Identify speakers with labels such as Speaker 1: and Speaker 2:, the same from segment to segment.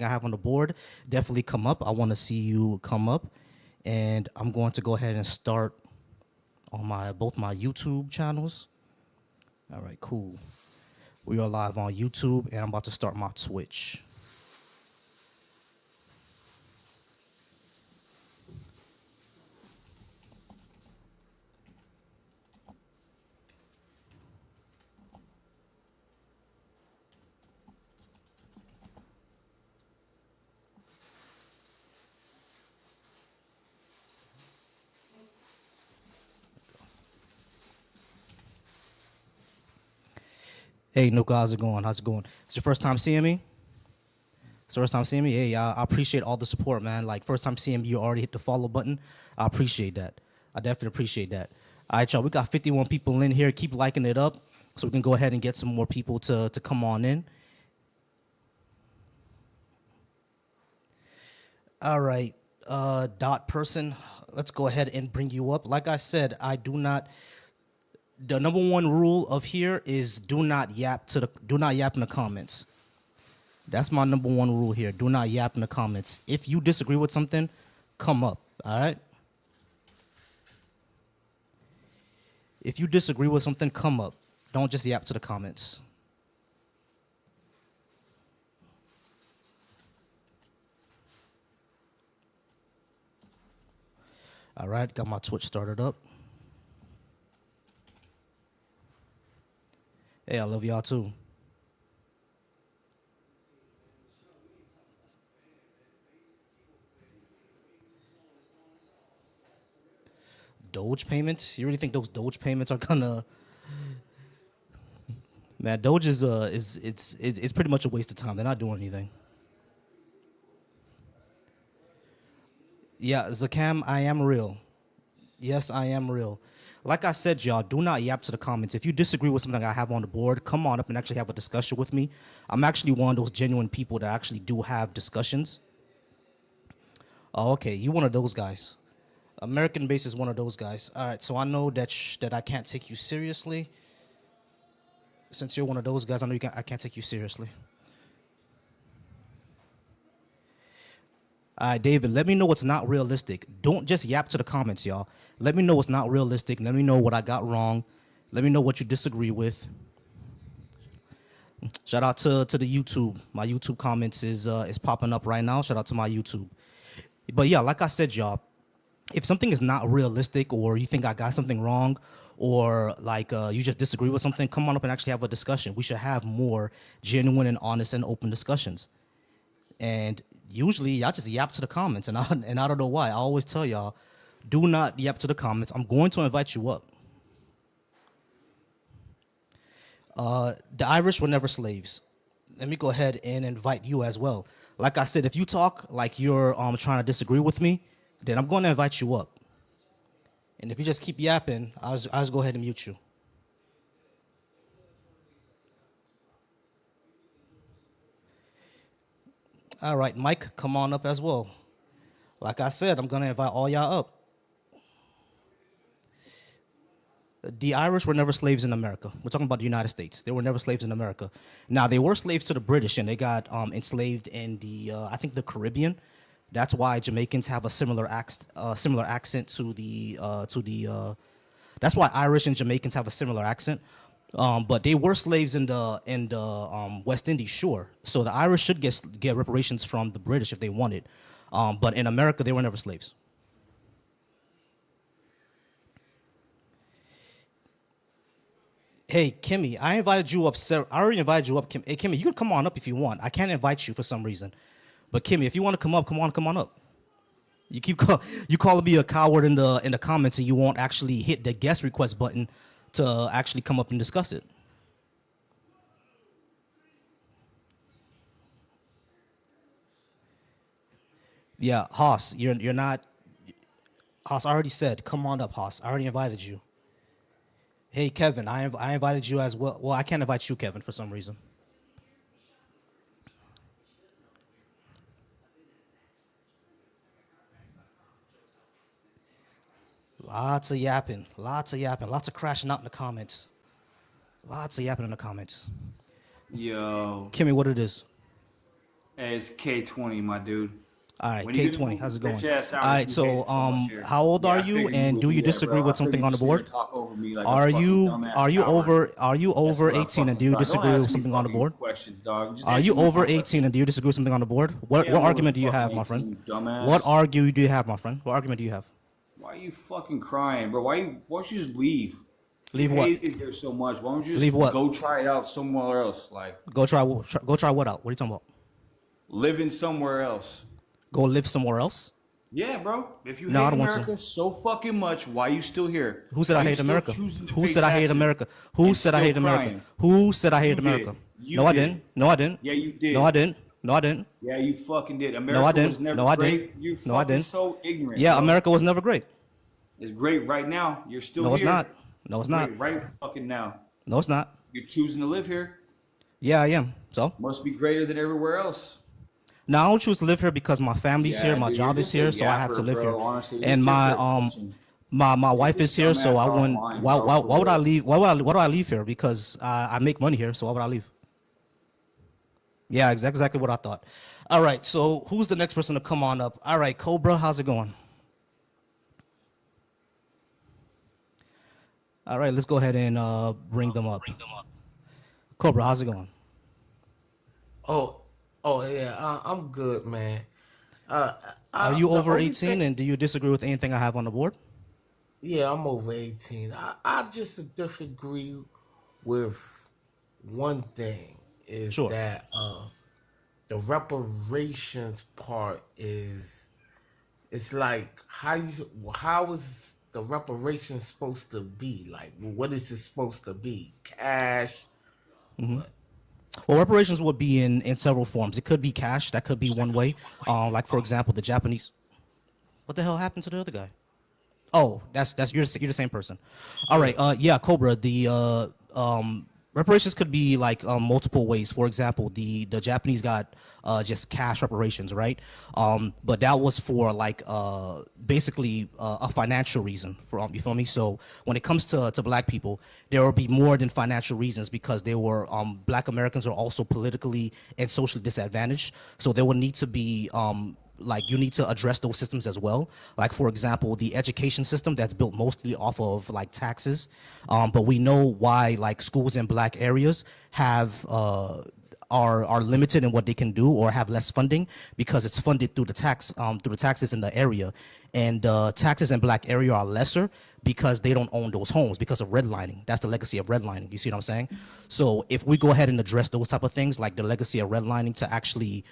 Speaker 1: I have on the board, definitely come up. I want to see you come up. And I'm going to go ahead and start on both my YouTube channels. All right, cool. We are live on YouTube, and I'm about to start my Twitch. Hey, Nuka, how's it going? How's it going? It's your first time seeing me? It's the first time seeing me? Hey, I appreciate all the support, man. Like, first time seeing me, you already hit the follow button. I appreciate that. I definitely appreciate that. All right, y'all, we got 51 people in here. Keep liking it up so we can go ahead and get some more people to come on in. All right, dot person, let's go ahead and bring you up. Like I said, I do not. The number one rule of here is do not yap in the comments. That's my number one rule here. Do not yap in the comments. If you disagree with something, come up. All right. If you disagree with something, come up. Don't just yap to the comments. All right, got my Twitch started up. Hey, I love y'all too. Doge payments? You really think those Doge payments are gonna? Man, Doge is it's pretty much a waste of time. They're not doing anything. Yeah, Zakam, I am real. Yes, I am real. Like I said, y'all, do not yap to the comments. If you disagree with something I have on the board, come on up and actually have a discussion with me. I'm actually one of those genuine people that actually do have discussions. Oh, okay, you one of those guys. American base is one of those guys. All right, so I know that I can't take you seriously. Since you're one of those guys, I know I can't take you seriously. All right, David, let me know what's not realistic. Don't just yap to the comments, y'all. Let me know what's not realistic. Let me know what I got wrong. Let me know what you disagree with. Shout out to the YouTube. My YouTube comments is popping up right now. Shout out to my YouTube. But yeah, like I said, y'all, if something is not realistic or you think I got something wrong or like you just disagree with something, come on up and actually have a discussion. We should have more genuine and honest and open discussions. And usually y'all just yap to the comments, and I don't know why. I always tell y'all, do not yap to the comments. I'm going to invite you up. The Irish were never slaves. Let me go ahead and invite you as well. Like I said, if you talk like you're trying to disagree with me, then I'm going to invite you up. And if you just keep yapping, I'll just go ahead and mute you. All right, Mike, come on up as well. Like I said, I'm going to invite all y'all up. The Irish were never slaves in America. We're talking about the United States. They were never slaves in America. Now they were slaves to the British, and they got enslaved in the I think the Caribbean. That's why Jamaicans have a similar accent to the. That's why Irish and Jamaicans have a similar accent. But they were slaves in the West Indies, sure. So the Irish should get reparations from the British if they wanted. But in America, they were never slaves. Hey, Kimmy, I invited you up. I already invited you up. Hey, Kimmy, you can come on up if you want. I can't invite you for some reason. But Kimmy, if you want to come up, come on up. You you calling me a coward in the comments, and you won't actually hit the guest request button to actually come up and discuss it. Yeah, Haas, you're not. Haas, I already said, come on up, Haas. I already invited you. Hey, Kevin, I invited you as well. Well, I can't invite you, Kevin, for some reason. Lots of crashing out in the comments. Lots of yapping in the comments.
Speaker 2: Yo,
Speaker 1: Kimmy, what it is?
Speaker 2: Hey, it's K20, my dude.
Speaker 1: All right,
Speaker 2: When you gonna
Speaker 1: K20,
Speaker 2: move
Speaker 1: how's
Speaker 2: your
Speaker 1: it going?
Speaker 2: bitch ass
Speaker 1: All
Speaker 2: out if
Speaker 1: right,
Speaker 2: you hating
Speaker 1: so
Speaker 2: so much here?
Speaker 1: how old are
Speaker 2: Yeah, I
Speaker 1: you,
Speaker 2: figured you
Speaker 1: and
Speaker 2: would
Speaker 1: do
Speaker 2: do
Speaker 1: you
Speaker 2: that,
Speaker 1: disagree
Speaker 2: bro.
Speaker 1: with
Speaker 2: I figured
Speaker 1: something
Speaker 2: you
Speaker 1: on the
Speaker 2: sit here
Speaker 1: board?
Speaker 2: and talk over me like a
Speaker 1: Are
Speaker 2: fucking
Speaker 1: you
Speaker 2: dumbass
Speaker 1: are you
Speaker 2: coward.
Speaker 1: over are you
Speaker 2: That's
Speaker 1: over
Speaker 2: what I
Speaker 1: 18, and
Speaker 2: fucking
Speaker 1: do you
Speaker 2: thought. Don't
Speaker 1: disagree
Speaker 2: ask
Speaker 1: with
Speaker 2: me
Speaker 1: something on the
Speaker 2: fucking
Speaker 1: board?
Speaker 2: questions, dog. Just
Speaker 1: Are
Speaker 2: answer
Speaker 1: you
Speaker 2: me
Speaker 1: over
Speaker 2: one
Speaker 1: 18,
Speaker 2: question.
Speaker 1: and do you disagree with something on the board? What
Speaker 2: Yeah,
Speaker 1: what
Speaker 2: I'm over
Speaker 1: argument do you
Speaker 2: fucking
Speaker 1: have, my friend?
Speaker 2: 18, you
Speaker 1: What
Speaker 2: dumbass.
Speaker 1: argue do you have, my friend? What argument do you have?
Speaker 2: Why are you fucking crying, bro? Why don't you just leave? If you
Speaker 1: Leave what?
Speaker 2: hate it here so much, why don't you
Speaker 1: Leave
Speaker 2: just
Speaker 1: what?
Speaker 2: go try it out somewhere else? Like
Speaker 1: Go try what out? What are you talking about?
Speaker 2: living somewhere else.
Speaker 1: Go live somewhere else?
Speaker 2: Yeah, bro. If you
Speaker 1: No, I
Speaker 2: hate
Speaker 1: don't want to.
Speaker 2: America so fucking much, why you still here?
Speaker 1: Who said
Speaker 2: Why
Speaker 1: I
Speaker 2: you
Speaker 1: hate
Speaker 2: still
Speaker 1: America?
Speaker 2: choosing to
Speaker 1: Who
Speaker 2: pay
Speaker 1: said I hate
Speaker 2: taxes
Speaker 1: America? Who
Speaker 2: and
Speaker 1: said I
Speaker 2: still
Speaker 1: hate America?
Speaker 2: crying?
Speaker 1: Who said I
Speaker 2: You
Speaker 1: hate America?
Speaker 2: did. You
Speaker 1: No, I didn't.
Speaker 2: did.
Speaker 1: No, I didn't.
Speaker 2: Yeah, you
Speaker 1: No, I
Speaker 2: did.
Speaker 1: didn't. No, I didn't.
Speaker 2: Yeah, you fucking did.
Speaker 1: No, I
Speaker 2: America was
Speaker 1: didn't.
Speaker 2: never
Speaker 1: No, I didn't.
Speaker 2: great. You
Speaker 1: No, I
Speaker 2: fucking
Speaker 1: didn't.
Speaker 2: so ignorant,
Speaker 1: Yeah,
Speaker 2: bro.
Speaker 1: America was never great.
Speaker 2: It's great right now. You're still
Speaker 1: No, it's not.
Speaker 2: here.
Speaker 1: No,
Speaker 2: It's
Speaker 1: it's not.
Speaker 2: great right fucking now.
Speaker 1: No, it's not.
Speaker 2: You're choosing to live here.
Speaker 1: Yeah, I am. So
Speaker 2: Must be greater than everywhere else.
Speaker 1: now I don't choose to live here because my family's here,
Speaker 2: Yeah,
Speaker 1: my
Speaker 2: dude, you're
Speaker 1: job is
Speaker 2: just a
Speaker 1: here, so I have to
Speaker 2: yapper,
Speaker 1: live here,
Speaker 2: bro. Honestly, you're
Speaker 1: and
Speaker 2: just here
Speaker 1: my
Speaker 2: for attention.
Speaker 1: my
Speaker 2: Get
Speaker 1: wife
Speaker 2: your
Speaker 1: is here,
Speaker 2: dumb
Speaker 1: so I
Speaker 2: ass
Speaker 1: wouldn't.
Speaker 2: offline, bro. For
Speaker 1: Why would I
Speaker 2: real.
Speaker 1: leave? Why would I leave here? Because I make money here, so why would I leave? Yeah, exactly what I thought. All right, so who's the next person to come on up? All right, Cobra, how's it going? All right, let's go ahead and bring them up. Cobra, how's it going?
Speaker 3: Oh, oh yeah, I'm good, man. Uh,
Speaker 1: Are you
Speaker 3: the
Speaker 1: over
Speaker 3: only
Speaker 1: 18,
Speaker 3: thing,
Speaker 1: and do you disagree with anything I have on the board?
Speaker 3: yeah, I'm over 18. I just disagree with one thing is
Speaker 1: Sure.
Speaker 3: that the reparations part is it's like how is the reparations supposed to be? Like, what is it supposed to be? Cash? What?
Speaker 1: Well, reparations would be in several forms. It could be cash. That could be one way. Like for example, the Japanese. What the hell happened to the other guy? Oh, that's you're the same person. All right.
Speaker 3: Yeah.
Speaker 1: Yeah, Cobra. The reparations could be like multiple ways. For example, the Japanese got just cash reparations, right? But that was for like basically a financial reason. For you feel me? So when it comes to black people, there will be more than financial reasons because they were black Americans are also politically and socially disadvantaged. So there will need to be like you need to address those systems as well. Like for example, the education system that's built mostly off of like taxes, but we know why like schools in black areas have are limited in what they can do or have less funding because it's funded through the taxes in the area, and taxes in black area are lesser because they don't own those homes because of redlining. That's the legacy of redlining. You see what I'm saying? So if we go ahead and address those type of things, like the legacy of redlining, to actually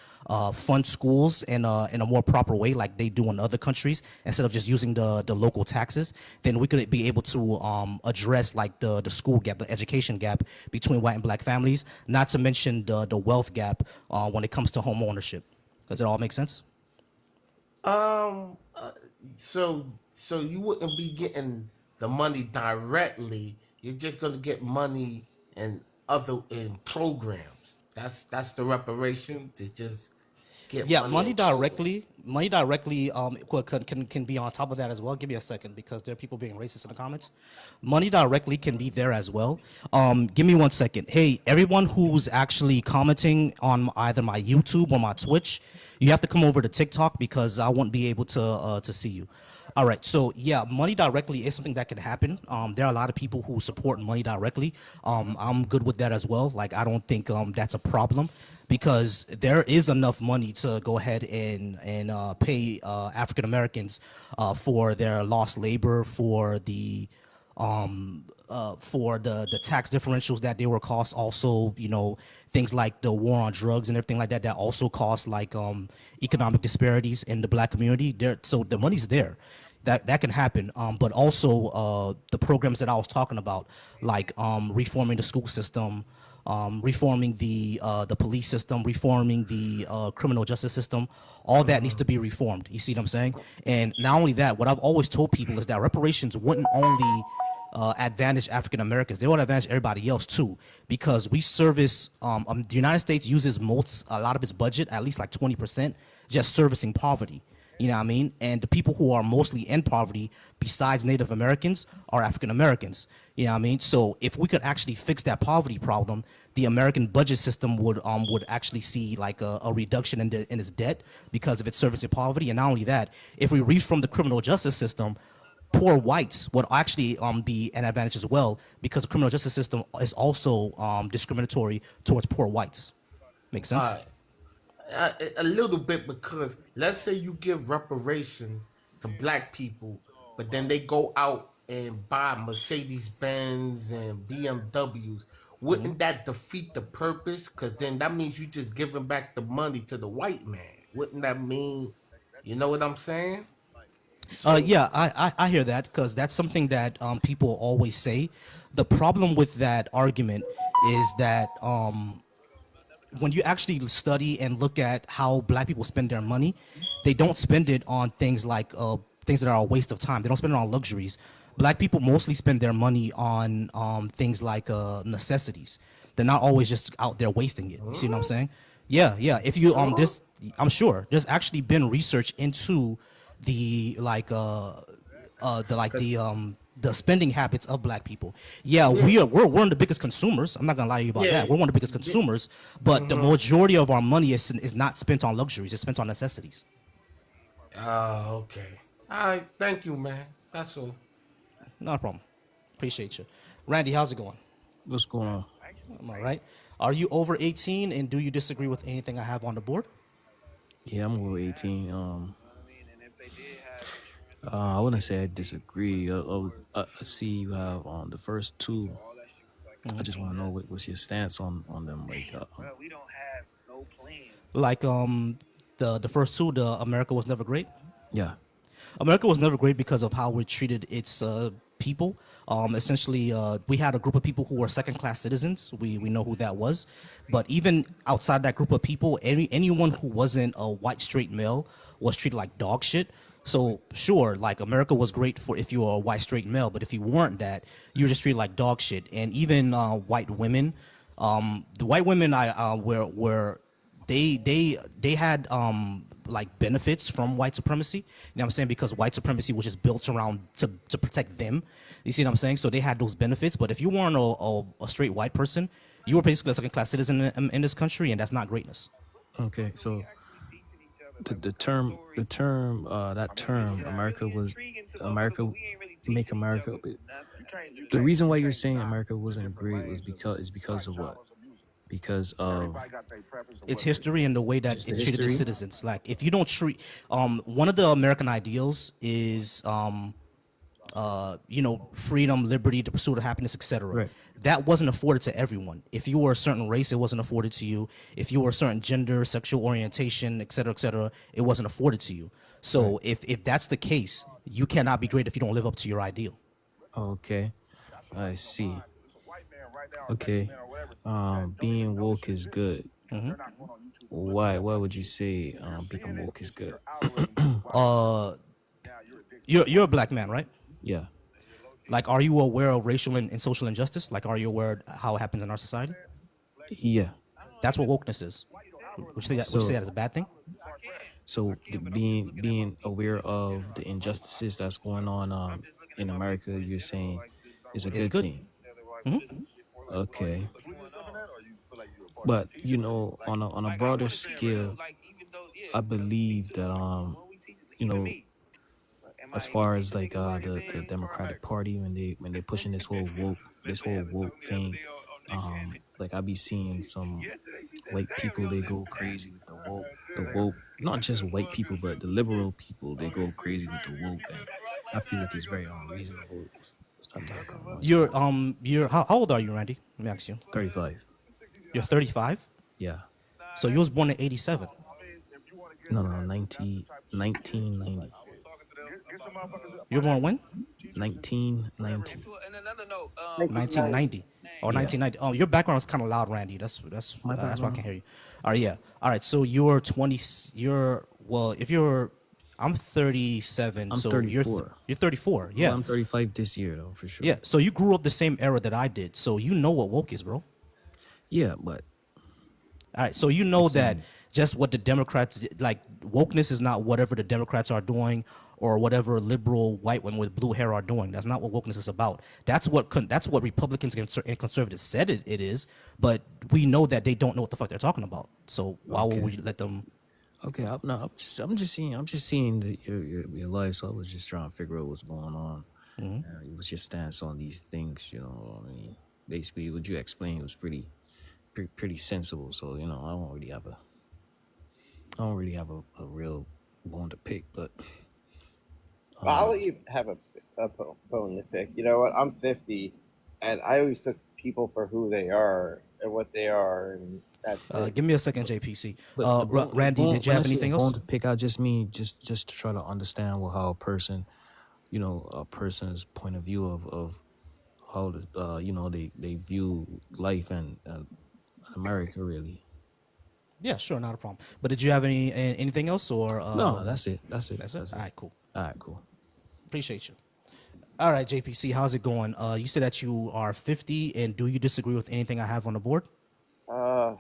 Speaker 1: fund schools in a more proper way, like they do in other countries, instead of just using the local taxes, then we could be able to address like the school gap, the education gap between white and black families. Not to mention the wealth gap when it comes to home ownership. Does it all make sense?
Speaker 3: Um. Uh, so you wouldn't be getting the money directly. You're just gonna get money in programs. That's the reparation to just get
Speaker 1: Yeah,
Speaker 3: money in programs.
Speaker 1: money directly can be on top of that as well. Give me a second because there are people being racist in the comments. Money directly can be there as well. Give me one second. Hey, everyone who's actually commenting on either my YouTube or my Twitch, you have to come over to TikTok because I won't be able to see you. All right, so yeah, money directly is something that can happen. There are a lot of people who support money directly. I'm good with that as well. Like, I don't think that's a problem because there is enough money to go ahead and pay African Americans for their lost labor, for the tax differentials that they were cost. Also, you know, things like the war on drugs and everything like that that also cost like economic disparities in the black community there. So the money's there, that can happen. But also the programs that I was talking about, like reforming the school system, reforming the police system, reforming the criminal justice system, all that needs to be reformed. You see what I'm saying? And not only that, what I've always told people is that reparations wouldn't only advantage African Americans; they would advantage everybody else too, because we service. The United States uses most a lot of its budget, at least like 20%, just servicing poverty. You know what I mean? And the people who are mostly in poverty, besides Native Americans, are African Americans. You know what I mean? So if we could actually fix that poverty problem, the American budget system would actually see like a reduction in its debt because of its service in poverty. And not only that, if we reach from the criminal justice system, poor whites would actually be an advantage as well because the criminal justice system is also discriminatory towards poor whites. Make sense?
Speaker 3: Uh, a little bit, because let's say you give reparations to black people, but then they go out and buy Mercedes Benz and BMWs. Wouldn't that defeat the purpose? Because then that means you just giving back the money to the white man. Wouldn't that mean, you know what I'm saying? So,
Speaker 1: Yeah, I hear that because that's something that people always say. The problem with that argument is that when you actually study and look at how black people spend their money, they don't spend it on things like things that are a waste of time. They don't spend it on luxuries. Black people mostly spend their money on things like necessities. They're not always just out there wasting it. You see what I'm saying? Yeah, yeah. If you
Speaker 3: sure.
Speaker 1: this, I'm sure there's actually been research into the
Speaker 3: Cause,
Speaker 1: the spending habits of black people. Yeah,
Speaker 3: yeah,
Speaker 1: we're one of the biggest consumers. I'm not gonna lie to you about
Speaker 3: yeah.
Speaker 1: that. We're one of the biggest
Speaker 3: Yeah.
Speaker 1: consumers, but the majority of our money is not spent on luxuries. It's spent on necessities.
Speaker 3: Okay. All right. Thank you, man. That's all.
Speaker 1: Not a problem. Appreciate you, Randy. How's it going?
Speaker 4: What's going on?
Speaker 1: I'm all right. Are you over 18 and do you disagree with anything I have on the board?
Speaker 4: Yeah, I'm over 18. I wouldn't say I disagree. I see you have the first two. I just want to know what's your stance on them. Like,
Speaker 1: Like the first two, the America was never great.
Speaker 4: yeah,
Speaker 1: America was never great because of how we treated its people. Essentially, we had a group of people who were second-class citizens. We know who that was, but even outside that group of people, anyone who wasn't a white straight male was treated like dog shit. So sure, like America was great for if you were a white straight male, but if you weren't that, you were just treated like dog shit. And even white women, the white women I were they had like benefits from white supremacy. You know what I'm saying? Because white supremacy was just built around to protect them. You see what I'm saying? So they had those benefits. But if you weren't a straight white person, you were basically a second class citizen in this country, and that's not greatness.
Speaker 4: okay. So that term America make America. The reason why you're saying America wasn't great was because of what? Because of
Speaker 1: Its history and the way that
Speaker 4: just the
Speaker 1: it treated its
Speaker 4: history.
Speaker 1: citizens. Like if you don't treat one of the American ideals is freedom, liberty, the pursuit of happiness, etc.
Speaker 4: Right.
Speaker 1: That wasn't afforded to everyone. If you were a certain race, it wasn't afforded to you. If you were a certain gender, sexual orientation, etc., it wasn't afforded to you.
Speaker 4: Right.
Speaker 1: So if that's the case, you cannot be great if you don't live up to your ideal.
Speaker 4: Okay. I see. Okay. Being woke is good. Why would you say being woke is good?
Speaker 1: You're a black man, right?
Speaker 4: Yeah.
Speaker 1: Like, are you aware of racial and social injustice? Like, are you aware of how it happens in our society?
Speaker 4: Yeah.
Speaker 1: That's what wokeness is. Would you say
Speaker 4: So
Speaker 1: that is a bad thing?
Speaker 4: being aware of the injustices that's going on in America, you're saying is a
Speaker 1: It's
Speaker 4: good
Speaker 1: good.
Speaker 4: thing. Okay. But on a broader scale, I believe that you know, as far as like the Democratic Party when they pushing this whole woke thing, like I be seeing some white people, they go crazy with the woke, not just white people but the liberal people, they go crazy with the woke, and I feel like it's very unreasonable. Stop talking about
Speaker 1: You're how old are you, Randy? Let me ask you.
Speaker 4: 35.
Speaker 1: You're 35.
Speaker 4: Yeah.
Speaker 1: So you was born in 87.
Speaker 4: No, 1990.
Speaker 1: You were born when?
Speaker 4: 1990.
Speaker 1: 1990 or
Speaker 4: Yeah.
Speaker 1: 1990. Oh, your background is kind of loud, Randy.
Speaker 4: My
Speaker 1: That's why I
Speaker 4: background.
Speaker 1: can't hear you. All right, yeah. All right, so you're 20. You're well. If you're, I'm 37.
Speaker 4: I'm
Speaker 1: So
Speaker 4: 34.
Speaker 1: you're 34.
Speaker 4: Well,
Speaker 1: Yeah,
Speaker 4: I'm 35 this year though, for sure.
Speaker 1: yeah. So you grew up the same era that I did. So you know what woke is, bro. All
Speaker 4: Yeah, but
Speaker 1: right. So you know
Speaker 4: it's
Speaker 1: that
Speaker 4: in
Speaker 1: just what the Democrats like. wokeness is not whatever the Democrats are doing or whatever liberal white women with blue hair are doing. That's not what wokeness is about. That's what Republicans and conservatives said it is, but we know that they don't know what the fuck they're talking about. So why would
Speaker 4: Okay.
Speaker 1: we let them?
Speaker 4: Okay. No, I'm just seeing your life. So I was just trying to figure out what's going on. What's your stance on these things? You know, I mean, basically, what you explained was pretty sensible. So I don't really have a real bone to pick. But
Speaker 5: I'll let you have a bone to pick. You know what? I'm 50, and I always took people for who they are and what they are, and that's it.
Speaker 1: Give me a second, JPC.
Speaker 4: but the bone,
Speaker 1: Randy, did you
Speaker 4: when I
Speaker 1: have
Speaker 4: say a
Speaker 1: anything
Speaker 4: bone
Speaker 1: else?
Speaker 4: to pick, I just mean just to try to understand how a person, a person's point of view of how they view life and America really.
Speaker 1: Yeah, sure, not a problem. But did you have anything else or
Speaker 4: No, that's it.
Speaker 1: that's it?
Speaker 4: That's
Speaker 1: All
Speaker 4: it.
Speaker 1: right, cool.
Speaker 4: All right, cool.
Speaker 1: Appreciate you. All right, JPC, how's it going? You said that you are 50, and do you disagree with anything I have on the board?
Speaker 5: Uh,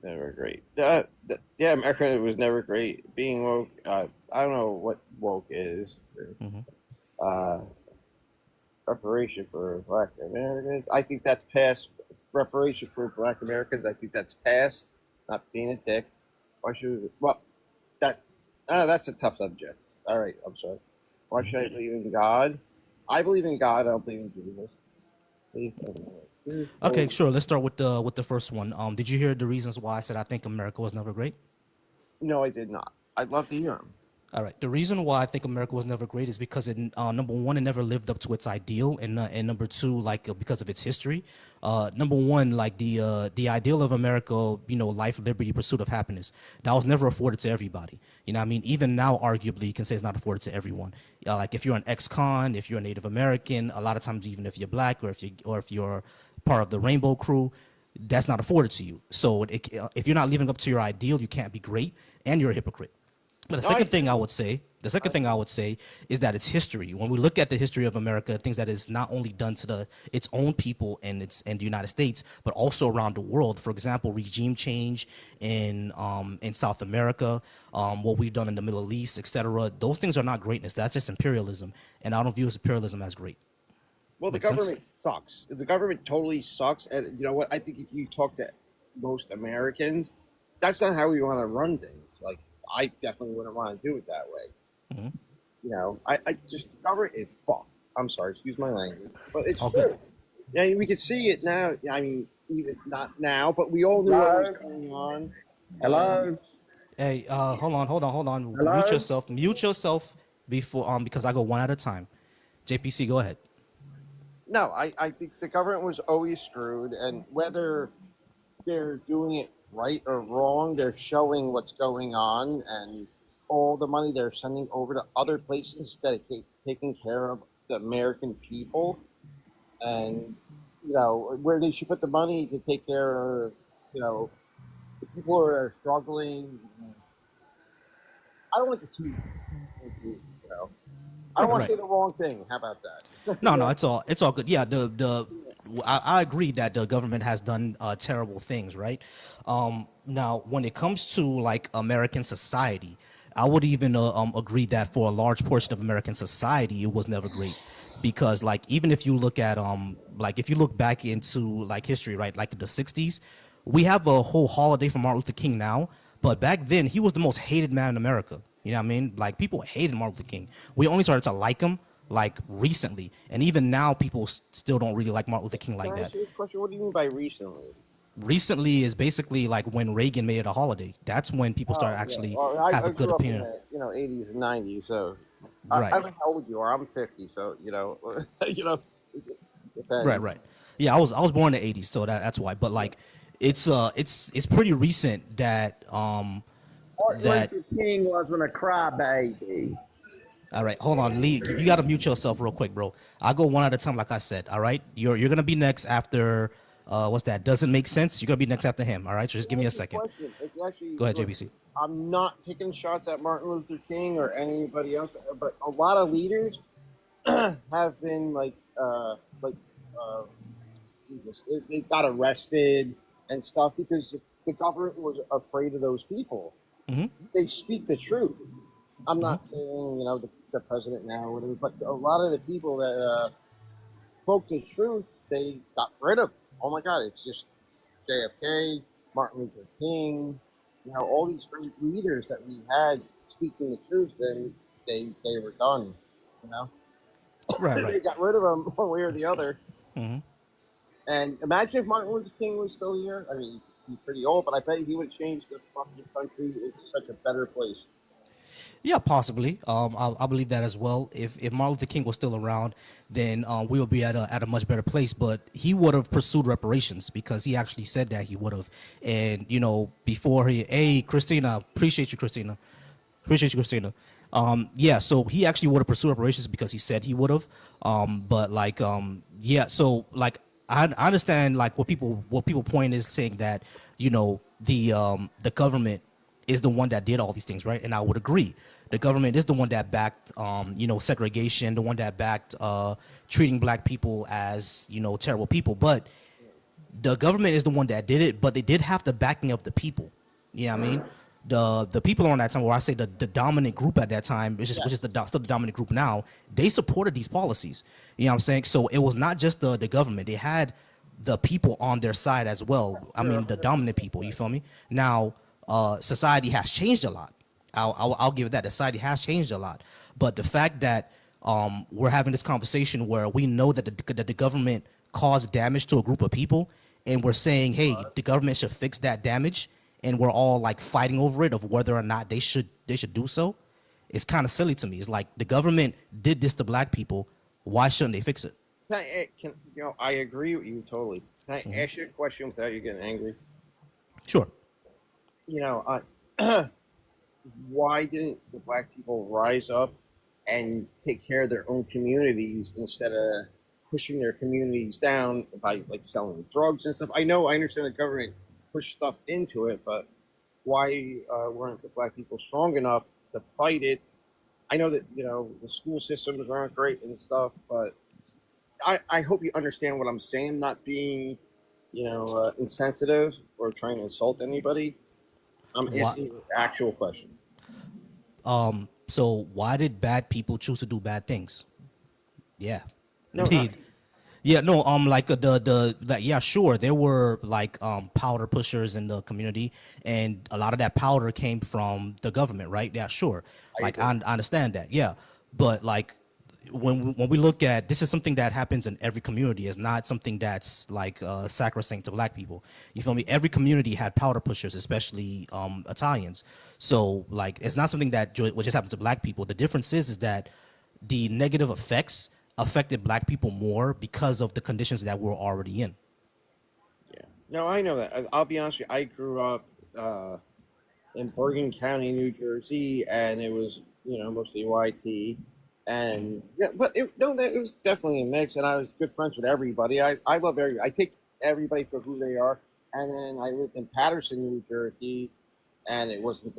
Speaker 5: never great. Yeah, America was never great. Being woke, I don't know what woke is. Uh, reparation for Black Americans. I think that's past. Reparation for Black Americans. I think that's past. Not being a dick. Why should we? Well, that that's a tough subject. All right, I'm sorry. Why should I believe in God? I believe in God. I don't believe in Jesus. Faith and
Speaker 1: Okay,
Speaker 5: truth.
Speaker 1: sure. Let's start with the first one. Did you hear the reasons why I said I think America was never great?
Speaker 5: No, I did not. I'd love to hear them.
Speaker 1: All right. The reason why I think America was never great is because number one, it never lived up to its ideal, and number two, because of its history. Number one, like the ideal of America, life, liberty, pursuit of happiness, that was never afforded to everybody. You know, what I mean, even now, arguably, you can say it's not afforded to everyone. Like if you're an ex-con, if you're a Native American, a lot of times, even if you're black or if you're part of the Rainbow Crew, that's not afforded to you. So if you're not living up to your ideal, you can't be great, and you're a hypocrite. But
Speaker 5: No, I
Speaker 1: the second thing I would say is that it's history. When we look at the history of America, things that is not only done to its own people and the United States, but also around the world. For example, regime change in South America, what we've done in the Middle East, etc. Those things are not greatness. That's just imperialism, and I don't view imperialism as great.
Speaker 5: Well, the
Speaker 1: Make sense?
Speaker 5: government sucks. The government totally sucks. And you know what? I think if you talk to most Americans, that's not how we want to run things. Like, I definitely wouldn't want to do it that way. You know, I just, the government is fucked. I'm sorry, excuse my language, but it's
Speaker 1: All good.
Speaker 5: true. Yeah, we could see it now. I mean, even not now, but we all knew what was
Speaker 6: Hello?
Speaker 5: going on. And
Speaker 6: Hello?
Speaker 1: Hey, hold on. Mute
Speaker 6: Hello?
Speaker 1: yourself. Mute yourself before because I go one at a time. JPC, go ahead.
Speaker 5: no, I think the government was always screwed, and whether they're doing it right or wrong, they're showing what's going on, and all the money they're sending over to other places instead of taking care of the American people, and where they should put the money to take care of you know the people who are struggling. I don't like to too confused, I don't
Speaker 1: Right,
Speaker 5: want to
Speaker 1: right.
Speaker 5: say the wrong thing. How about that?
Speaker 1: No, no, it's all good. Yeah, I agree that the government has done terrible things, right? Now, when it comes to like American society, I would even agree that for a large portion of American society, it was never great, because like even if you look at like if you look back into like history, right, like the '60s, we have a whole holiday for Martin Luther King now, but back then he was the most hated man in America. You know what I mean? Like people hated Martin Luther King. We only started to like him like recently, and even now people still don't really like Martin Luther King
Speaker 5: Can
Speaker 1: like
Speaker 5: I ask
Speaker 1: that.
Speaker 5: you a question? What do you mean by recently?
Speaker 1: Recently is basically like when Reagan made it a holiday. That's when people started
Speaker 5: Oh, yeah.
Speaker 1: actually
Speaker 5: Well,
Speaker 1: have
Speaker 5: I
Speaker 1: a good
Speaker 5: grew up in
Speaker 1: opinion.
Speaker 5: the 80s and 90s, so I
Speaker 1: Right,
Speaker 5: don't know how old you are. I'm 50, so you know, it
Speaker 1: right,
Speaker 5: depends.
Speaker 1: right. Yeah, I was born in the '80s, so that's why. But like, it's pretty recent that
Speaker 6: Martin
Speaker 1: that.
Speaker 6: Luther King wasn't a crybaby.
Speaker 1: All right, hold on, Lee. You got to mute yourself real quick, bro. I'll go one at a time, like I said. All right, you're gonna be next after. What's that? Doesn't make sense. You're gonna be next after him. All right, so just give
Speaker 5: Can I
Speaker 1: me a
Speaker 5: ask you a
Speaker 1: second.
Speaker 5: question? It's actually
Speaker 1: Go ahead,
Speaker 5: look,
Speaker 1: JBC.
Speaker 5: I'm not taking shots at Martin Luther King or anybody else, but a lot of leaders have been like uh, Jesus, they got arrested and stuff because the government was afraid of those people. they speak the truth. I'm not saying the president now or whatever, but a lot of the people that spoke the truth, they got rid of. Oh my God, it's just JFK, Martin Luther King, all these great leaders that we had speaking the truth, then they were done. You know,
Speaker 1: Right, right.
Speaker 5: they got rid of them one way or the other. And imagine if Martin Luther King was still here. I mean, he's pretty old, but I bet he would change the fucking country into such a better place.
Speaker 1: Yeah, possibly. I believe that as well. If Martin Luther King was still around, then we would be at a much better place. But he would have pursued reparations because he actually said that he would have. And before hey, Christina, appreciate you, Christina. Appreciate you, Christina. Yeah, so he actually would have pursued reparations because he said he would have. But like, yeah, so like, I understand like what people point is saying that the government is the one that did all these things, right? And I would agree. The government is the one that backed, segregation, the one that backed treating black people as terrible people. But the government is the one that did it, but they did have the backing of the people. You know what I mean? The people on that time, or I say the dominant group at that time, which is still the dominant group now, they supported these policies. You know what I'm saying? So it was not just the government; they had the people on their side as well. I mean, the dominant people. You feel me? Now, society has changed a lot. I'll give it that. Society has changed a lot, but the fact that we're having this conversation where we know that the government caused damage to a group of people, and we're saying, hey, the government should fix that damage, and we're all like fighting over it of whether or not they should do so. It's kind of silly to me. It's like the government did this to black people. Why shouldn't they fix it?
Speaker 5: I agree with you totally. Can I ask you a question without you getting angry?
Speaker 1: Sure.
Speaker 5: You know, uh, why didn't the black people rise up and take care of their own communities instead of pushing their communities down by like selling drugs and stuff? I understand the government pushed stuff into it, but why weren't the black people strong enough to fight it? I know that the school systems aren't great and stuff, but I hope you understand what I'm saying. Not being insensitive or trying to insult anybody. I'm
Speaker 1: Why?
Speaker 5: asking you an actual question.
Speaker 1: So why did bad people choose to do bad things? Yeah.
Speaker 5: No, not
Speaker 1: Yeah, no, like yeah, sure, there were like powder pushers in the community, and a lot of that powder came from the government, right? Yeah, sure, like I understand that, yeah, but like when we look at this is something that happens in every community. It's not something that's like sacrosanct to black people. You feel me? Every community had powder pushers, especially Italians. So like it's not something that what just happened to black people. The difference is that the negative effects affected black people more because of the conditions that we're already in.
Speaker 5: yeah. No, I know that. I'll be honest with you. I grew up in Bergen County, New Jersey, and it was mostly YT, and yeah, but it was definitely a mix, and I was good friends with everybody. I love everybody. I take everybody for who they are, and then I lived in Patterson, New Jersey, and it wasn't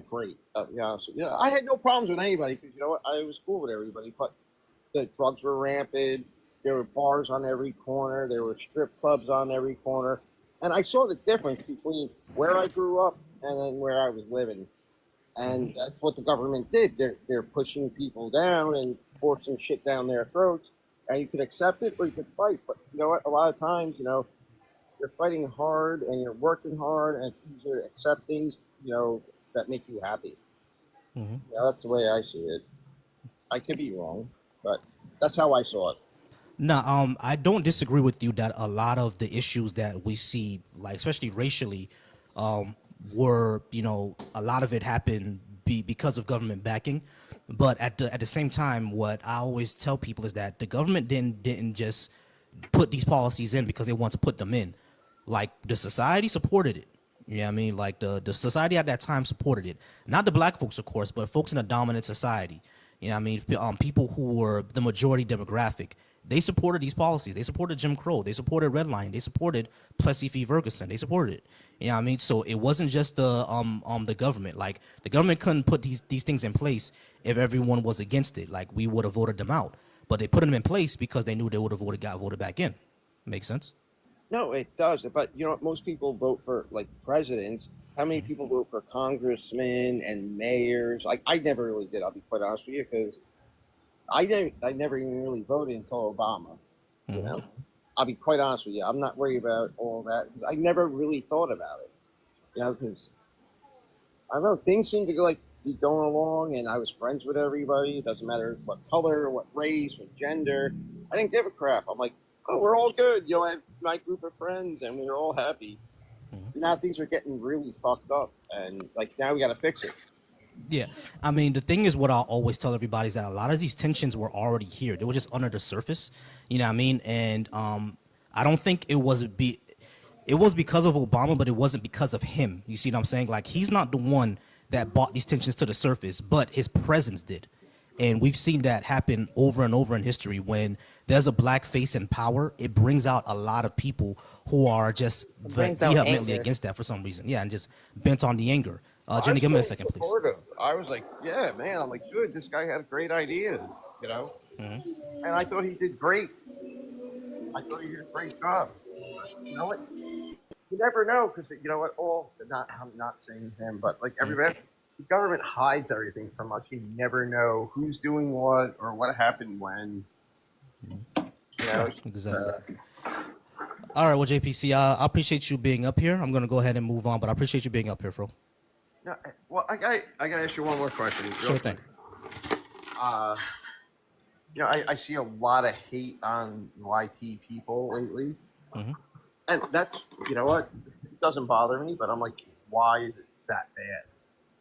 Speaker 5: great. Yeah, so, I had no problems with anybody because you know what, I was cool with everybody, but the drugs were rampant. There were bars on every corner. There were strip clubs on every corner. And I saw the difference between where I grew up and then where I was living. And that's what the government did. They're pushing people down and forcing shit down their throats. And you could accept it or you could fight. But you know what? A lot of times, you're fighting hard and you're working hard and it's easier to accept things, that make you happy. That's the way I see it. I could be wrong, but that's how I saw it.
Speaker 1: No, I don't disagree with you that a lot of the issues that we see, like especially racially, were a lot of it happened because of government backing. But at the same time, what I always tell people is that the government didn't just put these policies in because they want to put them in. Like the society supported it. You know what I mean? Like the society at that time supported it. Not the black folks, of course, but folks in a dominant society. You know what I mean? People who were the majority demographic. They supported these policies. They supported Jim Crow. They supported redlining. They supported Plessy v. Ferguson. They supported it. You know what I mean? So it wasn't just the government. Like the government couldn't put these things in place if everyone was against it. Like we would have voted them out. But they put them in place because they knew they would have got voted back in. Makes sense?
Speaker 5: No, it does. But most people vote for like presidents how many people vote for congressmen and mayors? Like I never really did. I'll be quite honest with you because I never even really voted until Obama. You know, I'll be quite honest with you. I'm not worried about all that. I never really thought about it. You know, because I don't know, things seem to like be going along, and I was friends with everybody. It doesn't matter what color, what race, what gender. I didn't give a crap. I'm like, oh, we're all good. You know, I have my group of friends, and we're all happy. Now things are getting really fucked up, and like now we got to fix it.
Speaker 1: Yeah, I mean the thing is, what I always tell everybody is that a lot of these tensions were already here. They were just under the surface. You know what I mean? And I don't think it was because of Obama, but it wasn't because of him. You see what I'm saying? Like he's not the one that brought these tensions to the surface, but his presence did. And we've seen that happen over and over in history. When there's a black face in power, it brings out a lot of people who are just
Speaker 7: brings out
Speaker 1: vehemently
Speaker 7: anger.
Speaker 1: against that for some reason. Yeah, and just bent on the anger.
Speaker 5: I
Speaker 1: Jenny,
Speaker 5: was
Speaker 1: give me a
Speaker 5: totally
Speaker 1: second, please.
Speaker 5: supportive. I was like, yeah, man. I'm like, good. This guy had great ideas, you know, and I thought he did great. I thought he did a great job. But you know what? You never know because you know what? I'm not saying him, but like everybody, the government hides everything from us. You never know who's doing what or what happened when. You know,
Speaker 1: Exactly. All right, well, JPC, I appreciate you being up here. I'm gonna go ahead and move on, but I appreciate you being up here, bro.
Speaker 5: no, well, I got to ask you one more question. real
Speaker 1: Sure
Speaker 5: quick.
Speaker 1: thing.
Speaker 5: You know, I see a lot of hate on YT people lately, and that's you know what, it doesn't bother me. But I'm like, why is it that bad?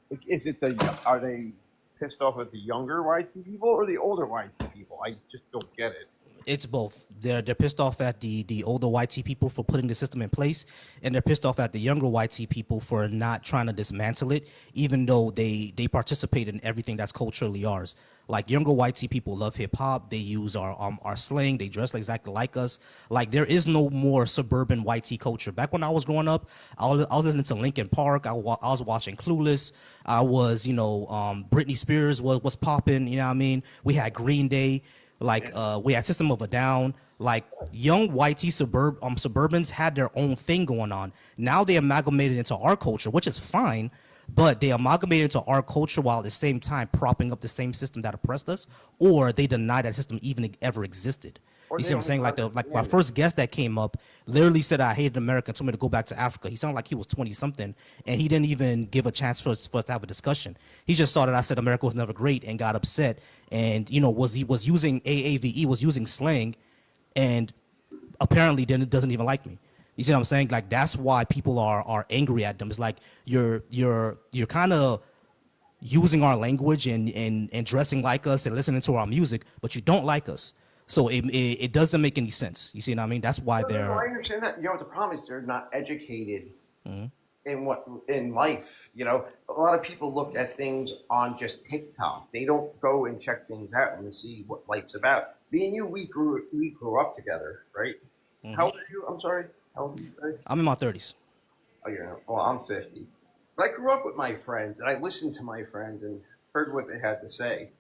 Speaker 5: Like, is it are they pissed off at the younger YT people or the older YT people? I just don't get it.
Speaker 1: It's both. They're pissed off at the older YT people for putting the system in place, and they're pissed off at the younger YT people for not trying to dismantle it, even though they participate in everything that's culturally ours. Like younger YT people love hip hop. They use our slang. They dress exactly like us. Like there is no more suburban YT culture. Back when I was growing up, I was listening to Linkin Park. I was watching Clueless. I was Britney Spears was popping. You know what I mean? We had Green Day. Like we had System of a Down. Like young YT suburbans had their own thing going on. Now they amalgamated into our culture, which is fine, but they amalgamated into our culture while at the same time propping up the same system that oppressed us, or they deny that system even ever existed.
Speaker 5: Or
Speaker 1: You
Speaker 5: they
Speaker 1: see what I'm saying?
Speaker 5: don't
Speaker 1: Like my
Speaker 5: understand
Speaker 1: first guest that came up literally said I hated America and told me to go back to Africa. He sounded like he was 20 something, and he didn't even give a chance for us to have a discussion. He just saw that I said America was never great and got upset, and was using AAVE, was using slang, and apparently then it doesn't even like me. You see what I'm saying? Like that's why people are angry at them. It's like you're kind of using our language and dressing like us and listening to our music, but you don't like us. So it doesn't make any sense. You see what I mean? That's why
Speaker 5: No, I
Speaker 1: they're
Speaker 5: understand that. You know what the problem is? They're not educated in life. You know, a lot of people look at things on just TikTok. They don't go and check things out and see what life's about. Me and you, we grew up together, right? How old are you? I'm sorry. How old did you say?
Speaker 1: I'm in my 30s.
Speaker 5: Oh, well, I'm 50. But I grew up with my friends, and I listened to my friends and heard what they had to say.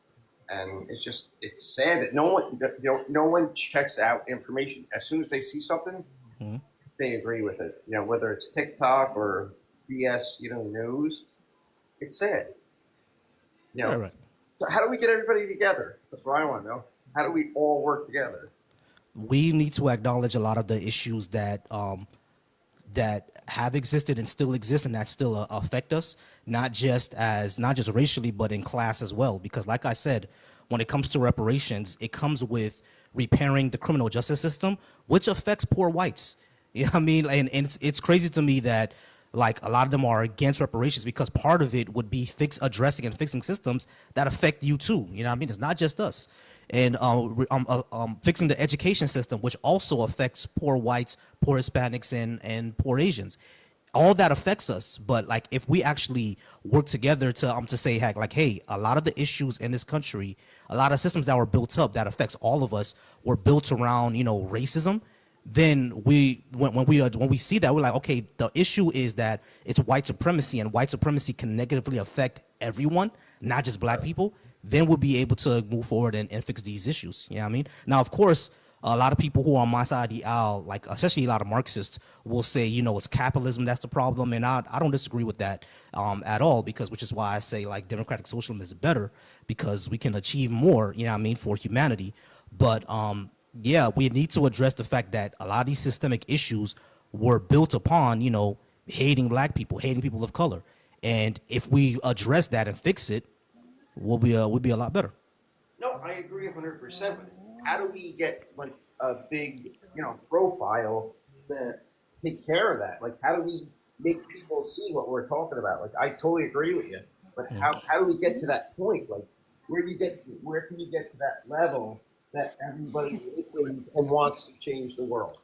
Speaker 5: And it's sad that no one checks out information. As soon as they see something, they agree with it. You know, whether it's TikTok or BS, news. It's sad. You know,
Speaker 1: Right.
Speaker 5: So how do we get everybody together? That's what I want to know. How do we all work together?
Speaker 1: We need to acknowledge a lot of the issues that have existed and still exist and that still affect us, not just racially, but in class as well. Because like I said, when it comes to reparations, it comes with repairing the criminal justice system, which affects poor whites. You know what I mean? And it's crazy to me that like a lot of them are against reparations because part of it would be addressing and fixing systems that affect you too. You know what I mean? It's not just us. And fixing the education system, which also affects poor whites, poor Hispanics, and poor Asians. All that affects us, but like if we actually work together to say, heck, like, hey, a lot of the issues in this country, a lot of systems that were built up that affects all of us were built around racism. Then when we see that, we're like, okay, the issue is that it's white supremacy, and white supremacy can negatively affect everyone, not just black people. Then we'll be able to move forward and fix these issues. You know what I mean? Now, of course, A lot of people who are on my side of the aisle, like especially a lot of Marxists, will say, it's capitalism that's the problem, and I don't disagree with that at all, because which is why I say like democratic socialism is better, because we can achieve more, for humanity. But yeah, we need to address the fact that a lot of these systemic issues were built upon, hating black people, hating people of color, and if we address that and fix it, we'll be a lot better.
Speaker 5: No, I agree 100%. But how do we get like a big, profile to take care of that? Like, how do we make people see what we're talking about? Like, I totally agree with you. But how do we get to that point? Like, where can you get to that level that everybody listens and wants to change the world?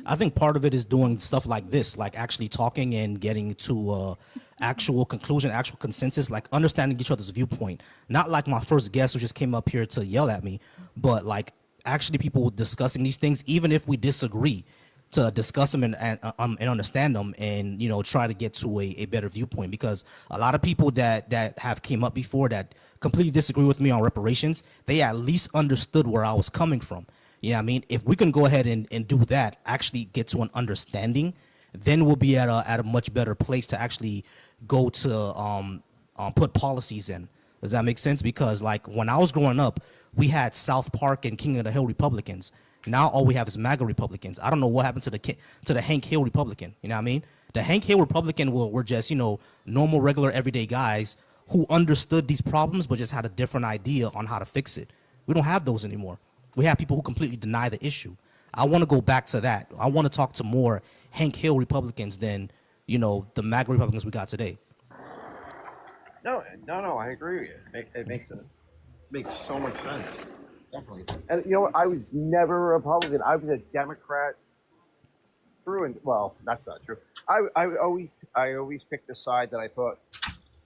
Speaker 1: I think part of it is doing stuff like this, like actually talking and getting to actual conclusion, actual consensus, like understanding each other's viewpoint. Not like my first guest who just came up here to yell at me, but like actually people discussing these things, even if we disagree, to discuss them and understand them, and try to get to a better viewpoint, because a lot of people that have came up before that completely disagree with me on reparations, they at least understood where I was coming from. You know what I mean? If we can go ahead and do that, actually get to an understanding, then we'll be at a much better place to actually go to put policies in. Does that make sense? Because like when I was growing up, we had South Park and King of the Hill Republicans. Now all we have is MAGA Republicans. I don't know what happened to the Hank Hill Republican. You know what I mean? The Hank Hill Republican were just normal, regular, everyday guys who understood these problems but just had a different idea on how to fix it. We don't have those anymore. We have people who completely deny the issue. I want to go back to that. I want to talk to more Hank Hill Republicans than the MAGA Republicans we got today.
Speaker 5: No, no, no. I agree with you. Makes so much sense. Definitely. And you know what? I was never a Republican. I was a Democrat through and well, that's not true. I always picked the side that I thought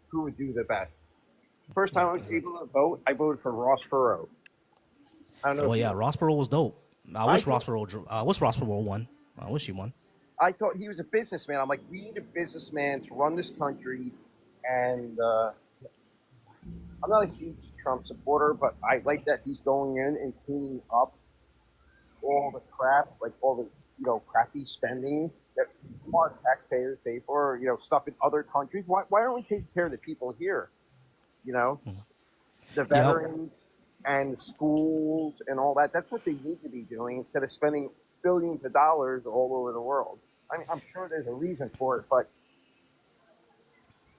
Speaker 5: who would do the best. First time I was able to vote, I voted for Ross Perot. I don't know
Speaker 1: Well,
Speaker 5: if
Speaker 1: yeah,
Speaker 5: you.
Speaker 1: Ross Perot was dope. I
Speaker 5: I
Speaker 1: wish
Speaker 5: thought,
Speaker 1: Ross Perot won. I wish he won.
Speaker 5: I thought he was a businessman. I'm like, we need a businessman to run this country, and I'm not a huge Trump supporter, but I like that he's going in and cleaning up all the crap, like all the crappy spending that our taxpayers pay for, stuff in other countries. Why don't we take care of the people here? You know, the
Speaker 1: Yep.
Speaker 5: veterans and the schools and all that. That's what they need to be doing instead of spending billions of dollars all over the world. I mean, I'm sure there's a reason for it, but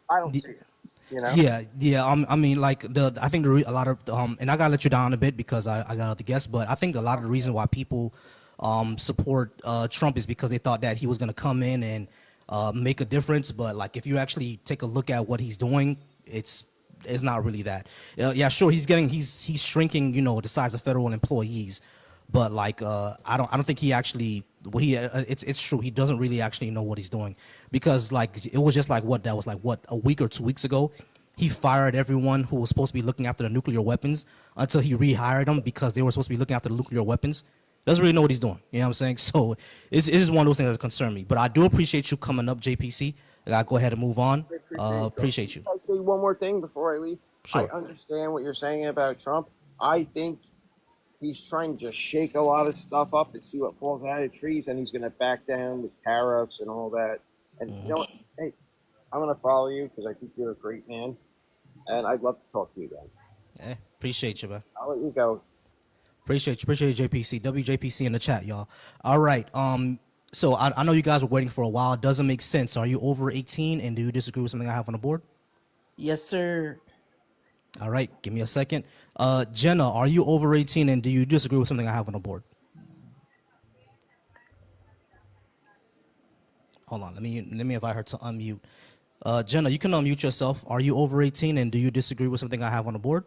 Speaker 5: I don't see it. You know?
Speaker 1: Yeah, yeah. I mean, like I think a lot of and I gotta let you down a bit because I got other guests, but I think a lot of the reason why people support Trump is because they thought that he was gonna come in and make a difference. But like, if you actually take a look at what he's doing, it's not really that. Yeah, sure, he's shrinking, the size of federal employees, but like I don't think he actually it's true, he doesn't really actually know what he's doing, because like it was just like what a week or 2 weeks ago he fired everyone who was supposed to be looking after the nuclear weapons until he rehired them because they were supposed to be looking after the nuclear weapons. Doesn't really know what he's doing. You know what I'm saying? So it's one of those things that concern me. But I do appreciate you coming up, JPC. I gotta go ahead and move on.
Speaker 5: I appreciate it.
Speaker 1: Appreciate you.
Speaker 5: I'll say one more thing before I leave. I
Speaker 1: Sure.
Speaker 5: understand what you're saying about Trump. I think he's trying to just shake a lot of stuff up and see what falls out of trees, and he's going to back down with tariffs and all that. And you know what? Hey, I'm going to follow you because I think you're a great man, and I'd love to talk to you again.
Speaker 1: Appreciate you, man.
Speaker 5: I'll let you go.
Speaker 1: Appreciate you, JPC. WJPC in the chat, y'all. All right. So I know you guys were waiting for a while. It doesn't make sense. Are you over 18 and do you disagree with something I have on the board?
Speaker 7: Yes, sir.
Speaker 1: All right. Give me a second. Jenna, are you over 18 and do you disagree with something I have on the board? Hold on. Let me invite her to unmute. Jenna, you can unmute yourself. Are you over 18 and do you disagree with something I have on the board?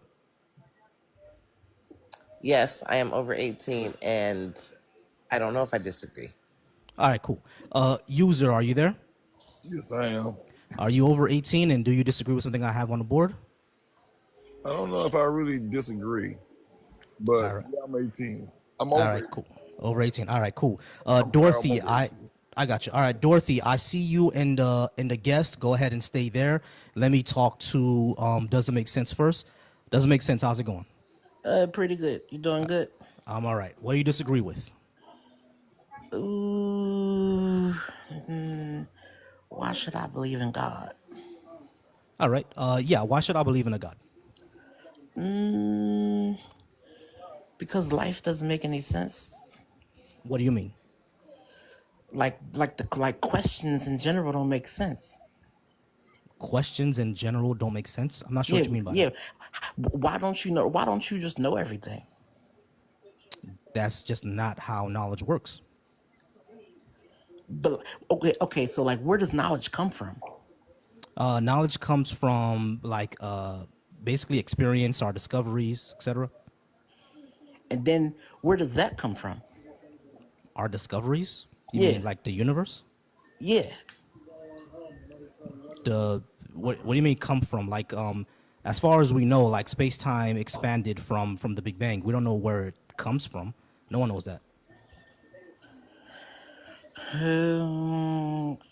Speaker 7: Yes, I am over 18, and I don't know if I disagree.
Speaker 1: All right, cool. User, are you there?
Speaker 8: Yes, I am.
Speaker 1: Are you over 18 and do you disagree with something I have on the board?
Speaker 8: I don't know if I really disagree, but
Speaker 1: All right.
Speaker 8: yeah, I'm 18. I'm
Speaker 1: All
Speaker 8: over
Speaker 1: right,
Speaker 8: 18.
Speaker 1: cool. Over 18. All right, cool.
Speaker 8: I'm
Speaker 1: Dorothy,
Speaker 8: over
Speaker 1: I
Speaker 8: 18.
Speaker 1: I got you. All right, Dorothy, I see you in the guest. Go ahead and stay there. Let me talk to Does It Make Sense first. Doesn't Make Sense. How's it going?
Speaker 7: Pretty good. You doing good?
Speaker 1: I'm all right. What do you disagree with?
Speaker 7: Ooh, why should I believe in God?
Speaker 1: All right. Yeah. Why should I believe in a God?
Speaker 7: Mm, because life doesn't make any sense.
Speaker 1: What do you mean?
Speaker 7: Like questions in general don't make sense.
Speaker 1: Questions in general don't make sense. I'm not sure
Speaker 7: Yeah,
Speaker 1: what you mean by
Speaker 7: yeah.
Speaker 1: that.
Speaker 7: Why don't you know? Why don't you just know everything?
Speaker 1: That's just not how knowledge works.
Speaker 7: But okay. So like, where does knowledge come from?
Speaker 1: Knowledge comes from like basically experience, our discoveries, etc.
Speaker 7: And then where does that come from?
Speaker 1: Our discoveries. You
Speaker 7: Yeah,
Speaker 1: mean like the universe?
Speaker 7: yeah.
Speaker 1: The what do you mean come from? Like as far as we know, like space time expanded from the Big Bang. We don't know where it comes from. No one knows that.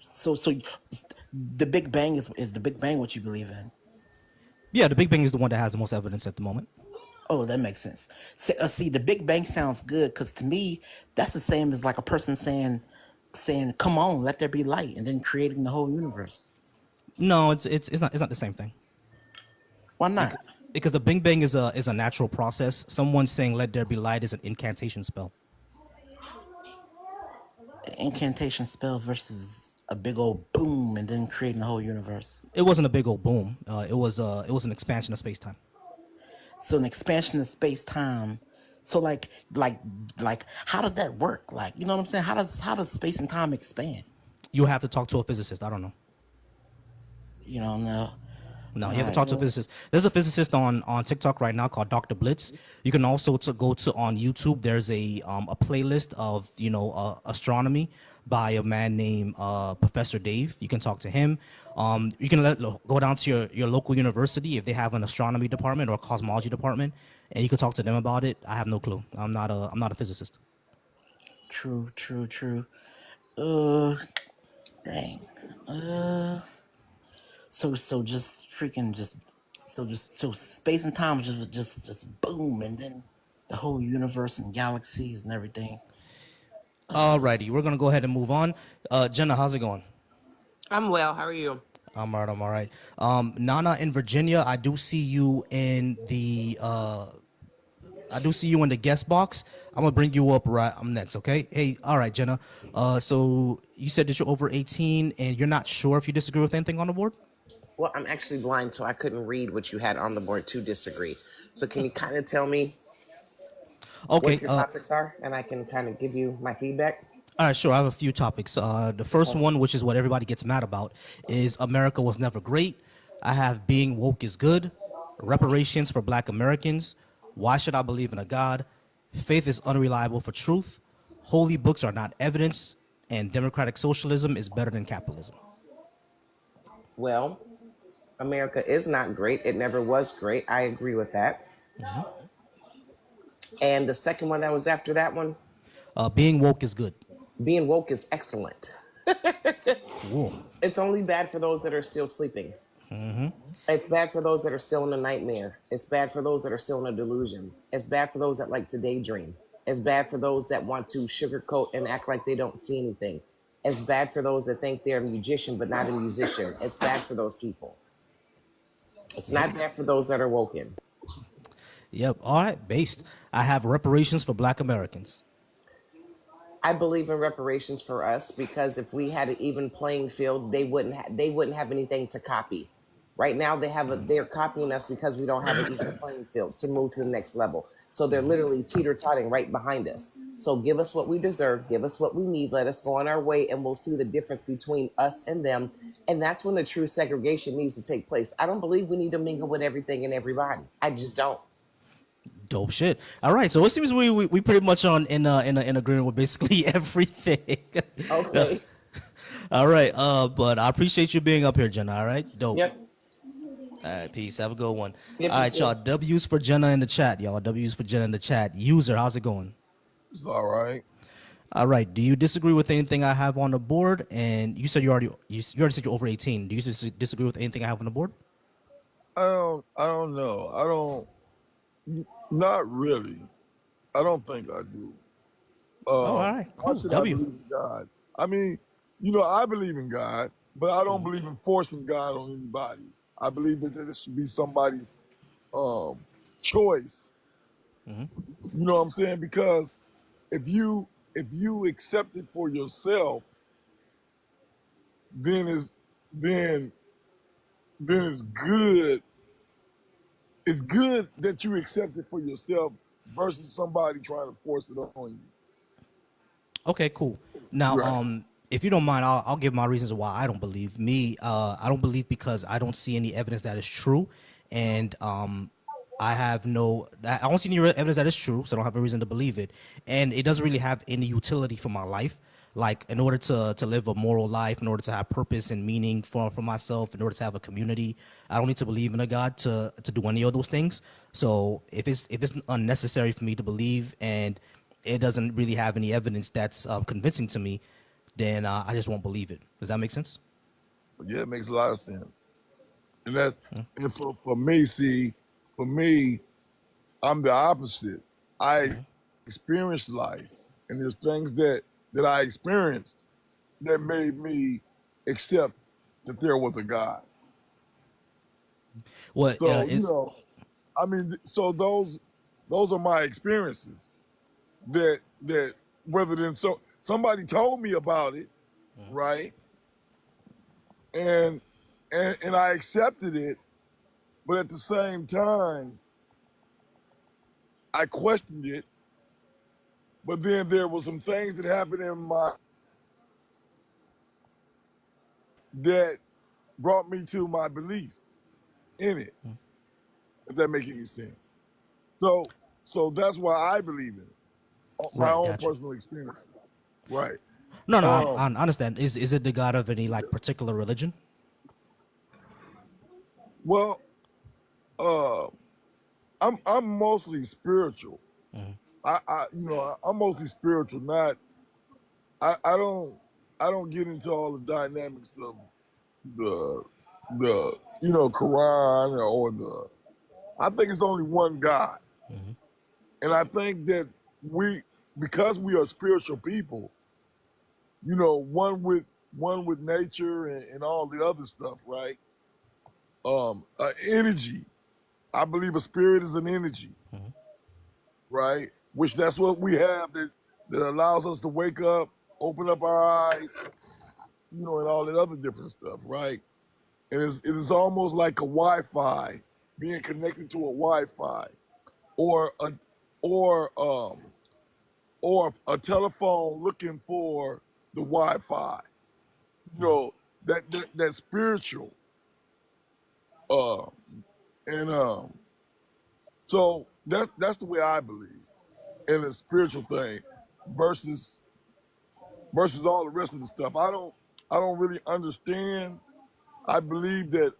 Speaker 7: So the Big Bang is the Big Bang what you believe in?
Speaker 1: Yeah, the Big Bang is the one that has the most evidence at the moment.
Speaker 7: Oh, that makes sense. See, the Big Bang sounds good because to me, that's the same as like a person saying, "Come on, let there be light," and then creating the whole universe.
Speaker 1: No, it's not the same thing.
Speaker 7: Why
Speaker 1: Bec-
Speaker 7: not?
Speaker 1: Because the Big Bang is a natural process. Someone saying "Let there be light" is an incantation spell.
Speaker 7: An incantation spell versus a big old boom and then creating the whole universe.
Speaker 1: It wasn't a big old boom. It was an expansion of space time.
Speaker 7: So an expansion of space time. So like like how does that work? Like you know what I'm saying? How does space and time expand?
Speaker 1: You have to talk to a physicist. I don't know.
Speaker 7: You don't know.
Speaker 1: No,
Speaker 7: All
Speaker 1: you have to
Speaker 7: right.
Speaker 1: talk to a physicist. There's a physicist on TikTok right now called Dr. Blitz. You can also go to on YouTube. There's a playlist of astronomy by a man named Professor Dave. You can talk to him. You can go down to your local university if they have an astronomy department or a cosmology department, and you can talk to them about it. I have no clue. I'm not a physicist.
Speaker 7: True, true, true. Uh, dang. Uh, so just freaking so space and time just boom, and then the whole universe and galaxies and everything.
Speaker 1: Alrighty, we're gonna go ahead and move on. Jenna, how's it going?
Speaker 7: I'm well. How are you?
Speaker 1: I'm all right. I'm all right. Nana in Virginia, I do see you in the guest box. I'm gonna bring you up right. I'm next. Okay. Hey. All right, Jenna. So you said that you're over 18 and you're not sure if you disagree with anything on the board.
Speaker 7: Well, I'm actually blind, so I couldn't read what you had on the board to disagree. So can you kind of tell me
Speaker 1: Okay.
Speaker 7: what your topics are, and I can kind of give you my feedback?
Speaker 1: All right, sure. I have a few topics. The first one, which is what everybody gets mad about, is America was never great. I have being woke is good, reparations for Black Americans. Why should I believe in a God? Faith is unreliable for truth. Holy books are not evidence, and democratic socialism is better than capitalism.
Speaker 7: Well, America is not great. It never was great. I agree with that. And the second one that was after that one,
Speaker 1: Being woke is good.
Speaker 7: being woke is excellent.
Speaker 1: Cool.
Speaker 7: It's only bad for those that are still sleeping. It's bad for those that are still in a nightmare. It's bad for those that are still in a delusion. It's bad for those that like to daydream. It's bad for those that want to sugarcoat and act like they don't see anything. It's bad for those that think they're a musician but not a musician. It's bad for those people. It's
Speaker 1: Yep.
Speaker 7: not bad for those that are woken.
Speaker 1: Yep. All right. Based. I have reparations for Black Americans.
Speaker 7: I believe in reparations for us because if we had an even playing field, they wouldn't have anything to copy. Right now, they're copying us because we don't have an even playing field to move to the next level. So they're literally teeter totting right behind us. So give us what we deserve, give us what we need, let us go on our way, and we'll see the difference between us and them. And that's when the true segregation needs to take place. I don't believe we need to mingle with everything and everybody. I just don't.
Speaker 1: Dope shit. All right, so it seems we pretty much on in agreement with basically everything.
Speaker 7: Okay.
Speaker 1: All right, but I appreciate you being up here, Jenna. All right, dope.
Speaker 7: Yep.
Speaker 1: All right, peace. Have a good one.
Speaker 7: Yep.
Speaker 1: All
Speaker 7: You
Speaker 1: right, y'all.
Speaker 7: too.
Speaker 1: W's for Jenna in the chat, y'all. W's for Jenna in the chat. User, how's it going?
Speaker 8: It's all right.
Speaker 1: All right. Do you disagree with anything I have on the board? And you said you already said you're over 18. Do you disagree with anything I have on the board?
Speaker 8: I don't know. Not really. I don't think I do.
Speaker 1: Oh, all right,
Speaker 8: Why
Speaker 1: cool.
Speaker 8: should I
Speaker 1: W.
Speaker 8: believe in God? I mean, I believe in God, but I don't believe in forcing God on anybody. I believe that this should be somebody's um, choice. You know what I'm saying? Because if you accept it for yourself, then then it's good. It's good that you accept it for yourself versus somebody trying to force it on you.
Speaker 1: Okay, cool. Now,
Speaker 8: Right.
Speaker 1: if you don't mind, I'll give my reasons why I don't believe. I don't believe because I don't see any evidence that is true, and I don't see any evidence that is true, so I don't have a reason to believe it, and it doesn't really have any utility for my life. Like in order to live a moral life, in order to have purpose and meaning for myself, in order to have a community, I don't need to believe in a God to do any of those things. So if it's unnecessary for me to believe and it doesn't really have any evidence that's convincing to me, then I just won't believe it. Does that make sense?
Speaker 8: Yeah, it makes a lot of sense. And for me, see, for me, I'm the opposite. I experienced life, and there's things that I experienced that made me accept that there was a God.
Speaker 1: What
Speaker 8: So
Speaker 1: is
Speaker 8: I mean, so those are my experiences that rather than somebody told me about it, right? And and I accepted it, but at the same time, I questioned it. But then there was some things that happened in my that brought me to my belief in it, if that makes any sense. So that's why I believe in it. My
Speaker 1: right?
Speaker 8: own
Speaker 1: Gotcha.
Speaker 8: personal experiences. Right.
Speaker 1: No, no,
Speaker 8: Um,
Speaker 1: I understand. Is it the God of any like particular religion?
Speaker 8: well, uh, I'm mostly spiritual. I'm mostly spiritual. Not I don't get into all the dynamics of the Quran or the. I think it's only one God, and I think that we because we are spiritual people, one with nature and all the other stuff, right? Energy. I believe a spirit is an energy, right? Which that's what we have that allows us to wake up, open up our eyes, and all that other different stuff, right? And it is almost like a Wi-Fi being connected to a Wi-Fi, or a or a telephone looking for the Wi-Fi. You know that spiritual, uh, and so that's the way I believe in a spiritual thing versus all the rest of the stuff. I don't really understand. I believe that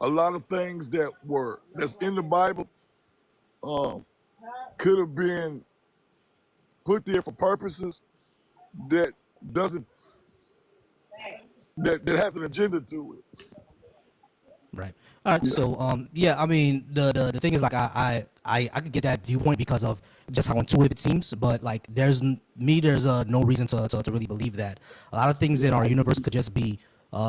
Speaker 8: a lot of things that's in the Bible um, could have been put there for purposes that doesn't that has an agenda to it.
Speaker 1: Right. All right.
Speaker 8: Yeah.
Speaker 1: So, yeah. I mean, the thing is, like, I could get that viewpoint because of just how intuitive it seems. But like, there's no reason to really believe that. A lot of things in our universe could just be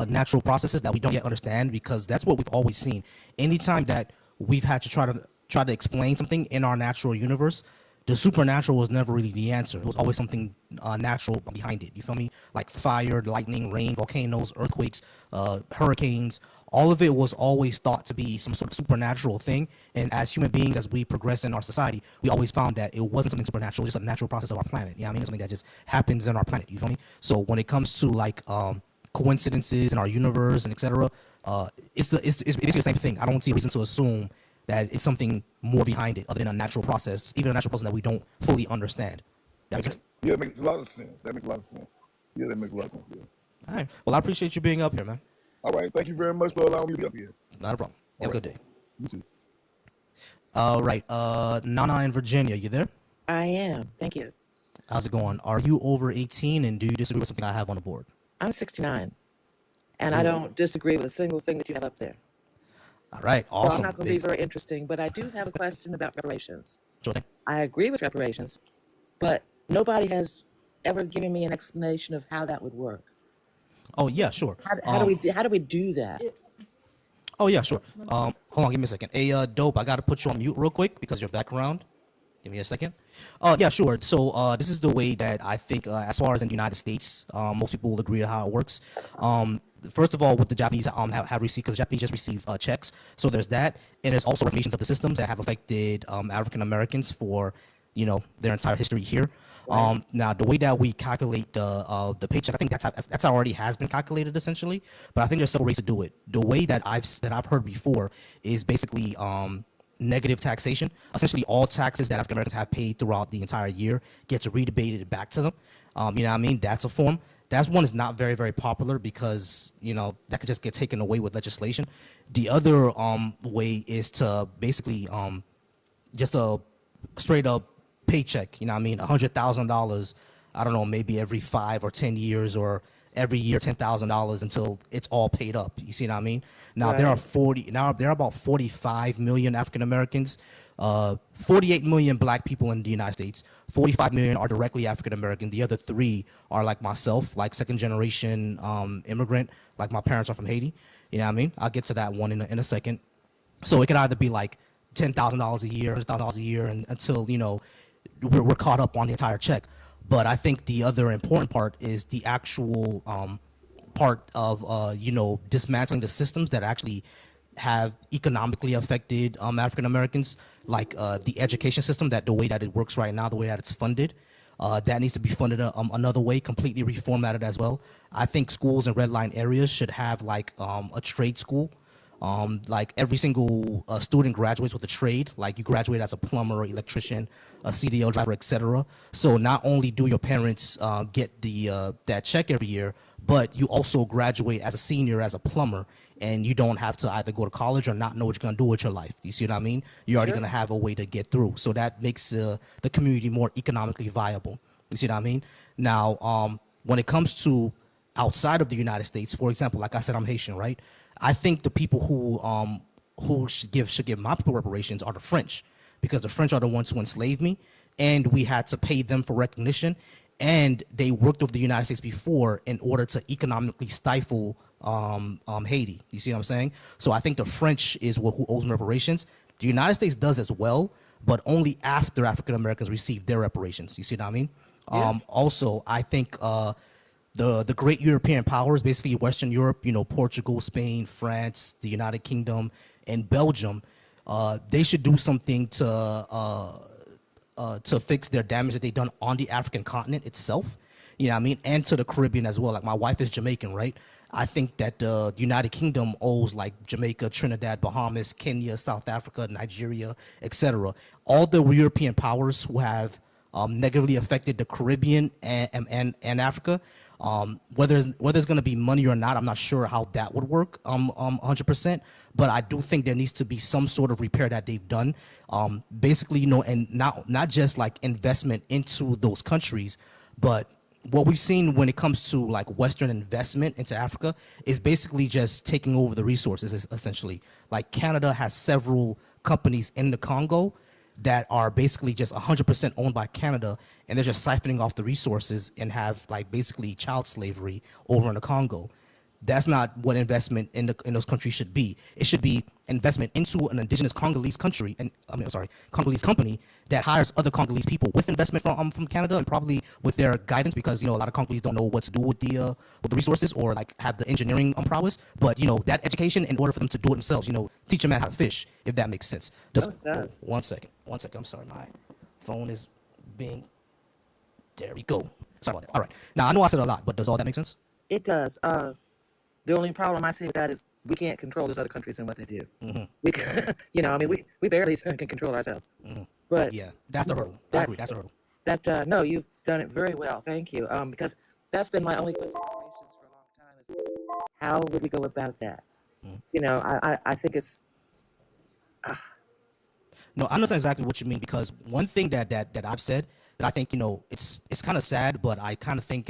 Speaker 1: natural processes that we don't yet understand because that's what we've always seen. Anytime that we've had to try to explain something in our natural universe, the supernatural was never really the answer. It was always something natural behind it. You feel me? Like fire, lightning, rain, volcanoes, earthquakes, hurricanes. All of it was always thought to be some sort of supernatural thing. And as human beings, as we progress in our society, we always found that it wasn't something supernatural, just a natural process of our planet. You know what I mean? It's something that just happens in our planet. You feel me? So when it comes to like coincidences in our universe and etc., it's basically the same thing. I don't see a reason to assume that it's something more behind it other than a natural process, even a natural process that we don't fully understand. That makes sense?
Speaker 8: Yeah, it makes a lot of sense. That makes a lot of sense. Yeah, that makes a lot of sense. Yeah.
Speaker 1: All right. Well, I appreciate you being up here, man.
Speaker 8: All right. Thank you very much for allowing me to be up here.
Speaker 1: Not a problem.
Speaker 8: All
Speaker 1: Have a
Speaker 8: right.
Speaker 1: good day.
Speaker 8: You too.
Speaker 1: All right. Nana in Virginia, you there?
Speaker 9: I am. Thank you.
Speaker 1: How's it going? Are you over 18 and do you disagree with something I have on the board?
Speaker 9: I'm 69, and I
Speaker 1: Cool.
Speaker 9: don't disagree with a single thing that you have up there.
Speaker 1: All right.
Speaker 9: So I'm
Speaker 1: Awesome.
Speaker 9: not going to be very interesting, but I do have a question about reparations.
Speaker 1: Sure thing.
Speaker 9: I agree with reparations, but nobody has ever given me an explanation of how that would work.
Speaker 1: Oh yeah, sure.
Speaker 9: How do we do that?
Speaker 1: Oh yeah, sure. Hold on, give me a second. Hey, dope. I gotta put you on mute real quick because your background. Give me a second. Yeah, sure. So this is the way that I think, as far as in the United States, most people will agree to how it works. First of all, with the Japanese have received, because Japanese just receive checks, so there's that, and there's also ramifications of the systems that have affected African Americans for, their entire history here.
Speaker 9: Right.
Speaker 1: Now, the way that we calculate the paycheck, I think that's already has been calculated essentially, but I think there's several ways to do it. The way that I've heard before is basically negative taxation. Essentially, all taxes that African Americans have paid throughout the entire year gets rebated back to them. You know what I mean? That's a form. That one is not very, very popular because, that could just get taken away with legislation. The other way is to basically just a straight up paycheck. You know what I mean? $100,000. I don't know, maybe every 5 or 10 years, or every year $10,000 until it's all paid up. You see what I mean? Now there are
Speaker 9: Right.
Speaker 1: there are about 45 million African Americans, 48 million black people in the United States. 45 million are directly African American. The other three are like myself, like second generation immigrant. Like my parents are from Haiti. You know what I mean? I'll get to that one in a second. So it could either be like $10,000 a year, $100,000 a year, and until we're caught up on the entire check. But I think the other important part is the actual part of dismantling the systems that actually have economically affected African Americans, like the education system, that the way that it works right now, the way that it's funded. That needs to be funded another way, completely reformatted as well. I think schools in red line areas should have like a trade school. Like every single student graduates with a trade. Like you graduate as a plumber, electrician, a CDL driver, etc. So not only do your parents get the that check every year, but you also graduate as a senior as a plumber, and you don't have to either go to college or not know what you're gonna do with your life. You see what I mean? You're already
Speaker 9: Sure.
Speaker 1: gonna have a way to get through. So that makes the community more economically viable. You see what I mean? Now, when it comes to outside of the United States, for example, like I said, I'm Haitian, right? I think the people who should give my people reparations are the French, because the French are the ones who enslaved me, and we had to pay them for recognition, and they worked with the United States before in order to economically stifle Haiti. You see what I'm saying? So I think the French is who owes me reparations. The United States does as well, but only after African Americans receive their reparations. You see what I mean?
Speaker 9: Yeah.
Speaker 1: Also, I think the great European powers, basically Western Europe, Portugal, Spain, France, the United Kingdom, and Belgium, they should do something to fix their damage that they've done on the African continent itself. You know what I mean? And to the Caribbean as well. Like my wife is Jamaican, right? I think that the United Kingdom owes like Jamaica, Trinidad, Bahamas, Kenya, South Africa, Nigeria, etc. All the European powers who have negatively affected the Caribbean and Africa. Whether it's going to be money or not, I'm not sure how that would work 100%. But I do think there needs to be some sort of repair that they've done. Basically, and not just like investment into those countries, but what we've seen when it comes to like Western investment into Africa is basically just taking over the resources, essentially. Like Canada has several companies in the Congo that are basically just 100% owned by Canada, and they're just siphoning off the resources and have like basically child slavery over in the Congo. That's not what investment in those countries should be. It should be investment into an indigenous Congolese country, and Congolese company that hires other Congolese people with investment from Canada, and probably with their guidance, because a lot of Congolese don't know what to do with the resources, or like have the engineering prowess. But that education, in order for them to do it themselves, teach a man how to fish, if that makes sense.
Speaker 9: Oh, it does.
Speaker 1: One second. I'm sorry, my phone is being. There we go. Sorry about that. All right. Now I know I said a lot, but does all that make sense?
Speaker 9: It does. The only problem I see with that is we can't control those other countries and what they do. We can, I mean, we barely can control ourselves. But
Speaker 1: Yeah, that's the hurdle. I
Speaker 9: that
Speaker 1: agree. That's the hurdle.
Speaker 9: no, you've done it very well. Thank you. Because that's been my only question for a long time is how would we go about that? I think it's
Speaker 1: No, I understand exactly what you mean, because one thing that I've said that I think it's kind of sad, but I kind of think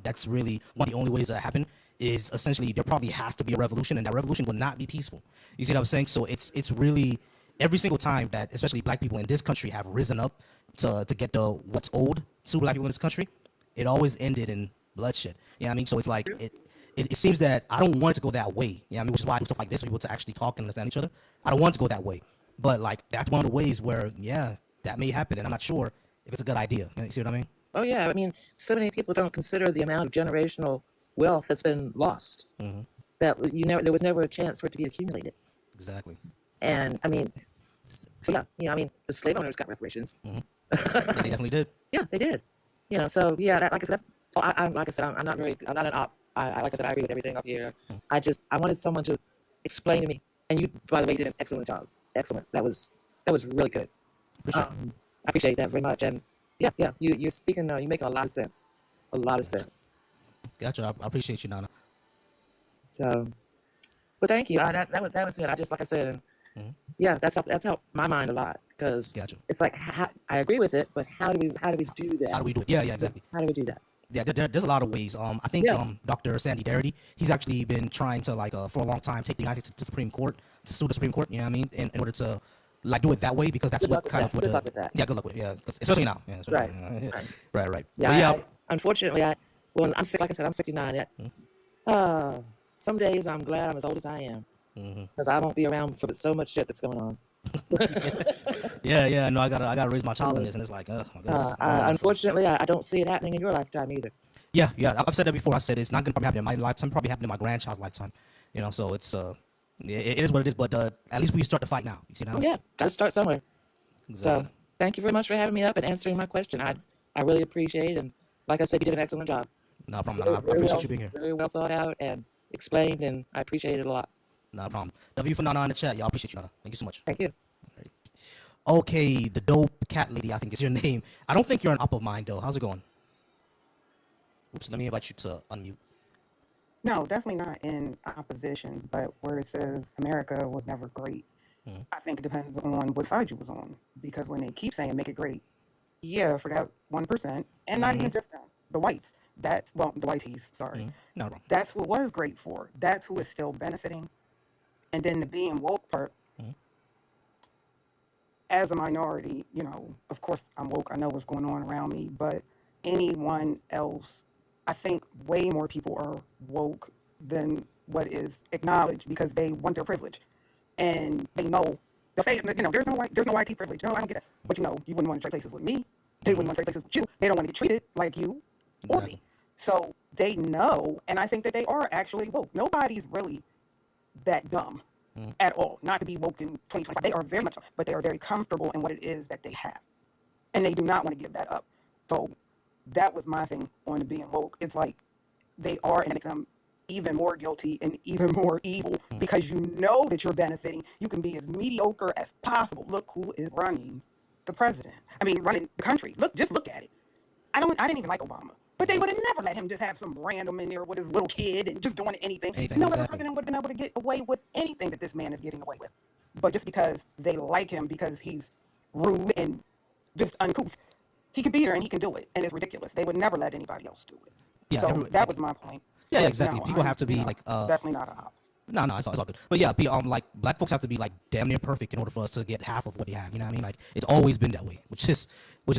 Speaker 1: that's really one of the only ways that happen is essentially there probably has to be a revolution, and that revolution will not be peaceful. You see what I'm saying? So it's really every single time that especially black people in this country have risen up to get the what's owed to black people in this country, it always ended in bloodshed. You know what I mean? So it's like it seems that I don't want it to go that way. You know what I mean? Which is why I do stuff like this for people to actually talk and understand each other. I don't want it to go that way. But like that's one of the ways where that may happen, and I'm not sure if it's a good idea. You see what I mean?
Speaker 9: Oh yeah, I mean, so many people don't consider the amount of generational wealth that's been lost. That there was never a chance for it to be accumulated.
Speaker 1: Exactly.
Speaker 9: And I mean, so yeah, I mean, the slave owners got reparations.
Speaker 1: Yeah, they definitely did.
Speaker 9: Yeah, they did. So yeah, like I said, like I said, I'm not an op. Like I said, I agree with everything up here. I wanted someone to explain to me, and you, by the way, did an excellent job. Excellent. That was really good. I appreciate that very much. And yeah, you're speaking. You're making a lot of sense. A lot of sense.
Speaker 1: Gotcha. I appreciate you, Nana.
Speaker 9: So, but thank you. That was it. I just, like I said, yeah, that's helped my mind a lot, because
Speaker 1: Gotcha.
Speaker 9: it's like I agree with it, but how do we do that?
Speaker 1: How do we do it? Yeah, exactly.
Speaker 9: How do we do that?
Speaker 1: Yeah, there's a lot of ways. I think Dr. Sandy Darity, he's actually been trying to for a long time take the United States to the Supreme Court, to sue the Supreme Court. You know what I mean? In order to do it that way, because that's
Speaker 9: Good luck
Speaker 1: what kind
Speaker 9: with
Speaker 1: of
Speaker 9: that. Good luck with that.
Speaker 1: Yeah, good luck with it. Yeah, especially now. Yeah, especially, right.
Speaker 9: Yeah,
Speaker 1: But
Speaker 9: unfortunately, I'm sick. Like I said, I'm 69 yet. Some days I'm glad I'm as old as I am, because I won't be around for so much shit that's going on.
Speaker 1: yeah. No, I gotta raise my child in this, and it's like, my goodness.
Speaker 9: Unfortunately, I don't see it happening in your lifetime either.
Speaker 1: Yeah. I've said that before. I said it's not gonna probably happen in my lifetime. Probably happen in my grandchild's lifetime. So it's it is what it is. But at least we start the fight now. You see now?
Speaker 9: Oh, yeah, gotta start somewhere.
Speaker 1: Exactly.
Speaker 9: So thank you very much for having me up and answering my question. I really appreciate it. And like I said, you did an excellent job.
Speaker 1: No problem. I appreciate you being here.
Speaker 9: Very well thought out and explained, and I appreciate it a lot.
Speaker 1: No problem. W for Nana in the chat. Y'all appreciate you, Nana. Thank you so much.
Speaker 9: Thank you.
Speaker 1: Okay, the dope cat lady, I think is your name. I don't think you're an up of mine though. How's it going? Oops, let me invite you to unmute.
Speaker 10: No, definitely not in opposition, but where it says America was never great, I think it depends on what side you was on. Because when they keep saying make it great, yeah, for that 1%, and not even just them, the whites. The whiteys, sorry.
Speaker 1: No problem.
Speaker 10: That's who it was great for. That's who is still benefiting. And then the being woke part, as a minority, of course I'm woke. I know what's going on around me, but anyone else, I think way more people are woke than what is acknowledged, because they want their privilege, and they know they'll say, there's no white privilege. No, I don't get that. But you wouldn't want to trade places with me. They wouldn't want to trade places with you. They don't want to get treated like you or me. So they know, and I think that they are actually woke. Nobody's really that dumb at all, not to be woke in 2025. They are very much, but they are very comfortable in what it is that they have, and they do not want to give that up. So that was my thing on the being woke. It's like they are, and it makes them even more guilty and even more evil, because you know that you're benefiting. You can be as mediocre as possible. Look who is running the president. Running the country. Just look at it. I didn't even like Obama, but they would have never let him just have some random in there with his little kid and just doing anything. No other president would have been able to get away with anything that this man is getting away with. But just because they like him, because he's rude and just uncouth, he can be there and he can do it, and it's ridiculous. They would never let anybody else do it.
Speaker 1: Yeah,
Speaker 10: so that was my point.
Speaker 1: Yeah, exactly. People have to be
Speaker 10: definitely not a op.
Speaker 1: No, it's all good. But yeah, like black folks have to be like damn near perfect in order for us to get half of what they have. You know what I mean? Like it's always been that way, which is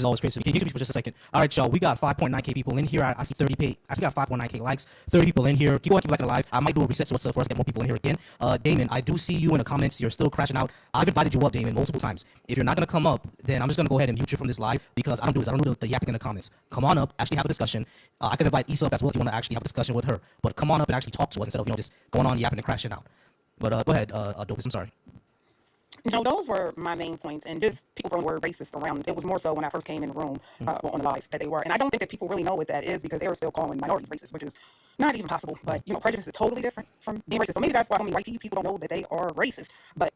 Speaker 1: always crazy. Can you give me for just a second? All right, y'all. We got 5.9K people in here. I see 30K. I see we got 5.9K likes. 30 people in here. Keep going, keep liking alive. I might do a reset so for us to get more people in here again. Damon, I do see you in the comments. You're still crashing out. I've invited you up, Damon, multiple times. If you're not gonna come up, then I'm just gonna go ahead and mute you from this live, because I don't do this. I don't do the yapping in the comments. Come on up. Actually have a discussion. I can invite Issa up as well if you want to actually have a discussion with her. But come on up and actually talk to us instead of just going on yapping and crashing out. But go ahead, Dopus, I'm sorry.
Speaker 10: No, those were my main points, and just people throwing the word racist around. It was more so when I first came in the room on the live that they were, and I don't think that people really know what that is, because they were still calling minorities racist, which is not even possible. But prejudice is totally different from being racist. So maybe that's why only white people don't know that they are racist. But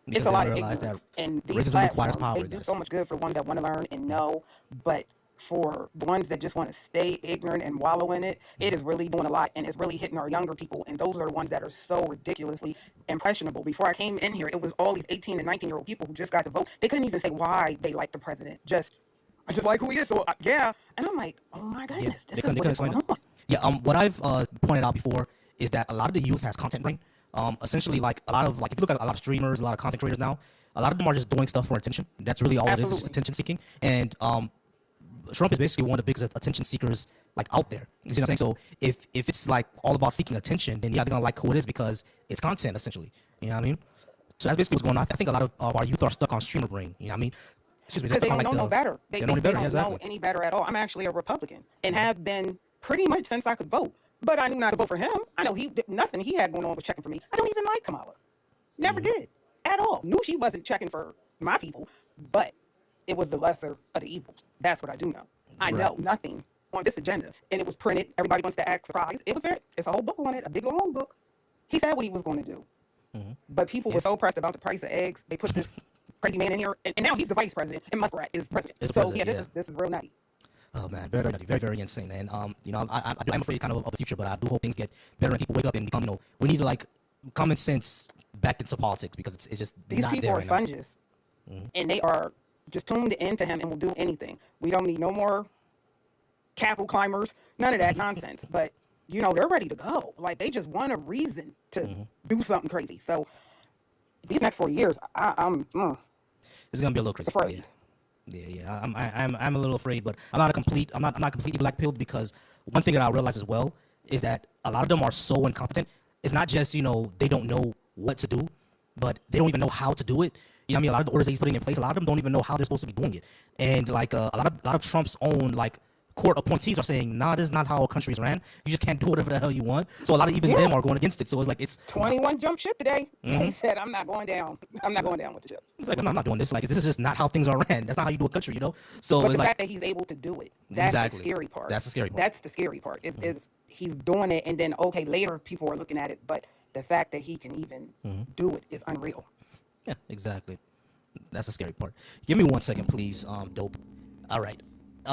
Speaker 10: it's a lot of ignorance, and these platforms, they do so much good for ones that want to learn and know, but for the ones that just want to stay ignorant and wallow in it, it is really doing a lot, and it's really hitting our younger people, and those are the ones that are so ridiculously impressionable. Before I came in here, it was all these 18 and 19-year-old people who just got to vote. They couldn't even say why they like the president. I just like who he is, so yeah. And I'm like, oh my goodness, this is what's going on.
Speaker 1: Yeah, what I've pointed out before is that a lot of the youth has content brain. Essentially, like a lot of like if you look at a lot of streamers, a lot of content creators now, a lot of them are just doing stuff for attention. That's really all it is just
Speaker 10: Absolutely.
Speaker 1: attention seeking. And Trump is basically one of the biggest attention seekers like out there. You see what I'm saying? So if it's like all about seeking attention, then yeah, they're gonna like who it is because it's content essentially. You know what I mean? So that's basically what's going on. I think a lot of our youth are stuck on streamer brain. You know what I mean? Excuse me, they're
Speaker 10: Because they
Speaker 1: stuck on
Speaker 10: don't
Speaker 1: like
Speaker 10: know no better.
Speaker 1: they don't know any
Speaker 10: They
Speaker 1: better. Yeah,
Speaker 10: don't know
Speaker 1: exactly.
Speaker 10: any better at all. I'm actually a Republican and have been pretty much since I could vote. But I knew not to vote for him. I know he did nothing he had going on was checking for me. I don't even like Kamala. Never did at all. Knew she wasn't checking for my people, but it was the lesser of the evils. That's what I do know. I
Speaker 1: Right.
Speaker 10: know nothing on this agenda, and it was printed. Everybody wants to act surprised. It was very. It's a whole book on it, a big long book. He said what he was going to do, but people were so pressed about the price of eggs, they put this crazy man in here, and now he's the vice president, and Muskrat is president.
Speaker 1: Is the
Speaker 10: So
Speaker 1: president,
Speaker 10: yeah,
Speaker 1: yeah.
Speaker 10: this is real nutty.
Speaker 1: Oh man, very, very nutty, very, very insane. And you know, I'm afraid kind of the future, but I do hope things get better and people wake up and become, you know, we need to like common sense back into politics because it's just
Speaker 10: These
Speaker 1: not
Speaker 10: people
Speaker 1: there
Speaker 10: are
Speaker 1: right now.
Speaker 10: sponges, and they are just tuned into him and will do anything. We don't need no more Capitol climbers, none of that nonsense. But you know, they're ready to go. Like they just want a reason to do something crazy. So these next 4 years, I'm
Speaker 1: It's gonna be a little crazy.
Speaker 10: afraid.
Speaker 1: Yeah. I'm a little afraid, but I'm not completely black pilled because one thing that I realize as well is that a lot of them are so incompetent. It's not just, you know, they don't know what to do, but they don't even know how to do it. You know what I mean? A lot of the orders that he's putting in place, a lot of them don't even know how they're supposed to be doing it. And like a lot of Trump's own like court appointees are saying, nah, this is not how a country is ran. You just can't do whatever the hell you want. So a lot of even them are going against it. So it's like
Speaker 10: 21 jump ship today. He said, I'm not going down. I'm not going down with the ship.
Speaker 1: it's like I'm not doing this. Like this is just not how things are ran. That's not how you do a country, you know. So
Speaker 10: But
Speaker 1: it's
Speaker 10: the
Speaker 1: like
Speaker 10: fact that he's able to do it, that's
Speaker 1: exactly
Speaker 10: the scary part.
Speaker 1: That's the scary part.
Speaker 10: That's the scary part. Is he's doing it, and then okay, later people are looking at it, but the fact that he can even do it is unreal.
Speaker 1: Yeah, exactly. That's the scary part. Give me 1 second, please. Dope. All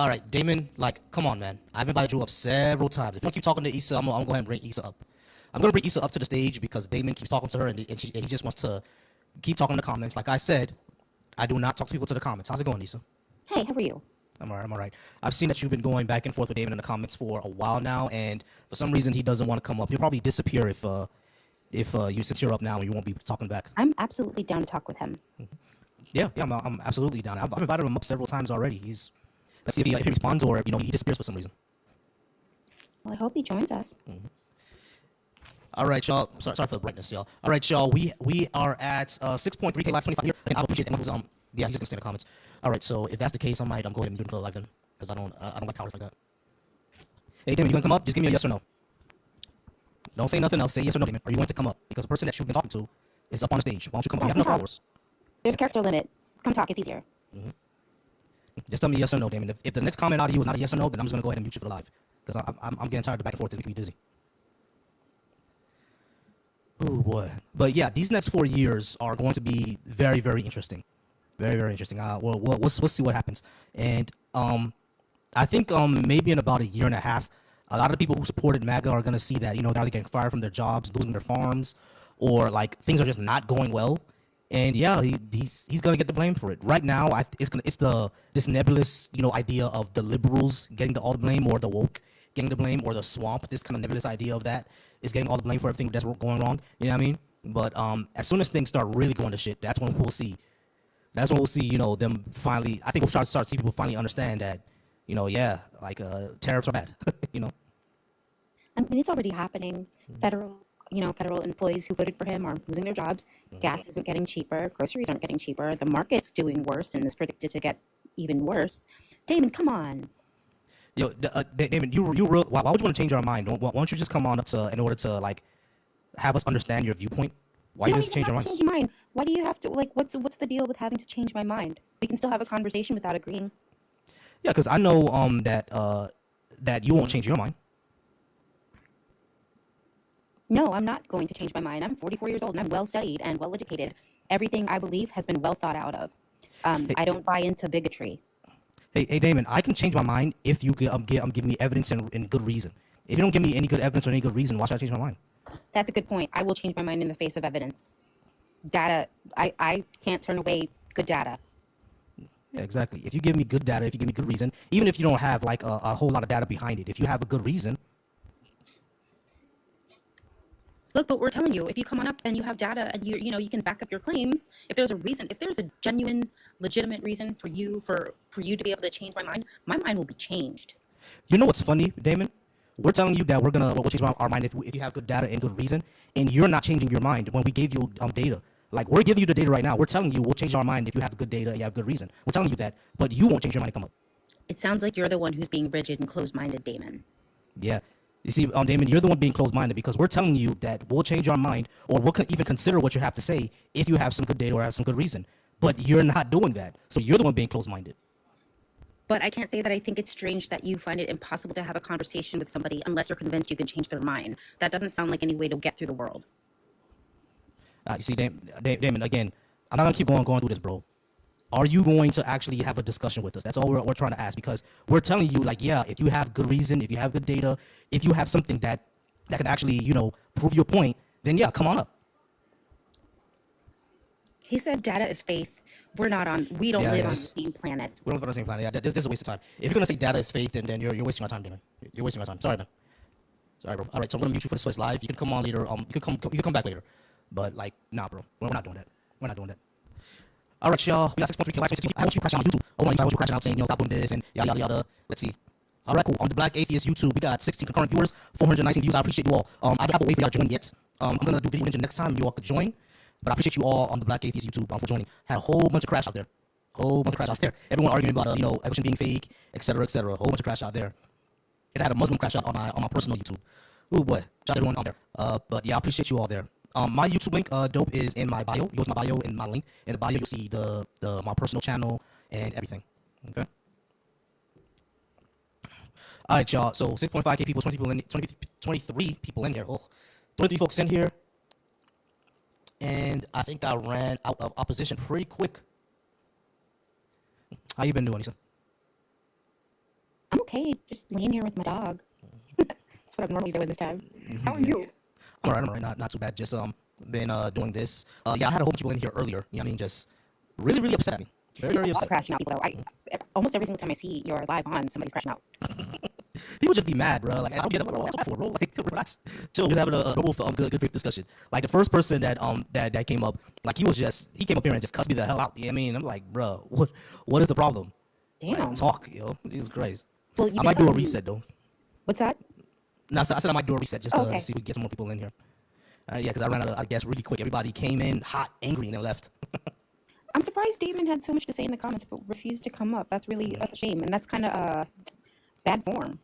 Speaker 1: right, Damon. Like, come on, man. I've invited you up several times. If you don't keep talking to Issa, I'm gonna go ahead and bring Issa up. I'm gonna bring Issa up to the stage because Damon keeps talking to her, and he just wants to keep talking in the comments. Like I said, I do not talk to people to the comments. How's it going, Issa?
Speaker 11: Hey, how are you?
Speaker 1: I'm all right. I've seen that you've been going back and forth with Damon in the comments for a while now, and for some reason he doesn't want to come up. He'll probably disappear if you since you're up now and you won't be talking back.
Speaker 11: I'm absolutely down to talk with him.
Speaker 1: Yeah, I'm absolutely down. I've invited him up several times already. Let's see if he responds or you know he disappears for some reason.
Speaker 11: Well, I hope he joins us.
Speaker 1: All right, y'all. Sorry for the brightness, y'all. All right, y'all. We are at 6.3K live 25 here, and I would appreciate anyone who's yeah, he's just gonna stay in the comments. All right, so if that's the case, I might go ahead and do it for the live then, because I don't like cowards like that. Hey, Damon, you gonna come up? Just give me a yes or no. Don't say nothing else. Say yes or no, Damon. Are you going to come up? Because the person that you've been talking to is up on the stage. Why don't you come up? You have enough followers.
Speaker 11: There's a character limit. Come talk, it's easier.
Speaker 1: Just tell me yes or no, Damon. If the next comment out of you is not a yes or no, then I'm just gonna go ahead and mute you for the live, because I'm getting tired of the back and forth. It's making me dizzy. Oh boy. But yeah, these next 4 years are going to be very, very interesting. Very, very interesting. We'll see what happens. And I think maybe in about a year and a half, a lot of people who supported MAGA are going to see that, you know, they're either getting fired from their jobs, losing their farms, or like things are just not going well. And yeah, he's going to get the blame for it. Right now, it's this nebulous, you know, idea of the liberals getting all the blame, or the woke getting the blame, or the swamp. This kind of nebulous idea of that is getting all the blame for everything that's going wrong. You know what I mean? But as soon as things start really going to shit, that's when we'll see. That's when we'll see, you know, them finally. I think we'll start to see people finally understand that, you know, yeah, like tariffs are bad. You know.
Speaker 11: I mean, it's already happening. Federal employees who voted for him are losing their jobs. Gas isn't getting cheaper. Groceries aren't getting cheaper. The market's doing worse and is predicted to get even worse. Damon, come on.
Speaker 1: Yo, Damon, you real? Why would you want to change our mind? Why don't you just come on up in order to like have us understand your viewpoint? Why you just change your mind?
Speaker 11: Change your mind. Why do you have to what's the deal with having to change my mind? We can still have a conversation without agreeing.
Speaker 1: Yeah, because I know that you won't change your mind.
Speaker 11: No, I'm not going to change my mind. I'm 44 years old and I'm well studied and well educated. Everything I believe has been well thought out of. I don't buy into bigotry.
Speaker 1: Hey, Damon, I can change my mind if you give me evidence and good reason. If you don't give me any good evidence or any good reason, why should I change my mind?
Speaker 11: That's a good point. I will change my mind in the face of evidence. Data, I can't turn away good data.
Speaker 1: Yeah, exactly. If you give me good data, if you give me good reason, even if you don't have like a whole lot of data behind it, if you have a good reason.
Speaker 11: Look, but we're telling you, if you come on up and you have data and you can back up your claims, if there's a reason, if there's a genuine, legitimate reason for you to be able to change my mind will be changed.
Speaker 1: You know what's funny, Damon? We're telling you that we'll change our mind if you have good data and good reason, and you're not changing your mind when we gave you data. Like we're giving you the data right now. We're telling you we'll change our mind if you have good data and you have good reason. We're telling you that, but you won't change your mind to come up.
Speaker 11: It sounds like you're the one who's being rigid and closed-minded, Damon.
Speaker 1: Yeah. You see, Damon, you're the one being closed-minded because we're telling you that we'll change our mind or we'll even consider what you have to say if you have some good data or have some good reason. But you're not doing that. So you're the one being closed-minded.
Speaker 11: But I can't say that I think it's strange that you find it impossible to have a conversation with somebody unless you're convinced you can change their mind. That doesn't sound like any way to get through the world.
Speaker 1: You see, Damon, again, I'm not going to keep going through this, bro. Are you going to actually have a discussion with us? That's all we're trying to ask because we're telling you, like, yeah, if you have good reason, if you have good data, if you have something that can actually, prove your point, then yeah, come on up.
Speaker 11: He said data is faith. We don't
Speaker 1: Yeah,
Speaker 11: live
Speaker 1: yeah,
Speaker 11: on the same planet.
Speaker 1: we don't live on the same planet. Yeah, this is a waste of time. If you're gonna say data is faith, then you're wasting my time, Damon. You're wasting my time. Sorry, man. Sorry, bro. All right, so I'm gonna mute you for this live. You can come on later. You can come back later. But like, nah, bro. We're not doing that. We're not doing that. All right, y'all. We got 6.3 likes. I want you crashing on YouTube. Oh, I want you crashing out saying, stop doing this and yada, yada, yada. Let's see. All right, cool. On the Black Atheist YouTube, we got 16 concurrent viewers, 419 views. I appreciate you all. I haven't waited for y'all to join yet. I'm going to do video engine next time. You all could join. But I appreciate you all on the Black Atheist YouTube for joining. Had a whole bunch of crash out there. Whole bunch of crash out there. Everyone arguing about, evolution being fake, etc., etc. Whole bunch of crash out there. It had a Muslim crash out on my personal YouTube. Oh boy, shout out everyone on there. But yeah, I appreciate you all there. My YouTube link, dope, is in my bio. You go to my bio and my link. In the bio, you'll see the my personal channel and everything. Okay. All right, y'all. So 6.5K people, 23 people in here. Oh, 23 folks in here. And I think I ran out of opposition pretty quick. How you been doing, Lisa?
Speaker 11: I'm okay, just laying here with my dog. That's what I'm normally doing this time. How are you?
Speaker 1: I'm alright. Not too bad. Just been doing this. Yeah, I had a whole bunch of people in here earlier. You know what I mean? Just really upset at me. Very
Speaker 11: Love
Speaker 1: upset.
Speaker 11: crashing out people though. Almost every single time I see you're live on, somebody's crashing out.
Speaker 1: People just be mad, bro. Like I don't get it. What's that for, bro? Like relax, chill. Just having a normal, good faith discussion. Like the first person that came up, like he came up here and just cussed me the hell out. You know what I mean? I'm like, bro, what is the problem? Like,
Speaker 11: Damn.
Speaker 1: talk, Jesus Christ.
Speaker 11: Well,
Speaker 1: I might do a reset though.
Speaker 11: What's that?
Speaker 1: No, I said I might do a reset just
Speaker 11: Oh,
Speaker 1: to
Speaker 11: okay.
Speaker 1: see if we can get some more people in here. Yeah, because I ran out of gas really quick. Everybody came in hot, angry, and then left.
Speaker 11: I'm surprised Damon had so much to say in the comments but refused to come up. That's a shame, and that's kind of bad form.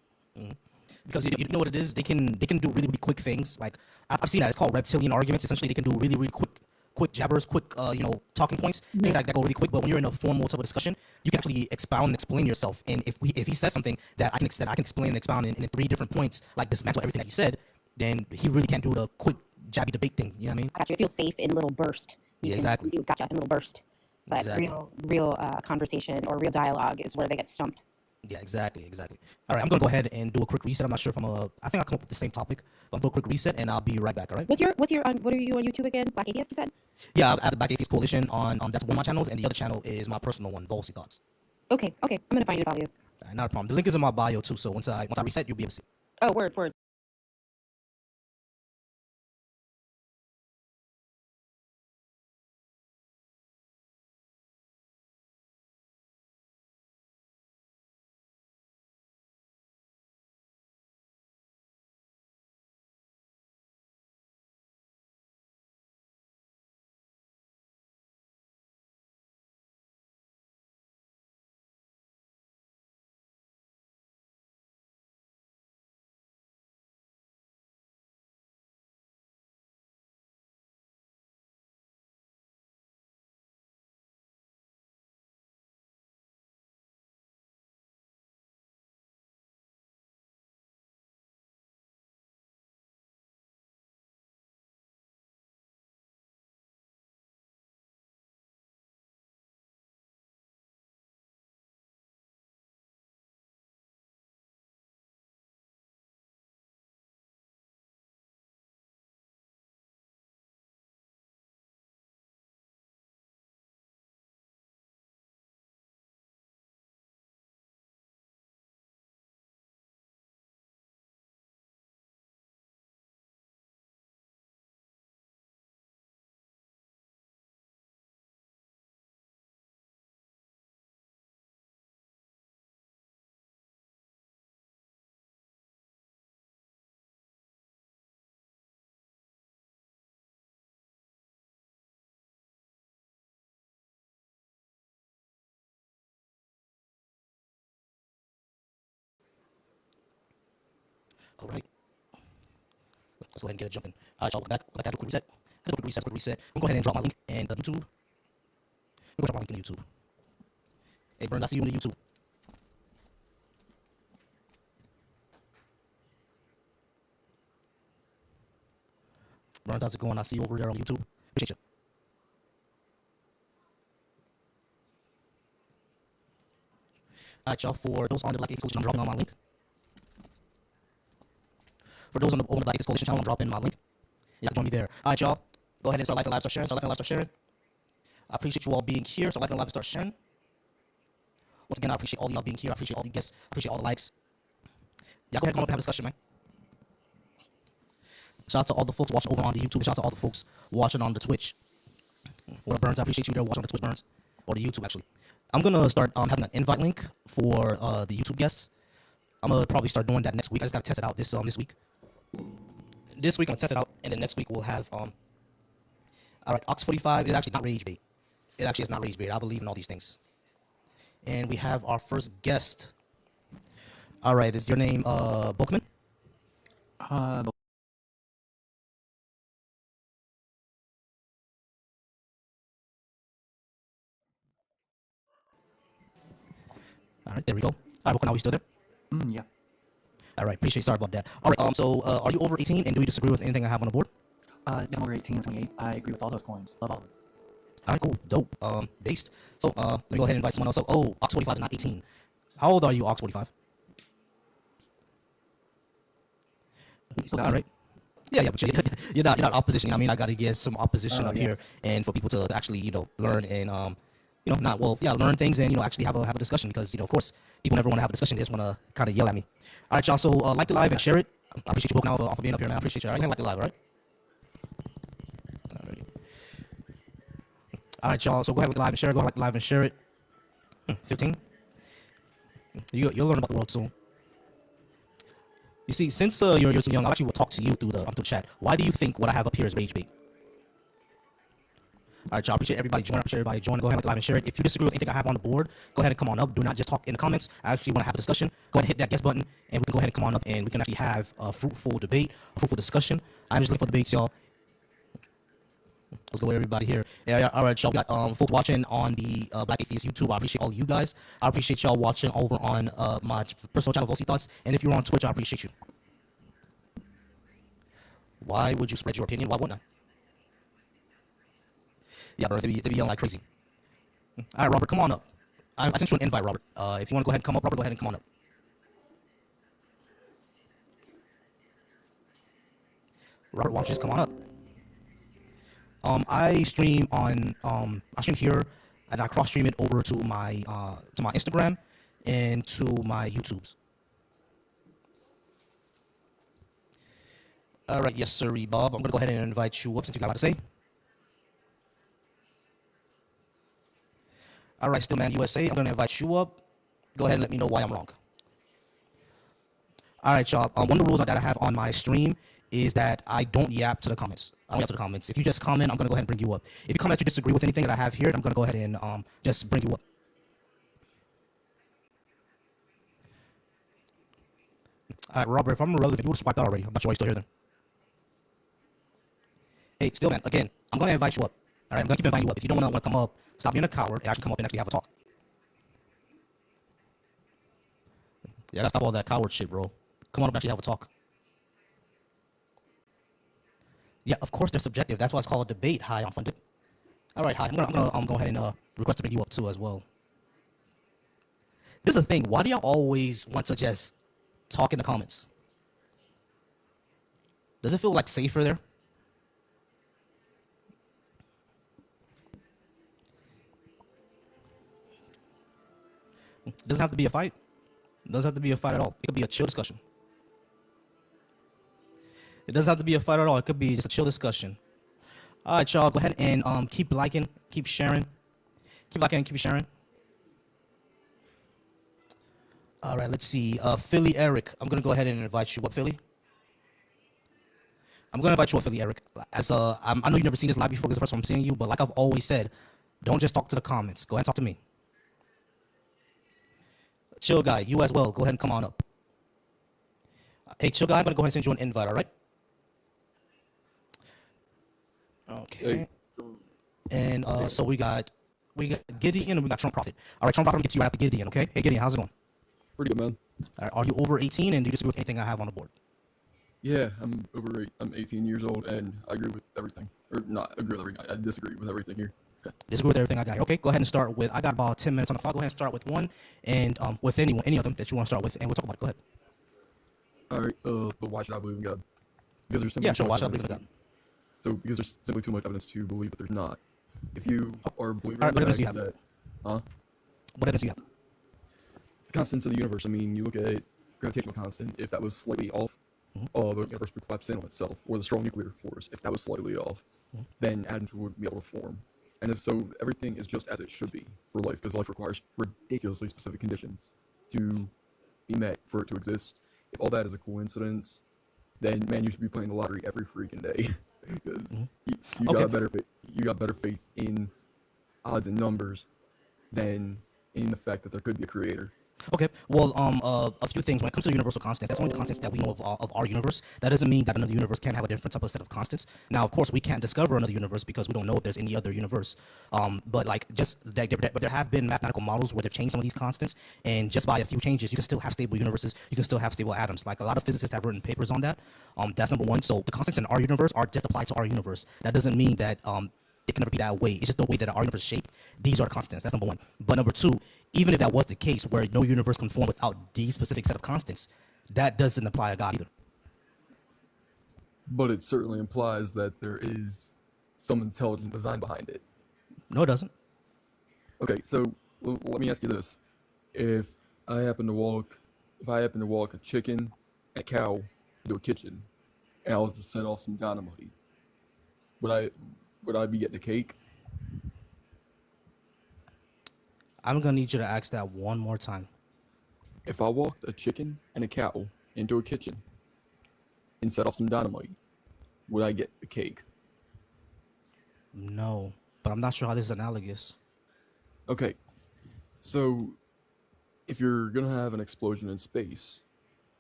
Speaker 1: Because you know what it is, they can do really quick things. Like I've seen that. It's called reptilian arguments. Essentially, they can do really quick jabbers, quick talking points, things like that go really quick. But when you're in a formal type of discussion, you can actually expound and explain yourself. And if he says something that I can explain and expound in 3 different points, like dismantle everything that he said, then he really can't do the quick jabby debate thing. You know what I mean?
Speaker 11: I got you. It feels safe in little burst.
Speaker 1: Yeah, exactly.
Speaker 11: You gotcha in little burst. But
Speaker 1: Exactly.
Speaker 11: real conversation or real dialogue is where they get stumped.
Speaker 1: Yeah, exactly. All right, I'm gonna go ahead and do a quick reset. I'm not sure if I think I'll come up with the same topic, but I'm gonna do a quick reset and I'll be right back. All right.
Speaker 11: What are you on YouTube again? Black Atheist, you said?
Speaker 1: Yeah, I have the Black Atheist Coalition on that's one of my channels, and the other channel is my personal one, Volcy Thoughts.
Speaker 11: Okay. I'm gonna find you and follow you.
Speaker 1: Not a problem. The link is in my bio too, so once I reset, you'll be able to see.
Speaker 11: Oh, word.
Speaker 1: All right. Let's go ahead and get it jumping. All right, y'all. Welcome back. Do a quick reset. Let's do a quick reset. We'll go ahead and drop my link in the YouTube. We'll drop my link in the YouTube. Hey, Burns, I see you in the YouTube. Burns, how's it going? I see you over there on YouTube. Appreciate you. All right, y'all. For those on the Black Atheist Coalition, I'm dropping on my link. For those on the Black Atheist Coalition channel, I'm dropping my link. Yeah, join me there. All right, y'all. Go ahead and start liking the live, start sharing. Start liking the live, start sharing. I appreciate you all being here. Start liking the live and start sharing. Once again, I appreciate all y'all being here. I appreciate all the guests. I appreciate all the likes. Y'all go ahead and come up and have a discussion, man. Shout out to all the folks watching over on the YouTube. Shout out to all the folks watching on the Twitch. Or Burns, I appreciate you there watching on the Twitch, Burns. Or the YouTube, actually. I'm going to start having an invite link for the YouTube guests. I'm going to probably start doing that next week. I just got to test it out this week. This week, I'm going to test it out. And then next week, we'll have... all right, Ox 45 is actually not rage bait. It actually is not rage bait. I believe in all these things. And we have our first guest. All right, is your name Bookman? All right, there we go. All right, Bookman, are we still there?
Speaker 12: Yeah.
Speaker 1: All right, appreciate. Sorry about that. All right, so are you over 18, and do you disagree with anything I have on the board?
Speaker 12: I'm over 18 and 28. I agree with all those coins. Love all of them.
Speaker 1: All right, cool, dope. Based. So let me go ahead and invite someone else. So, Ox 45 is not 18. How old are you, Ox 45? All right. Yeah, but you're not opposition. I mean, I got to get some opposition up here, and for people to actually, learn and learn things and actually have a discussion because of course people never want to have a discussion. They just want to kind of yell at me. All right, y'all. So like the live and share it. I appreciate you both now for being up here, man. I appreciate you. All right, like the live, all right? All right, y'all. So go ahead, like the live and share it. Go ahead, like the live and share it. 15. You'll learn about the world soon. You see, since you're too young, I actually will talk to you through the chat. Why do you think what I have up here is rage bait? All right, y'all. Appreciate everybody joining. Appreciate everybody joining. Go ahead, like, live, and share it. If you disagree with anything I have on the board, go ahead and come on up. Do not just talk in the comments. I actually want to have a discussion. Go ahead and hit that guest button, and we can go ahead and come on up, and we can actually have a fruitful debate, a fruitful discussion. I'm just looking for debates, y'all. Let's go with everybody here. Yeah, all right, y'all. We got folks watching on the Black Atheist YouTube. I appreciate all of you guys. I appreciate y'all watching over on my personal channel, Volcy Thoughts. And if you're on Twitch, I appreciate you. Why would you spread your opinion? Why wouldn't I? Yeah, bro, they be yelling like crazy. All right, Robert, come on up. I sent you an invite, Robert. If you want to go ahead and come up, Robert, go ahead and come on up. Robert, why don't you just come on up? I stream on I stream here, and I cross stream it over to my Instagram and to my YouTubes. All right, yes, sir, Bob. I'm gonna go ahead and invite you up since you got a lot to say. All right, Stillman USA, I'm gonna invite you up. Go ahead and let me know why I'm wrong. All right, y'all. One of the rules that I have on my stream is that I don't yap to the comments. I don't yap to the comments. If you just comment, I'm gonna go ahead and bring you up. If you comment that you disagree with anything that I have here, I'm gonna go ahead and just bring you up. All right, Robert, if I'm irrelevant, you would have swiped out already. I'm not sure why you're still here then. Hey, Stillman, again, I'm gonna invite you up. All right, I'm gonna keep inviting you up. If you don't wanna come up, stop being a coward and actually come up and actually have a talk. Yeah, I gotta stop all that coward shit, bro. Come on up and actually have a talk. Yeah, of course they're subjective. That's why it's called a debate. Hi, I'm funded. All right, hi. I'm gonna go ahead and request to bring you up too as well. This is the thing. Why do y'all always want to just talk in the comments? Does it feel like safer there? It doesn't have to be a fight. It doesn't have to be a fight at all. It could be a chill discussion. It doesn't have to be a fight at all. It could be just a chill discussion. All right, y'all. Go ahead and keep liking, keep sharing. Keep liking and keep sharing. All right, let's see. Philly Eric. I'm going to go ahead and invite you up, Philly. I'm going to invite you up, Philly Eric. I know you've never seen this live before. This is the first time I'm seeing you. But like I've always said, don't just talk to the comments. Go ahead and talk to me. Chill guy, you as well. Go ahead and come on up. Hey, chill guy, I'm gonna go ahead and send you an invite. All right.
Speaker 13: Hey,
Speaker 1: Okay. And so we got Gideon and we got Trump Prophet. All right, Trump Prophet gets you right after Gideon. Okay. Hey Gideon, how's it going?
Speaker 13: pretty good, man.
Speaker 1: All right, are you over 18 and do you disagree with anything I have on the board?
Speaker 13: Yeah, I'm 18 years old and I agree with everything. Or not agree with everything. I disagree with everything here.
Speaker 1: Disagree with everything I got here. Okay, go ahead and start with. I got about 10 minutes on the clock. Go ahead and start with one, and with any of them that you want to start with, and we'll talk about it. Go ahead.
Speaker 13: All right. But why should I believe in God? Because there's
Speaker 1: Yeah,
Speaker 13: simply too
Speaker 1: sure. Why
Speaker 13: much
Speaker 1: should I believe
Speaker 13: evidence.
Speaker 1: in God?
Speaker 13: So because there's simply too much evidence to believe that there's not. If you are a believer
Speaker 1: All
Speaker 13: in
Speaker 1: right,
Speaker 13: the
Speaker 1: what evidence do you
Speaker 13: fact
Speaker 1: have?
Speaker 13: that, huh?
Speaker 1: What evidence do you have?
Speaker 13: The constants of the universe. I mean, you look at gravitational constant. If that was slightly off, the universe would collapse in on itself. Or the strong nuclear force. If that was slightly off, then atoms would be able to form. And if so, everything is just as it should be for life, because life requires ridiculously specific conditions to be met for it to exist. If all that is a coincidence, then man, you should be playing the lottery every freaking day, because you
Speaker 1: Okay.
Speaker 13: got better you got better faith in odds and numbers than in the fact that there could be a creator.
Speaker 1: Okay. Well, a few things. When it comes to universal constants, that's only the constants that we know of our universe. That doesn't mean that another universe can't have a different type of set of constants. Now, of course, we can't discover another universe because we don't know if there's any other universe. But like just but there have been mathematical models where they've changed some of these constants, and just by a few changes, you can still have stable universes. You can still have stable atoms. Like a lot of physicists have written papers on that. That's number one. So the constants in our universe are just applied to our universe. That doesn't mean that it can never be that way. It's just the way that our universe is shaped. These are the constants. That's number one. But number two, even if that was the case, where no universe can form without these specific set of constants, that doesn't apply to God either.
Speaker 13: But it certainly implies that there is some intelligent design behind it.
Speaker 1: No, it doesn't.
Speaker 13: Okay, so let me ask you this: if I happen to walk, if I happen to walk a chicken and a cow into a kitchen, and I was to set off some dynamite, would I would I be getting a cake?
Speaker 1: I'm gonna need you to ask that one more time.
Speaker 13: If I walked a chicken and a cow into a kitchen and set off some dynamite, would I get a cake?
Speaker 1: No, but I'm not sure how this is analogous.
Speaker 13: Okay, so if you're gonna have an explosion in space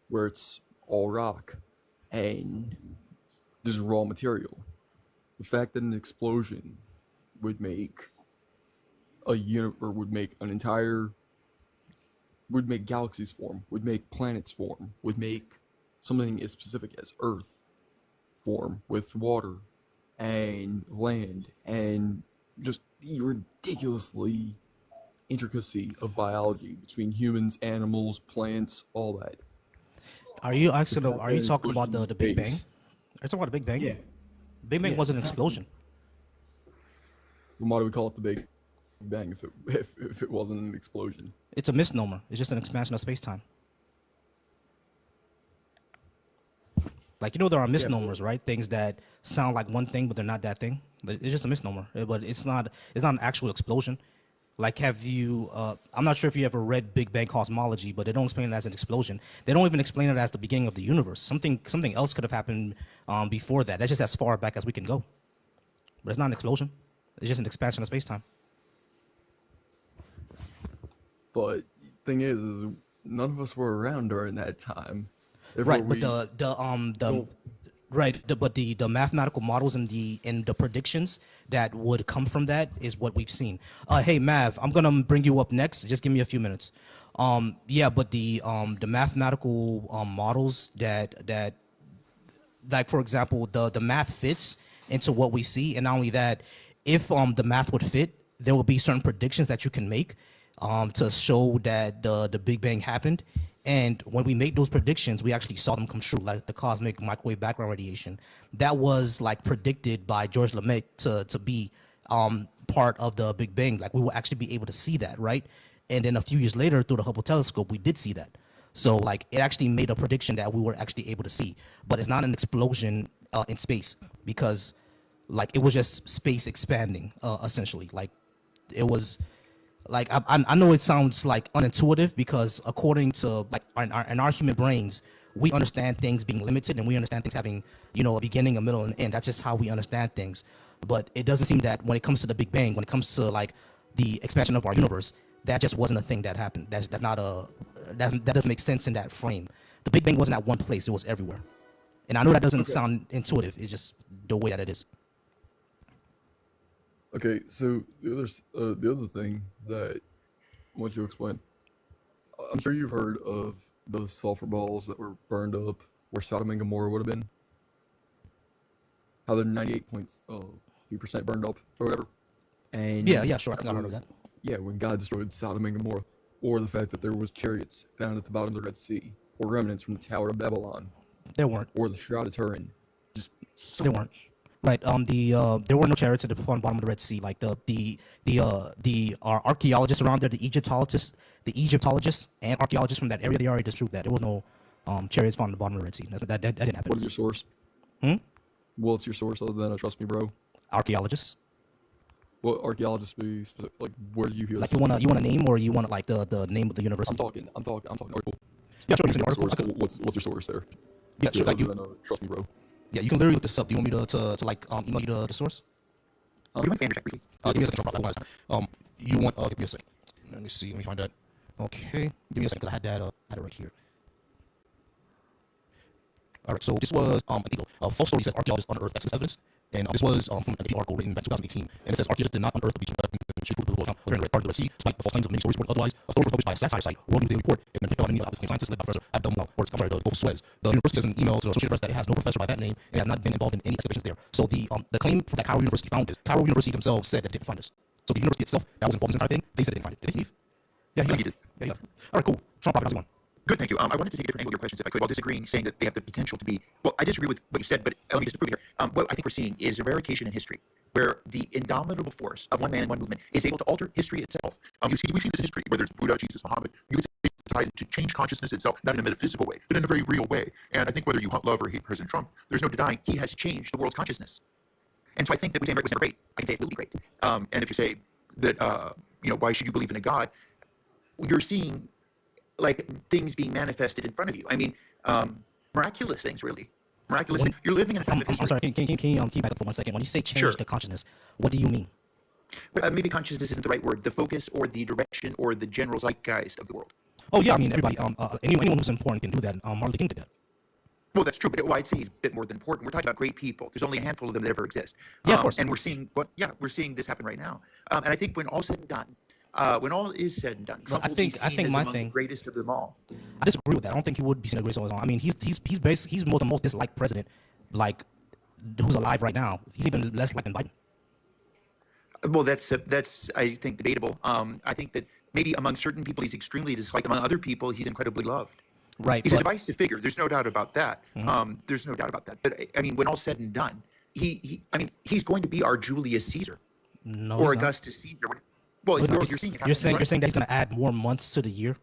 Speaker 13: where it's all rock and there's raw material, the fact that an explosion would make or would make an entire would make galaxies form, would make planets form, would make something as specific as Earth form with water and land and just the ridiculously intricacy of biology between humans, animals, plants, all that.
Speaker 1: Are you
Speaker 13: The
Speaker 1: asking?
Speaker 13: fact
Speaker 1: Are
Speaker 13: that
Speaker 1: you
Speaker 13: an
Speaker 1: talking
Speaker 13: explosion
Speaker 1: about
Speaker 13: in
Speaker 1: the Big Bang?
Speaker 13: space,
Speaker 1: Are you talking about the Big Bang?
Speaker 13: yeah,
Speaker 1: Big Bang
Speaker 13: yeah, the
Speaker 1: wasn't an
Speaker 13: fact that
Speaker 1: explosion.
Speaker 13: why do we call it the Big Bang if if it wasn't an explosion?
Speaker 1: It's a misnomer. It's just an expansion of space time. Like there are
Speaker 13: Yeah,
Speaker 1: misnomers, right? Things that sound like one thing but they're not that thing. It's just a misnomer. But it's not. It's not an actual explosion. Like, have you? I'm not sure if you ever read Big Bang cosmology, but they don't explain it as an explosion. They don't even explain it as the beginning of the universe. Something else could have happened before that. That's just as far back as we can go. But it's not an explosion. It's just an expansion of space time.
Speaker 13: but thing is none of us were around during that time. Therefore,
Speaker 1: Right, but
Speaker 13: we
Speaker 1: the
Speaker 13: don't.
Speaker 1: right, but the mathematical models and the predictions that would come from that is what we've seen. Hey Mav, I'm gonna bring you up next. Just give me a few minutes. Yeah, but the mathematical models that like for example the math fits into what we see, and not only that, if the math would fit, there will be certain predictions that you can make to show that the Big Bang happened. And when we make those predictions, we actually saw them come true, like the cosmic microwave background radiation. That was like predicted by George Lemaitre to be part of the Big Bang. Like we will actually be able to see that, right? And then a few years later, through the Hubble telescope, we did see that. So like it actually made a prediction that we were actually able to see, but it's not an explosion in space because like it was just space expanding essentially. Like it was like I know it sounds like unintuitive because according to like in our human brains, we understand things being limited and we understand things having a beginning, a middle, and an end. That's just how we understand things. But it doesn't seem that when it comes to the Big Bang, when it comes to like the expansion of our universe, that just wasn't a thing that happened. That's not a that doesn't make sense in that frame. The Big Bang wasn't at one place; it was everywhere. And I know that doesn't
Speaker 13: Okay.
Speaker 1: sound intuitive. It's just the way that it is.
Speaker 13: Okay, so the other thing that I want you to explain. I'm sure you've heard of the sulfur balls that were burned up where Sodom and Gomorrah would have been. How they're 98.3% burned up or whatever. And
Speaker 1: Yeah, sure. I think I heard of that.
Speaker 13: yeah, when God destroyed Sodom and Gomorrah, or the fact that there was chariots found at the bottom of the Red Sea, or remnants from the Tower of Babylon,
Speaker 1: There weren't.
Speaker 13: or the Shroud of Turin. Just so
Speaker 1: There weren't.
Speaker 13: much.
Speaker 1: Right. There were no chariots at the bottom of the Red Sea. Like the archaeologists around there, the Egyptologists and archaeologists from that area, they already disproved that there was no chariots found at the bottom of the Red Sea. That didn't happen.
Speaker 13: What is your source? What's your source other than a Trust Me Bro?
Speaker 1: Archaeologists.
Speaker 13: What archaeologists be specific? Like, where do you hear
Speaker 1: Like
Speaker 13: this?
Speaker 1: you want a name, or you want like the name of the university?
Speaker 13: I'm talking article.
Speaker 1: Yeah, sure. You can
Speaker 13: Source.
Speaker 1: article.
Speaker 13: What's your source there?
Speaker 1: Yeah, sure. Like
Speaker 13: Other
Speaker 1: you.
Speaker 13: than Trust Me Bro.
Speaker 1: Yeah, you can literally look this up. Do you want me to like email you the source?
Speaker 13: Huh?
Speaker 1: Give me a second. You want? Give me a second. Let me see. Let me find that. Okay. Give me a second because I had it right here. All right. So this was false story says archaeologists unearthed Exodus evidence, and this was from an article written back in 2018, and it says archaeologists did not unearth the beach account during the part of the Red Sea, despite the false claims of many stories reported otherwise. A story was published by a satire site, World News Daily Report, and then picked up on a media outlet scientist led by Professor the Gulf of Suez. The university has an email to Associated Press that it has no professor by that name and has not been involved in any excavations there. So the claim for that Cairo University found this. Cairo University themselves said that it didn't find this. So the university itself that was involved in this entire thing, they said it didn't find it. Did he leave? Yeah, he did. Yeah, he left. All right, cool. Trump, how's it going?
Speaker 14: Good, thank you. I wanted to take a different angle of your questions, if I could, while disagreeing, saying that they have the potential to be. Well, I disagree with what you said, but let me just prove it here. What I think we're seeing is a rare occasion in history where the indomitable force of one man and one movement is able to alter history itself. We've seen this in history, whether it's Buddha, Jesus, Muhammad. You would say it's tied to change consciousness itself, not in a metaphysical way, but in a very real way. And I think whether you love or hate President Trump, there's no denying he has changed the world's consciousness. And so I think that we say America was never great. I can say it will be great. And if you say that, why should you believe in a God? You're seeing like things being manifested in front of you. I mean, miraculous things, really. Miraculous things. You're living in a time of history.
Speaker 1: I'm sorry. Can you back up for 1 second? When you say change the consciousness, what do you mean?
Speaker 14: Maybe consciousness isn't the right word. The focus or the direction or the general zeitgeist of the world.
Speaker 1: Oh yeah, I mean everybody. Anyone who's important can do that. Martin Luther King did that.
Speaker 14: Well, that's true, but I'd say he's a bit more than important. We're talking about great people. There's only a handful of them that ever exist.
Speaker 1: Yeah, of course.
Speaker 14: And we're seeing this happen right now. And I think when all said and done, when all is said and done, Trump will be seen as among the greatest of them all.
Speaker 1: I disagree with that. I don't think he would be seen as greatest of them all. I mean, he's the most disliked president, like who's alive right now. He's even less liked than Biden.
Speaker 14: Well, that's I think debatable. I think that maybe among certain people he's extremely disliked. Among other people, he's incredibly loved.
Speaker 1: Right.
Speaker 14: He's a divisive figure. There's no doubt about that. There's no doubt about that. But I mean, when all's said and done, he's going to be our Julius Caesar, or Augustus Caesar. Well, you're seeing it happen.
Speaker 1: You're saying that he's going to add more months to the year?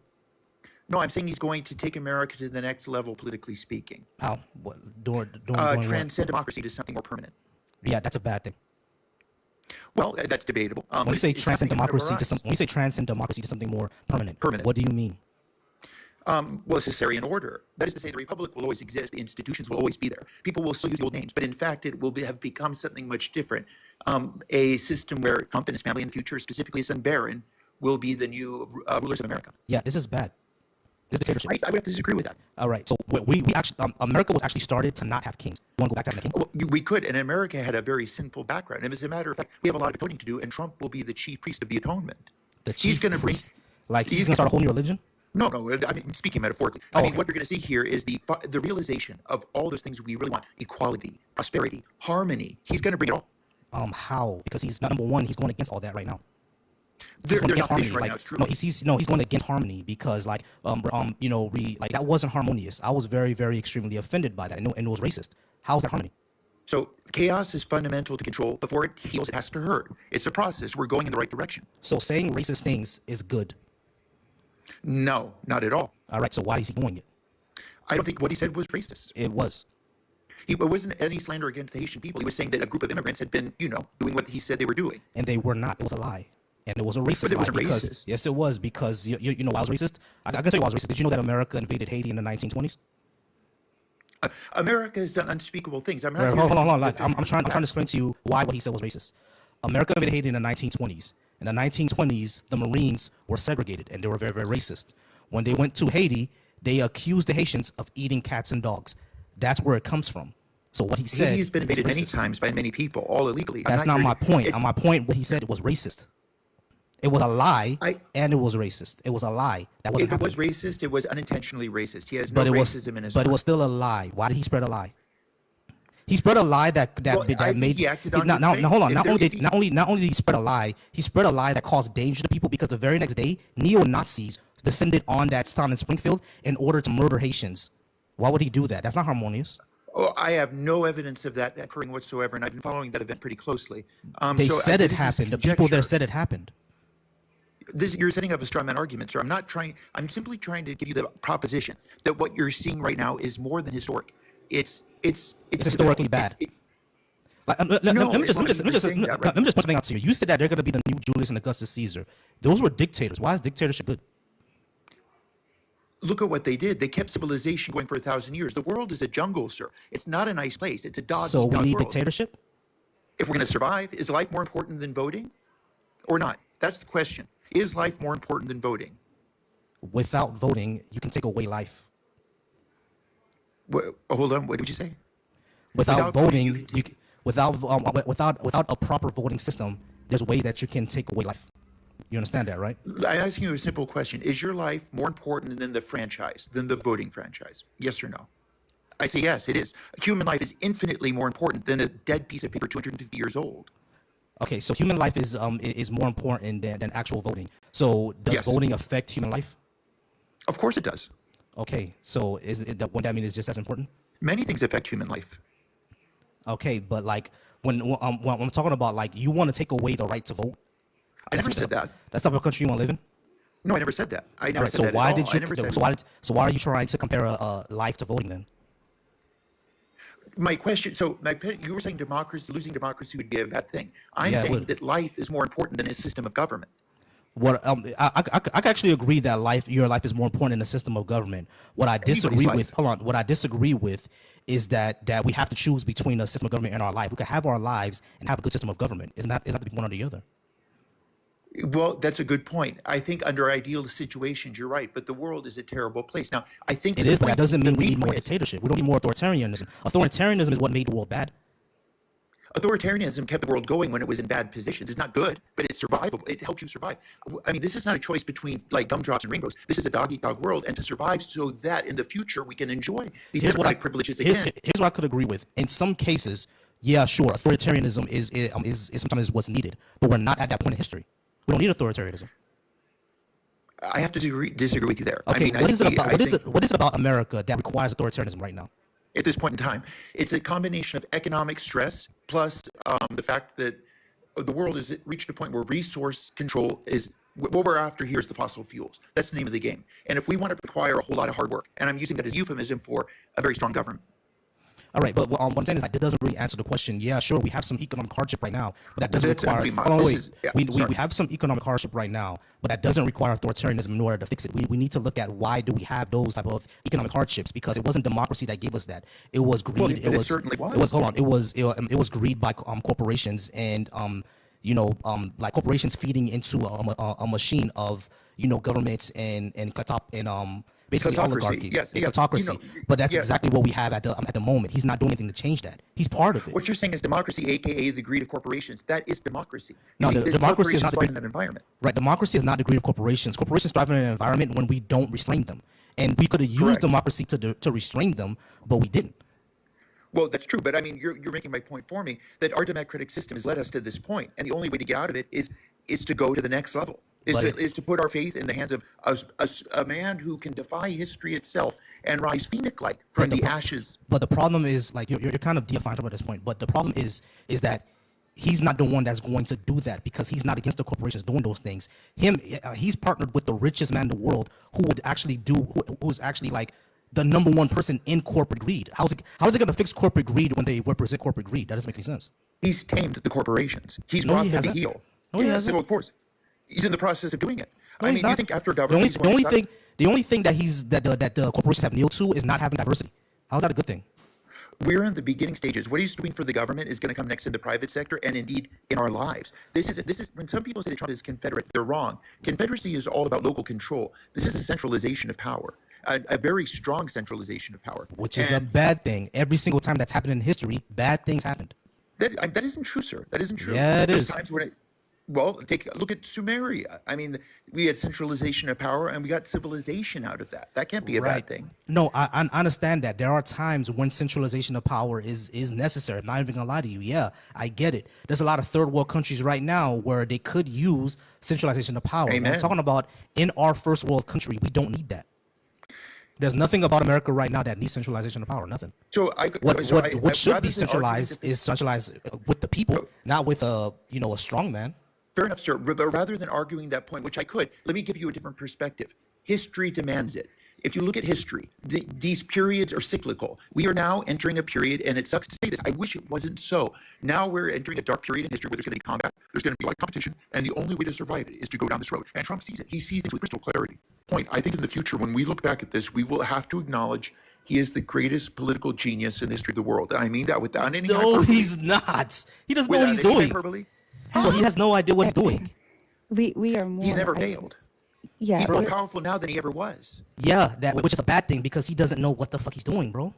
Speaker 14: No, I'm saying he's going to take America to the next level, politically speaking.
Speaker 1: How? What? Doing
Speaker 14: transcend democracy to something more permanent.
Speaker 1: Yeah, that's a bad thing.
Speaker 14: Well, that's debatable.
Speaker 1: When you say transcend democracy to something more permanent, what do you mean?
Speaker 14: Well, necessary in order. That is to say, the republic will always exist. The institutions will always be there. People will still use the old names, but in fact, it will have become something much different. A system where Trump and his family in the future, specifically his son Barron, will be the new rulers of America.
Speaker 1: Yeah, this is bad. This dictatorship.
Speaker 14: I would have to disagree with that.
Speaker 1: All right. So we actually America was actually started to not have kings. You want to go back to having a king?
Speaker 14: Well, we could, and America had a very sinful background. And as a matter of fact, we have a lot of atoning to do, and Trump will be the chief priest of the atonement.
Speaker 1: The chief priest? Like he's going to start a whole new religion?
Speaker 14: No. I mean, speaking metaphorically. I mean, what you're going to see here is the realization of all those things we really want: equality, prosperity, harmony. He's going to bring it all.
Speaker 1: How? Because he's number one. He's going against all that right now.
Speaker 14: There's
Speaker 1: harmony.
Speaker 14: right
Speaker 1: Like,
Speaker 14: now, it's true.
Speaker 1: He's going against harmony because like that wasn't harmonious. I was very, very extremely offended by that, and it was racist. How's that harmony?
Speaker 14: So chaos is fundamental to control. Before it heals, it has to hurt. It's a process. We're going in the right direction.
Speaker 1: So saying racist things is good?
Speaker 14: No, not at all.
Speaker 1: All right. So why is he doing it?
Speaker 14: I don't think what he said was racist.
Speaker 1: It was.
Speaker 14: It wasn't any slander against the Haitian people. He was saying that a group of immigrants had been, doing what he said they were doing.
Speaker 1: And they were not. It was a lie. And it was a racist
Speaker 14: But it wasn't
Speaker 1: lie because,
Speaker 14: racist.
Speaker 1: yes, it was because you know why it was racist? I can tell you why it was racist. Did you know that America invaded Haiti in the 1920s?
Speaker 14: America has done unspeakable things. I'm not
Speaker 1: Right,
Speaker 14: here
Speaker 1: hold
Speaker 14: to-
Speaker 1: on. Like, I'm trying to explain to you why what he said was racist. America invaded Haiti in the 1920s. In the 1920s, the Marines were segregated and they were very, very racist. When they went to Haiti, They accused the Haitians of eating cats and dogs. That's where it comes from. So what he said
Speaker 14: Haiti has been
Speaker 1: was
Speaker 14: invaded many
Speaker 1: racist.
Speaker 14: times by many people, all illegally.
Speaker 1: That's not my point. On my point, what he said was racist. It was a lie, and it was racist. It was a lie. That wasn't
Speaker 14: If it
Speaker 1: happening.
Speaker 14: was racist, it was unintentionally racist. He has no
Speaker 1: But it was,
Speaker 14: racism in his
Speaker 1: but it
Speaker 14: heart.
Speaker 1: was still a lie. Why did he spread a lie? He spread a lie that
Speaker 14: Well, I think
Speaker 1: made.
Speaker 14: he acted on
Speaker 1: Now,
Speaker 14: good
Speaker 1: now,
Speaker 14: faith.
Speaker 1: now, hold on.
Speaker 14: If
Speaker 1: Not
Speaker 14: there-
Speaker 1: only
Speaker 14: if
Speaker 1: did
Speaker 14: he-
Speaker 1: not only did he spread a lie, he spread a lie that caused danger to people because the very next day, neo Nazis descended on that town in Springfield in order to murder Haitians. Why would he do that? That's not harmonious.
Speaker 14: Oh, I have no evidence of that occurring whatsoever, and I've been following that event pretty closely.
Speaker 1: They
Speaker 14: So
Speaker 1: said it
Speaker 14: this is
Speaker 1: happened. The people there
Speaker 14: conjecture.
Speaker 1: said it happened.
Speaker 14: You're setting up a straw man argument, sir. I'm simply trying to give you the proposition that what you're seeing right now is more than historic. It's
Speaker 1: historically bad. Like, let me just point something out to you. You said that they're going to be the new Julius and Augustus Caesar. Those were dictators. Why is dictatorship good?
Speaker 14: Look at what they did. They kept civilization going for 1,000 years. The world is a jungle, sir. It's not a nice place. It's a dog.
Speaker 1: So we need
Speaker 14: world.
Speaker 1: dictatorship?
Speaker 14: If we're going to survive, is life more important than voting, or not? That's the question. Is life more important than voting?
Speaker 1: Without voting, you can take away life.
Speaker 14: Hold on. What did you say?
Speaker 1: Without voting, without a proper voting system, there's ways that you can take away life. You understand that, right?
Speaker 14: I'm asking you a simple question. Is your life more important than the franchise, than the voting franchise? Yes or no? I say yes, it is. Human life is infinitely more important than a dead piece of paper 250 years old.
Speaker 1: Okay, so human life is more important than actual voting. So does voting affect human life?
Speaker 14: Of course it does.
Speaker 1: Okay, so what that mean is just as important?
Speaker 14: Many things affect human life.
Speaker 1: Okay, but like when I'm talking about, like, you want to take away the right to vote.
Speaker 14: I never said that.
Speaker 1: That's the type of country you want to live in?
Speaker 14: No, I never said that. I never said
Speaker 1: so
Speaker 14: that
Speaker 1: why
Speaker 14: at
Speaker 1: did
Speaker 14: all.
Speaker 1: you?
Speaker 14: I never said
Speaker 1: So why are you trying to compare a life to voting then?
Speaker 14: My question, you were saying losing democracy would be a bad thing. I'm
Speaker 1: Yeah, it
Speaker 14: saying
Speaker 1: would.
Speaker 14: that life is more important than a system of government.
Speaker 1: What I can actually agree that your life is more important in the system of government. What I disagree with, what I disagree with is that we have to choose between a system of government and our life. We can have our lives and have a good system of government. It's not to be one or the other.
Speaker 14: Well, that's a good point. I think under ideal situations, you're right, but the world is a terrible place. Now, I think
Speaker 1: It is, but that doesn't mean we need more dictatorship. We don't need more authoritarianism. Authoritarianism is what made the world bad.
Speaker 14: Authoritarianism kept the world going when it was in bad positions. It's not good, but it's survivable. It helps you survive. I mean, this is not a choice between like gumdrops and rainbows. This is a dog-eat-dog world, and to survive so that in the future we can enjoy these democratic privileges again.
Speaker 1: Here's what I could agree with. In some cases, yeah, sure, authoritarianism is sometimes what's needed, but we're not at that point in history. We don't need authoritarianism.
Speaker 14: I have to disagree with you there.
Speaker 1: Okay,
Speaker 14: I mean,
Speaker 1: what is it about America that requires authoritarianism right now?
Speaker 14: At this point in time, it's a combination of economic stress plus the fact that the world has reached a point where resource control is what we're after here is the fossil fuels. That's the name of the game. And if we want to require a whole lot of hard work, and I'm using that as euphemism for a very strong government.
Speaker 1: All right, but what I'm saying is that doesn't really answer the question. Yeah, sure, we have some economic hardship right now, but that doesn't require. We have some economic hardship right now, but that doesn't require authoritarianism in order to fix it. We need to look at why do we have those type of economic hardships, because it wasn't democracy that gave us that. It was greed.
Speaker 14: Well, it certainly was.
Speaker 1: It was greed by corporations and like corporations feeding into a machine of governments and basically oligarchy, kleptocracy. But that's exactly what we have at the moment. He's not doing anything to change that. He's part of it.
Speaker 14: What you're saying is democracy, aka the greed of corporations. That is democracy.
Speaker 1: No, democracy is not the
Speaker 14: greed in that environment.
Speaker 1: Right, democracy is not the greed of corporations. Corporations thrive in an environment when we don't restrain them, and we could have used democracy to restrain them, but we didn't.
Speaker 14: Well, that's true, but I mean, you're making my point for me that our democratic system has led us to this point, and the only way to get out of it is to go to the next level. Is to put our faith in the hands of a man who can defy history itself and rise phoenix-like from the ashes.
Speaker 1: But the problem is, like, you're kind of deifying him at this point. But the problem is that he's not the one that's going to do that, because he's not against the corporations doing those things. He's partnered with the richest man in the world who would actually who's actually like the number one person in corporate greed. How are they going to fix corporate greed when they represent corporate greed? That doesn't make any sense.
Speaker 14: He's tamed the corporations. He's brought them to heel.
Speaker 1: No, he hasn't.
Speaker 14: So of course. He's in the process of doing it.
Speaker 1: No,
Speaker 14: I mean, you think after government,
Speaker 1: the only thing that the corporations have kneeled to is not having diversity. How's that a good thing?
Speaker 14: We're in the beginning stages. What he's doing for the government is going to come next in the private sector, and indeed in our lives. This is when some people say that Trump is Confederate, they're wrong. Confederacy is all about local control. This is a centralization of power. a very strong centralization of power.
Speaker 1: which is a
Speaker 14: And
Speaker 1: bad thing. Every single time that's happened in history, bad things happened.
Speaker 14: that isn't true, sir. That isn't true.
Speaker 1: Yeah, it
Speaker 14: There's
Speaker 1: is.
Speaker 14: times when well, take a look at Sumeria. I mean, we had centralization of power and we got civilization out of that. That can't be a bad thing.
Speaker 1: No, I understand that. There are times when centralization of power is necessary. I'm not even gonna lie to you. Yeah, I get it. There's a lot of third world countries right now where they could use centralization of power. What I'm
Speaker 14: Amen.
Speaker 1: talking about in our first world country, we don't need that. There's nothing about America right now that needs centralization of power. Nothing.
Speaker 14: So
Speaker 1: What should be
Speaker 14: rather than arguing
Speaker 1: centralized is centralized with the people, not with a a strong man.
Speaker 14: Fair enough, sir. But rather than arguing that point, which I could, let me give you a different perspective. History demands it. If you look at history, these periods are cyclical. We are now entering a period, and it sucks to say this. I wish it wasn't so. Now we're entering a dark period in history where there's going to be combat, there's going to be a lot of competition, and the only way to survive it is to go down this road. And Trump sees it. He sees things with crystal clarity. Point. I think in the future, when we look back at this, we will have to acknowledge he is the greatest political genius in the history of the world. And I mean that without any
Speaker 1: No,
Speaker 14: hyperbole.
Speaker 1: he's not. He doesn't know what
Speaker 14: Without
Speaker 1: he's
Speaker 14: any
Speaker 1: doing.
Speaker 14: hyperbole.
Speaker 1: No, he has no idea what he's doing.
Speaker 15: We are more.
Speaker 14: He's never failed.
Speaker 15: Yeah.
Speaker 14: He's more powerful now than he ever was.
Speaker 1: Yeah, which is a bad thing because he doesn't know what the fuck he's doing, bro.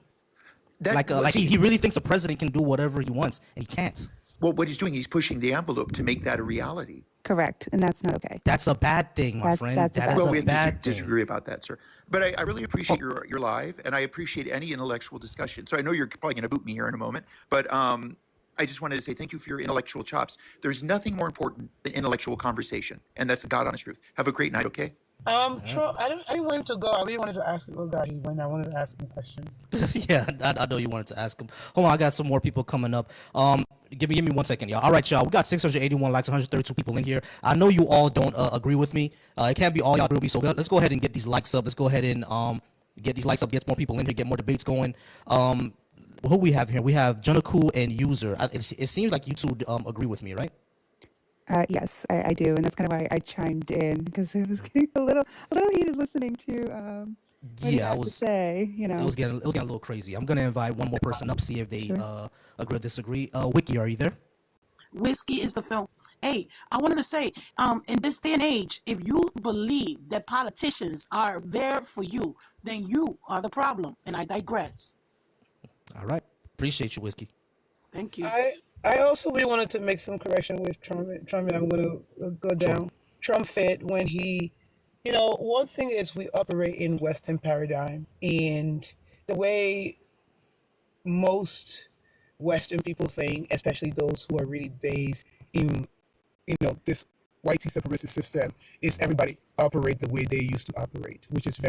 Speaker 1: He really thinks a president can do whatever he wants, and he can't.
Speaker 14: Well, what he's doing, he's pushing the envelope to make that a reality.
Speaker 15: Correct, and that's not okay.
Speaker 1: That's a bad thing, my friend. That is
Speaker 14: well,
Speaker 1: a
Speaker 14: we
Speaker 1: bad
Speaker 14: have to disagree about that, sir. But I really appreciate your live, and I appreciate any intellectual discussion. So I know you're probably going to boot me here in a moment, but I just wanted to say thank you for your intellectual chops. There's nothing more important than intellectual conversation, and that's the God honest truth. Have a great night, okay?
Speaker 16: Trump, I didn't want him to go. I really wanted to ask him. Oh God, he went. I wanted to ask him questions.
Speaker 1: Yeah, I know you wanted to ask him. Hold on, I got some more people coming up. Give me 1 second, y'all. All right, y'all. We got 681 likes, 132 people in here. I know you all don't agree with me. It can't be all y'all agree with me. So let's go ahead and get these likes up. Let's go ahead and get these likes up, get more people in here, get more debates going. Who we have here? We have Junaku and User. It seems like you two agree with me, right?
Speaker 15: Yes, I do, and that's kind of why I chimed in because it was getting a little heated listening to. What you had to say,
Speaker 1: It was getting a little crazy. I'm gonna invite one more person up, see if they agree or disagree. Wiki, are you there?
Speaker 17: Whiskey is the film. Hey, I wanted to say, in this day and age, if you believe that politicians are there for you, then you are the problem. And I digress.
Speaker 1: All right. Appreciate you, Whiskey.
Speaker 17: Thank you.
Speaker 16: I also really wanted to make some correction with Trump, and I'm going to go down. Trump fit when he, one thing is we operate in Western paradigm, and the way most Western people think, especially those who are really based in, this white supremacist system, is everybody operate the way they used to operate, which is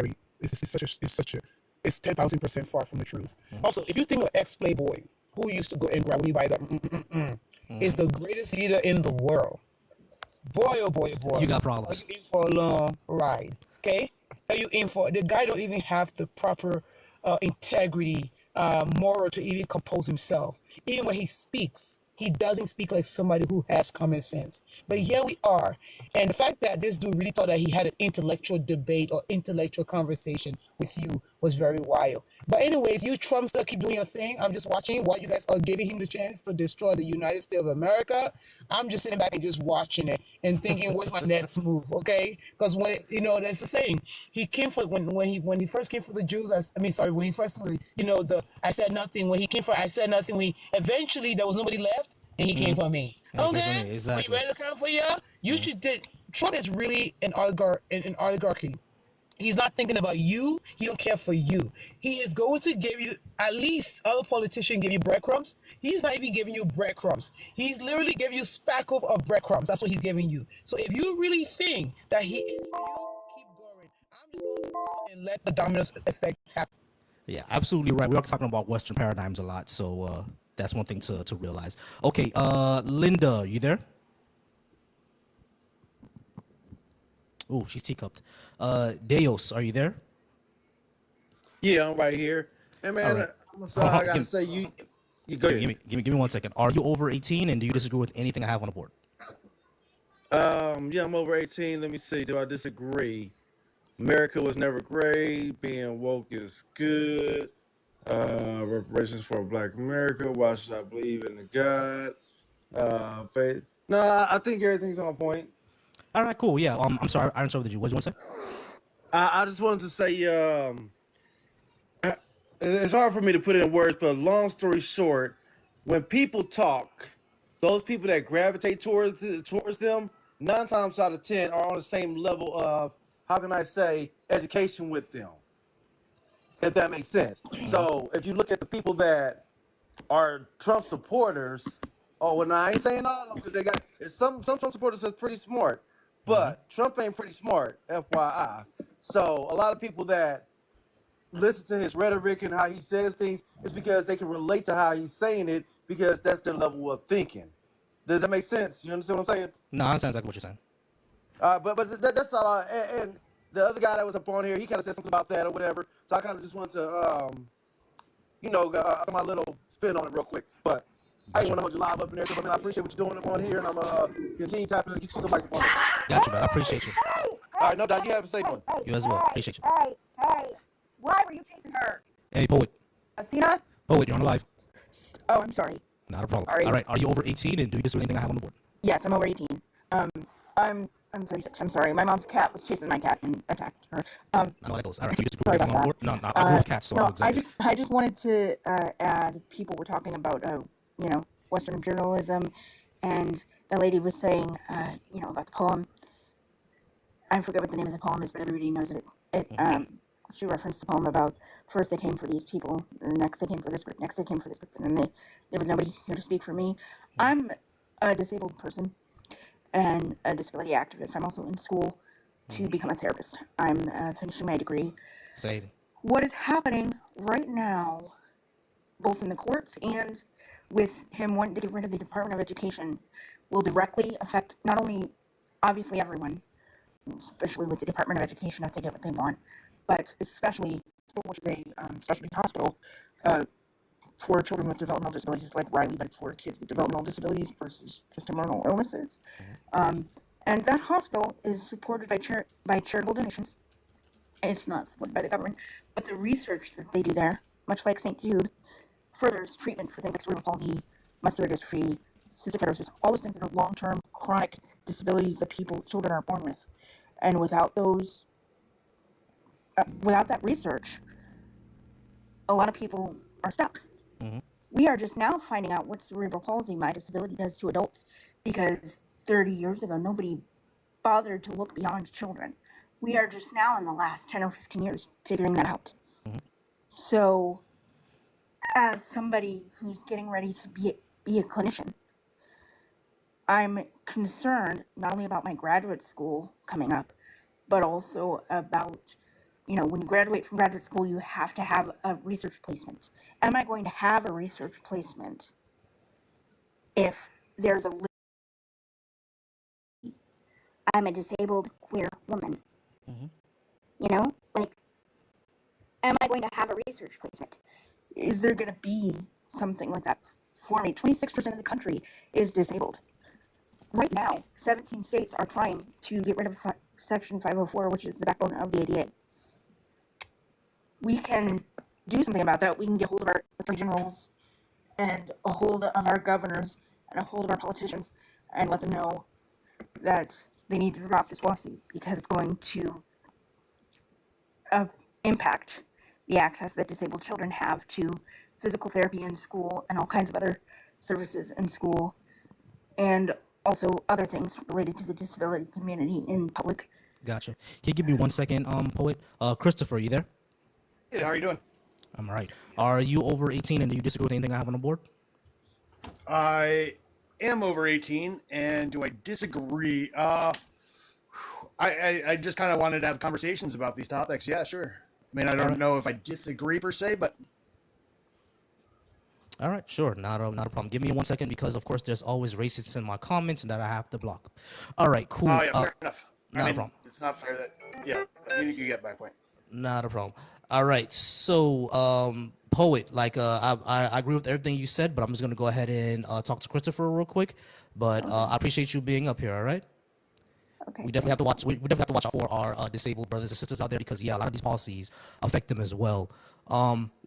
Speaker 16: it's 10,000% far from the truth. Also, if you think of ex-Playboy, who used to go and grab me by the is the greatest leader in the world. Boy, oh boy, oh boy.
Speaker 1: You got problems.
Speaker 16: Are you in for a long ride? Okay? Are you in for the guy don't even have the proper integrity, moral to even compose himself. Even when he speaks, he doesn't speak like somebody who has common sense. But here we are. And the fact that this dude really thought that he had an intellectual debate or intellectual conversation with you was very wild. But anyways, you Trump still keep doing your thing. I'm just watching while you guys are giving him the chance to destroy the United States of America. I'm just sitting back and just watching it and thinking, what's my next move? Okay? Because when that's the saying. He came for when he first came for the Jews. When he first I said nothing. When he came for I said nothing. Eventually there was nobody left, and he came for me. Okay,
Speaker 1: exactly.
Speaker 16: Are you ready to come for you? You should. Trump is really an oligarchy. He's not thinking about you. He don't care for you. He is going to give you, at least other politicians give you breadcrumbs. He's not even giving you breadcrumbs. He's literally giving you spackle of breadcrumbs. That's what he's giving you. So if you really think that he is for you, keep going. I'm just going to watch and let the dominoes effect happen.
Speaker 1: Yeah, absolutely right. We are talking about Western paradigms a lot, so that's one thing to realize. Okay, Linda, you there? Oh, she's teacupped. Deos, are you there?
Speaker 18: Yeah, I'm right here. Hey man,
Speaker 1: right.
Speaker 18: I'm sorry, I gotta say you go ahead.
Speaker 1: Give me 1 second. Are you over 18 and do you disagree with anything I have on the board?
Speaker 18: Yeah, I'm over 18. Let me see. Do I disagree? America was never great. Being woke is good. Reparations for Black America. Why should I believe in the God? Faith. No, I think everything's on point.
Speaker 1: All right, cool. Yeah. I'm sorry, I interrupted you. What did you want to say?
Speaker 18: I just wanted to say, it's hard for me to put it in words, but long story short, when people talk, those people that gravitate towards them, 9 times out of 10 are on the same level of, how can I say, education with them, if that makes sense. So if you look at the people that are Trump supporters, oh well, no, I ain't saying all of them because they got some Trump supporters are pretty smart, but Trump ain't pretty smart, FYI. So a lot of people that listen to his rhetoric and how he says things is because they can relate to how he's saying it because that's their level of thinking. Does that make sense? You understand what I'm saying?
Speaker 1: No, I understand exactly what you're saying.
Speaker 18: That's all. And the other guy that was up on here, he kind of said something about that or whatever. So I kind of just want to, put my little spin on it real quick. But I ain't want to hold you live up and everything. But man, I appreciate what you're doing up on here, and I'm continue tapping to get you some likes up on it.
Speaker 1: Got you, man. I appreciate you.
Speaker 18: All right, no doubt. You have a safe one.
Speaker 1: You as well. Appreciate you.
Speaker 10: Hey, why were you chasing her?
Speaker 1: Hey, Poet.
Speaker 10: Athena?
Speaker 1: Poet, you're on the live.
Speaker 10: Oh, I'm sorry.
Speaker 1: Not a problem.
Speaker 10: Sorry.
Speaker 1: All right. Are you over 18 and do you disagree with anything I have on the board?
Speaker 10: Yes, I'm over 18. I'm 36. I'm sorry. My mom's cat was chasing my cat and attacked her.
Speaker 1: I know how that goes. All right. So you disagree
Speaker 10: Sorry
Speaker 1: with anything
Speaker 10: about
Speaker 1: on the board? No, I grew with cats, so I know exactly.
Speaker 10: I just wanted to add. People were talking about Western imperialism, and the lady was saying about the poem. I forget what the name of the poem is, but everybody knows it. She referenced the poem about first they came for these people, and next they came for this group, next they came for this group, and then there was nobody here to speak for me. I'm a disabled person and a disability activist. I'm also in school to become a therapist. I'm finishing my degree.
Speaker 1: Same.
Speaker 10: What is happening right now, both in the courts and with him wanting to get rid of the Department of Education, will directly affect not only, obviously, everyone, especially with the Department of Education if they get what they want, but especially which is a specialty hospital for children with developmental disabilities like Riley, but it's for kids with developmental disabilities versus just terminal illnesses. And that hospital is supported by charitable donations. It's not supported by the government, but the research that they do there, much like St. Jude, furthers treatment for things like cerebral palsy, muscular dystrophy, cystic fibrosis, all those things that are long-term chronic disabilities that children are born with. And without that research, a lot of people are stuck. We are just now finding out what cerebral palsy, my disability, does to adults, because 30 years ago, nobody bothered to look beyond children. We are just now in the last 10 or 15 years figuring that out. So, as somebody who's getting ready to be a clinician, I'm concerned not only about my graduate school coming up, but also about, when you graduate from graduate school, you have to have a research placement. Am I going to have a research placement if there's I'm a disabled queer woman? Am I going to have a research placement? Is there going to be something like that for me? 26% of the country is disabled. Right now, 17 states are trying to get rid of Section 504, which is the backbone of the ADA. We can do something about that. We can get hold of our attorney generals and a hold of our governors and a hold of our politicians and let them know that they need to drop this lawsuit because it's going to impact the access that disabled children have to physical therapy in school and all kinds of other services in school, and also other things related to the disability community in public.
Speaker 1: Gotcha. Can you give me 1 second, Poet? Christopher, you there?
Speaker 19: Hey, how are you doing?
Speaker 1: I'm all right. Are you over 18 and do you disagree with anything I have on the board?
Speaker 19: I am over 18, and do I disagree? I just kind of wanted to have conversations about these topics. Yeah, sure. I mean, I don't know if I disagree per se, but
Speaker 1: All right, sure, not a problem. Give me 1 second because, of course, there's always racists in my comments that I have to block. All right, cool.
Speaker 19: oh yeah, fair enough.
Speaker 1: Not a problem.
Speaker 19: It's not fair that you get my point.
Speaker 1: Not a problem. All right, so Poet, I agree with everything you said, but I'm just gonna go ahead and talk to Christopher real quick. But I appreciate you being up here. All right.
Speaker 10: Okay.
Speaker 1: We definitely have to watch. We definitely have to watch out for our disabled brothers and sisters out there because a lot of these policies affect them as well.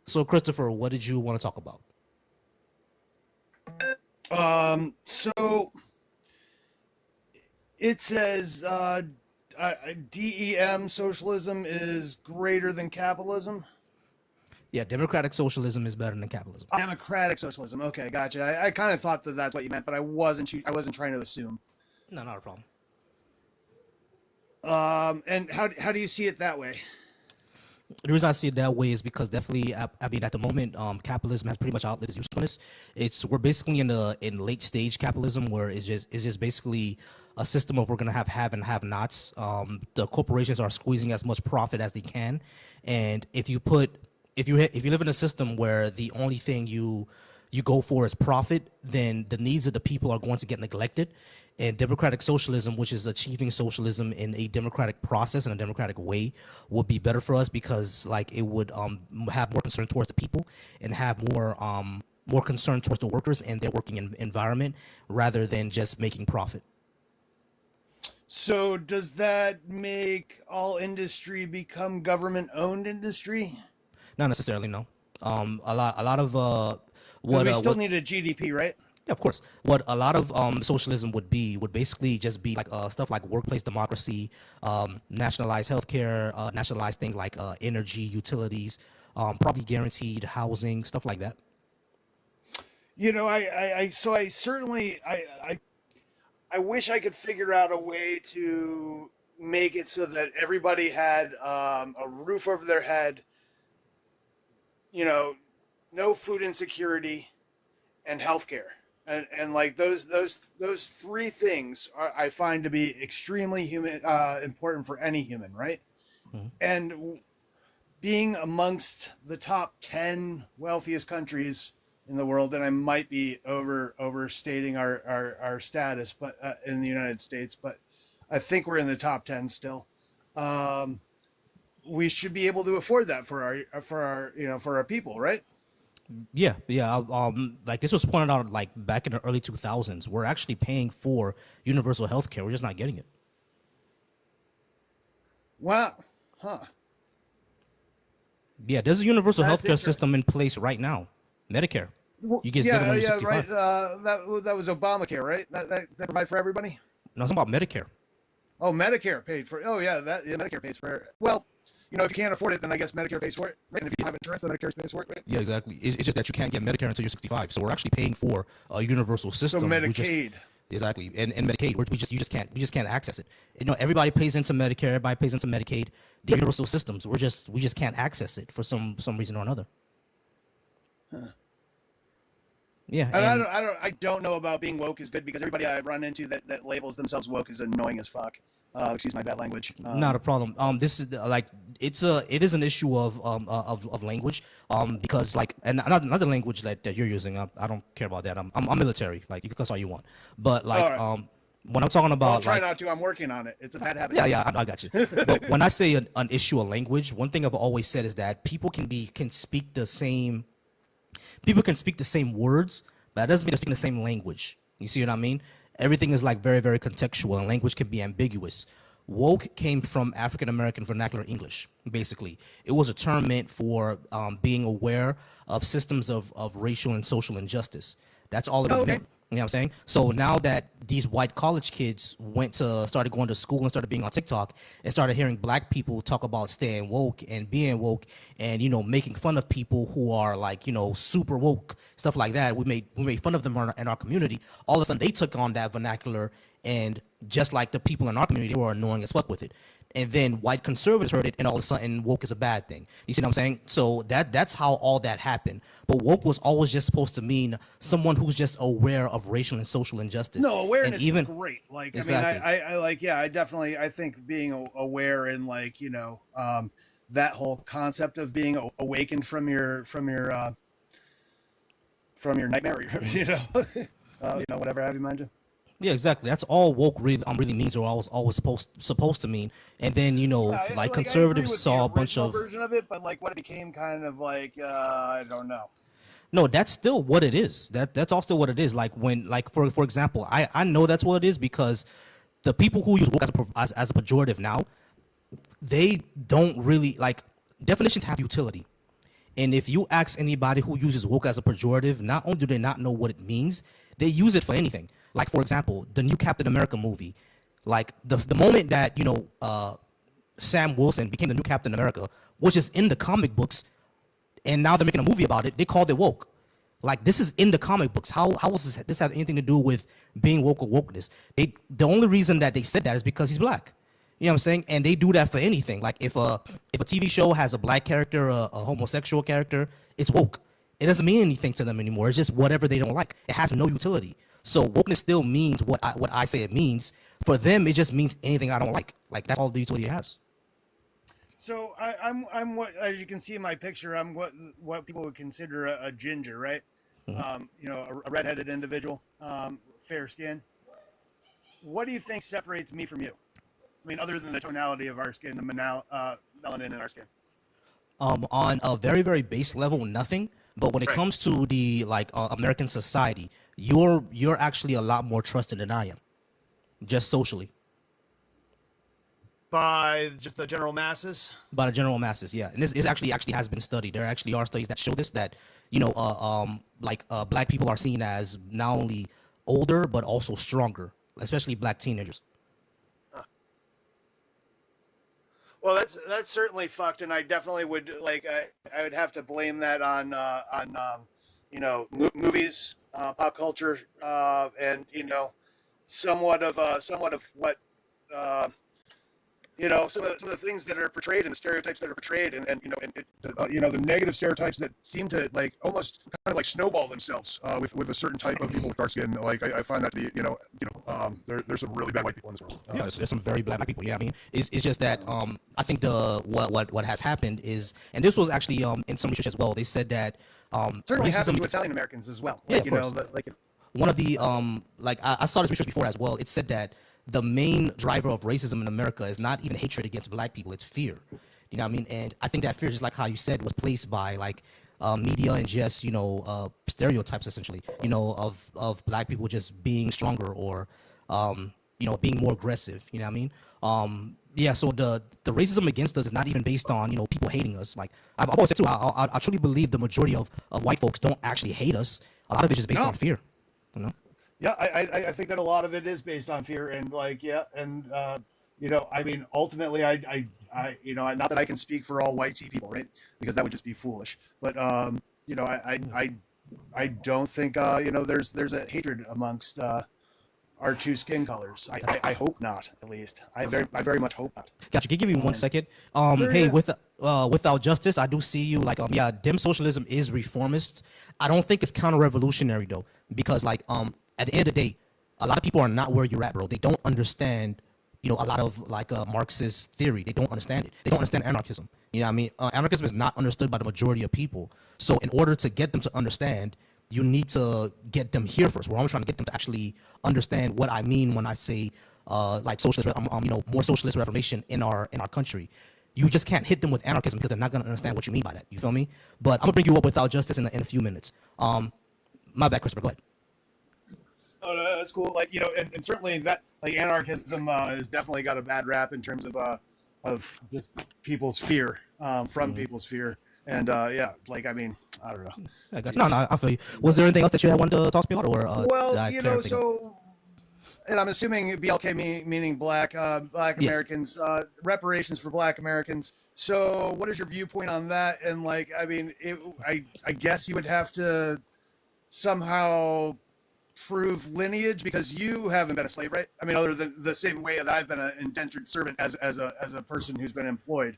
Speaker 1: So Christopher, what did you want to talk about?
Speaker 19: So it says DEM socialism is greater than capitalism.
Speaker 1: Yeah, democratic socialism is better than capitalism.
Speaker 19: Democratic socialism. Okay, gotcha. I kind of thought that that's what you meant, but I wasn't. I wasn't trying to assume.
Speaker 1: No, not a problem.
Speaker 19: And how do you see it that way?
Speaker 1: The reason I see it that way is because definitely, I mean, at the moment, capitalism has pretty much outlived its usefulness. We're basically in late stage capitalism where it's just basically a system of we're gonna have and have nots. The corporations are squeezing as much profit as they can, and if you live in a system where the only thing you go for is profit, then the needs of the people are going to get neglected. And democratic socialism, which is achieving socialism in a democratic process and a democratic way, would be better for us because like it would have more concern towards the people and have more concern towards the workers and their working environment rather than just making profit.
Speaker 19: So does that make all industry become government-owned industry?
Speaker 1: Not necessarily, no. A lot of
Speaker 19: what we still need a GDP, right?
Speaker 1: Yeah, of course. What a lot of socialism would basically just be like stuff like workplace democracy, nationalized healthcare, nationalized things like energy, utilities, probably guaranteed housing, stuff like that.
Speaker 19: You know, I certainly I wish I could figure out a way to make it so that everybody had a roof over their head, you know, no food insecurity, and healthcare. And like those three things I find to be extremely important for any human, right?
Speaker 1: Mm-hmm.
Speaker 19: And being amongst the top 10 wealthiest countries in the world, and I might be overstating our status, but in the United States, but I think we're in the top 10 still. We should be able to afford that for our people, right?
Speaker 1: Yeah. Like this was pointed out like back in the early 2000s. We're actually paying for universal health care. We're just not getting it.
Speaker 19: Wow. Huh.
Speaker 1: Yeah, there's a universal health care system in place right now. Medicare. You get given when you're 65.
Speaker 19: Right. That was Obamacare, right? That provide for everybody?
Speaker 1: No, it's about Medicare.
Speaker 19: Oh, Medicare paid for. Oh, yeah, Medicare pays for it. Well, you know, if you can't afford it, then I guess Medicare pays for it. Right? And if you have insurance, then Medicare pays for it. Right?
Speaker 1: Yeah, exactly. It's just that you can't get Medicare until you're 65. So we're actually paying for a universal system.
Speaker 19: So Medicaid.
Speaker 1: Exactly, and Medicaid. We just can't access it. You know, everybody pays into Medicare. Everybody pays into Medicaid. The universal systems. We just can't access it for some reason or another.
Speaker 19: Huh.
Speaker 1: Yeah,
Speaker 19: and I don't know about being woke is good because everybody I've run into that labels themselves woke is annoying as fuck. Excuse my bad language.
Speaker 1: Not a problem. This is like it is an issue of language. Because like another language that you're using, I don't care about that. I'm military. Like you can cuss all you want, but like right. When I'm talking about,
Speaker 19: I'll try not to. I'm working on it. It's a bad habit.
Speaker 1: Yeah, I got you. But when I say an issue of language, one thing I've always said is that people can speak the same words, but that doesn't mean they're speaking the same language. You see what I mean? Everything is like very, very contextual, and language can be ambiguous. Woke came from African American vernacular English, basically. It was a term meant for being aware of systems of racial and social injustice. That's all it meant. You know what I'm saying? So now that these white college kids started going to school and started being on TikTok and started hearing black people talk about staying woke and being woke and, you know, making fun of people who are like, you know, super woke, stuff like that. We made fun of them in our community. All of a sudden they took on that vernacular, and just like the people in our community, they were annoying as fuck with it. And then white conservatives heard it, and all of a sudden woke is a bad thing. You see what I'm saying? So that's how all that happened. But woke was always just supposed to mean someone who's just aware of racial and social injustice.
Speaker 19: No, awareness is great. Like,
Speaker 1: exactly.
Speaker 19: I mean, I think being aware and like, you know, that whole concept of being awakened from your nightmare, you know, whatever have you mentioned.
Speaker 1: Yeah, exactly. That's all woke really means, or always supposed to mean. And then, you know, like conservatives saw a bunch of
Speaker 19: version of it, but like what it became kind of like I don't know.
Speaker 1: No, that's still what it is. That's all still what it is. Like when, like for example, I know that's what it is because the people who use woke as a pejorative now, they don't really like definitions have utility. And if you ask anybody who uses woke as a pejorative, not only do they not know what it means, they use it for anything. Like, for example, the new Captain America movie, Like the moment that Sam Wilson became the new Captain America, which is in the comic books, and now they're making a movie about it. They called it woke. Like this is in the comic books. How does this have anything to do with being woke or wokeness? The only reason that they said that is because he's black. You know what I'm saying? And they do that for anything. Like if a TV show has a black character, a homosexual character, it's woke. It doesn't mean anything to them anymore. It's just whatever they don't like. It has no utility. So wokeness still means what I say it means. For them, it just means anything I don't like. Like that's all the utility it has.
Speaker 19: So I'm what, as you can see in my picture, I'm what people would consider a ginger, right? A redheaded individual, fair skin. What do you think separates me from you? I mean, other than the tonality of our skin, the melanin in our skin.
Speaker 1: On a very very base level, nothing. But when it
Speaker 19: Right.
Speaker 1: comes to the American society, you're actually a lot more trusted than I am, just socially.
Speaker 19: By just the general masses.
Speaker 1: By the general masses, yeah, and this is actually has been studied. There actually are studies that show this, that black people are seen as not only older but also stronger, especially black teenagers.
Speaker 19: Well, that's certainly fucked, and I definitely would I would have to blame that on movies, pop culture, and somewhat of what some of the things that are portrayed and the stereotypes that are portrayed, and the negative stereotypes that seem to almost kind of snowball themselves with a certain type of people with dark skin. Like I find that to be there's some really bad white people in this world.
Speaker 1: Yeah, there's some very black people. Yeah, I mean, it's just that I think what has happened is, and this was actually in some research as well. They said that
Speaker 19: Certainly
Speaker 1: racism
Speaker 19: happened to Italian Americans as well.
Speaker 1: Yeah, of course. One of the I saw this research before as well. It said that the main driver of racism in America is not even hatred against black people, it's fear. You know what I mean? And I think that fear, just like how you said, was placed by media and just stereotypes essentially, of black people just being stronger or being more aggressive. You know what I mean? Yeah, so the racism against us is not even based on people hating us. Like I've always said too, I truly believe the majority of white folks don't actually hate us. A lot of it is based on fear.
Speaker 19: Yeah, I think that a lot of it is based on fear, and I mean, ultimately, I not that I can speak for all white people, right? Because that would just be foolish. But I don't think there's a hatred amongst our two skin colors. I hope not, at least. I very much hope not.
Speaker 1: Gotcha. Can you give me 1 second?
Speaker 19: Sure,
Speaker 1: Hey,
Speaker 19: yeah.
Speaker 1: without justice, I do see you dim socialism is reformist. I don't think it's counter-revolutionary though, because at the end of the day, a lot of people are not where you're at, bro. They don't understand, a lot of Marxist theory. They don't understand it. They don't understand anarchism. You know what I mean? Anarchism is not understood by the majority of people. So in order to get them to understand, you need to get them here first. We're always trying to get them to actually understand what I mean when I say socialist, more socialist reformation in our country. You just can't hit them with anarchism because they're not going to understand what you mean by that. You feel me? But I'm gonna bring you up without justice in a few minutes. My bad, Christopher. Go ahead.
Speaker 19: Oh, no, that's cool. And certainly that anarchism has definitely got a bad rap in terms of just people's fear, from people's fear. And I mean, I don't know.
Speaker 1: I got you. No, I feel you. Was there anything else that you had wanted to talk to me about, or
Speaker 19: Well,
Speaker 1: did I clear everything up?
Speaker 19: so, and I'm assuming BLK meaning black
Speaker 1: Yes.
Speaker 19: Americans, reparations for black Americans. So, what is your viewpoint on that? And I mean, I guess you would have to somehow prove lineage because you haven't been a slave, right? I mean, other than the same way that I've been an indentured servant as a person who's been employed.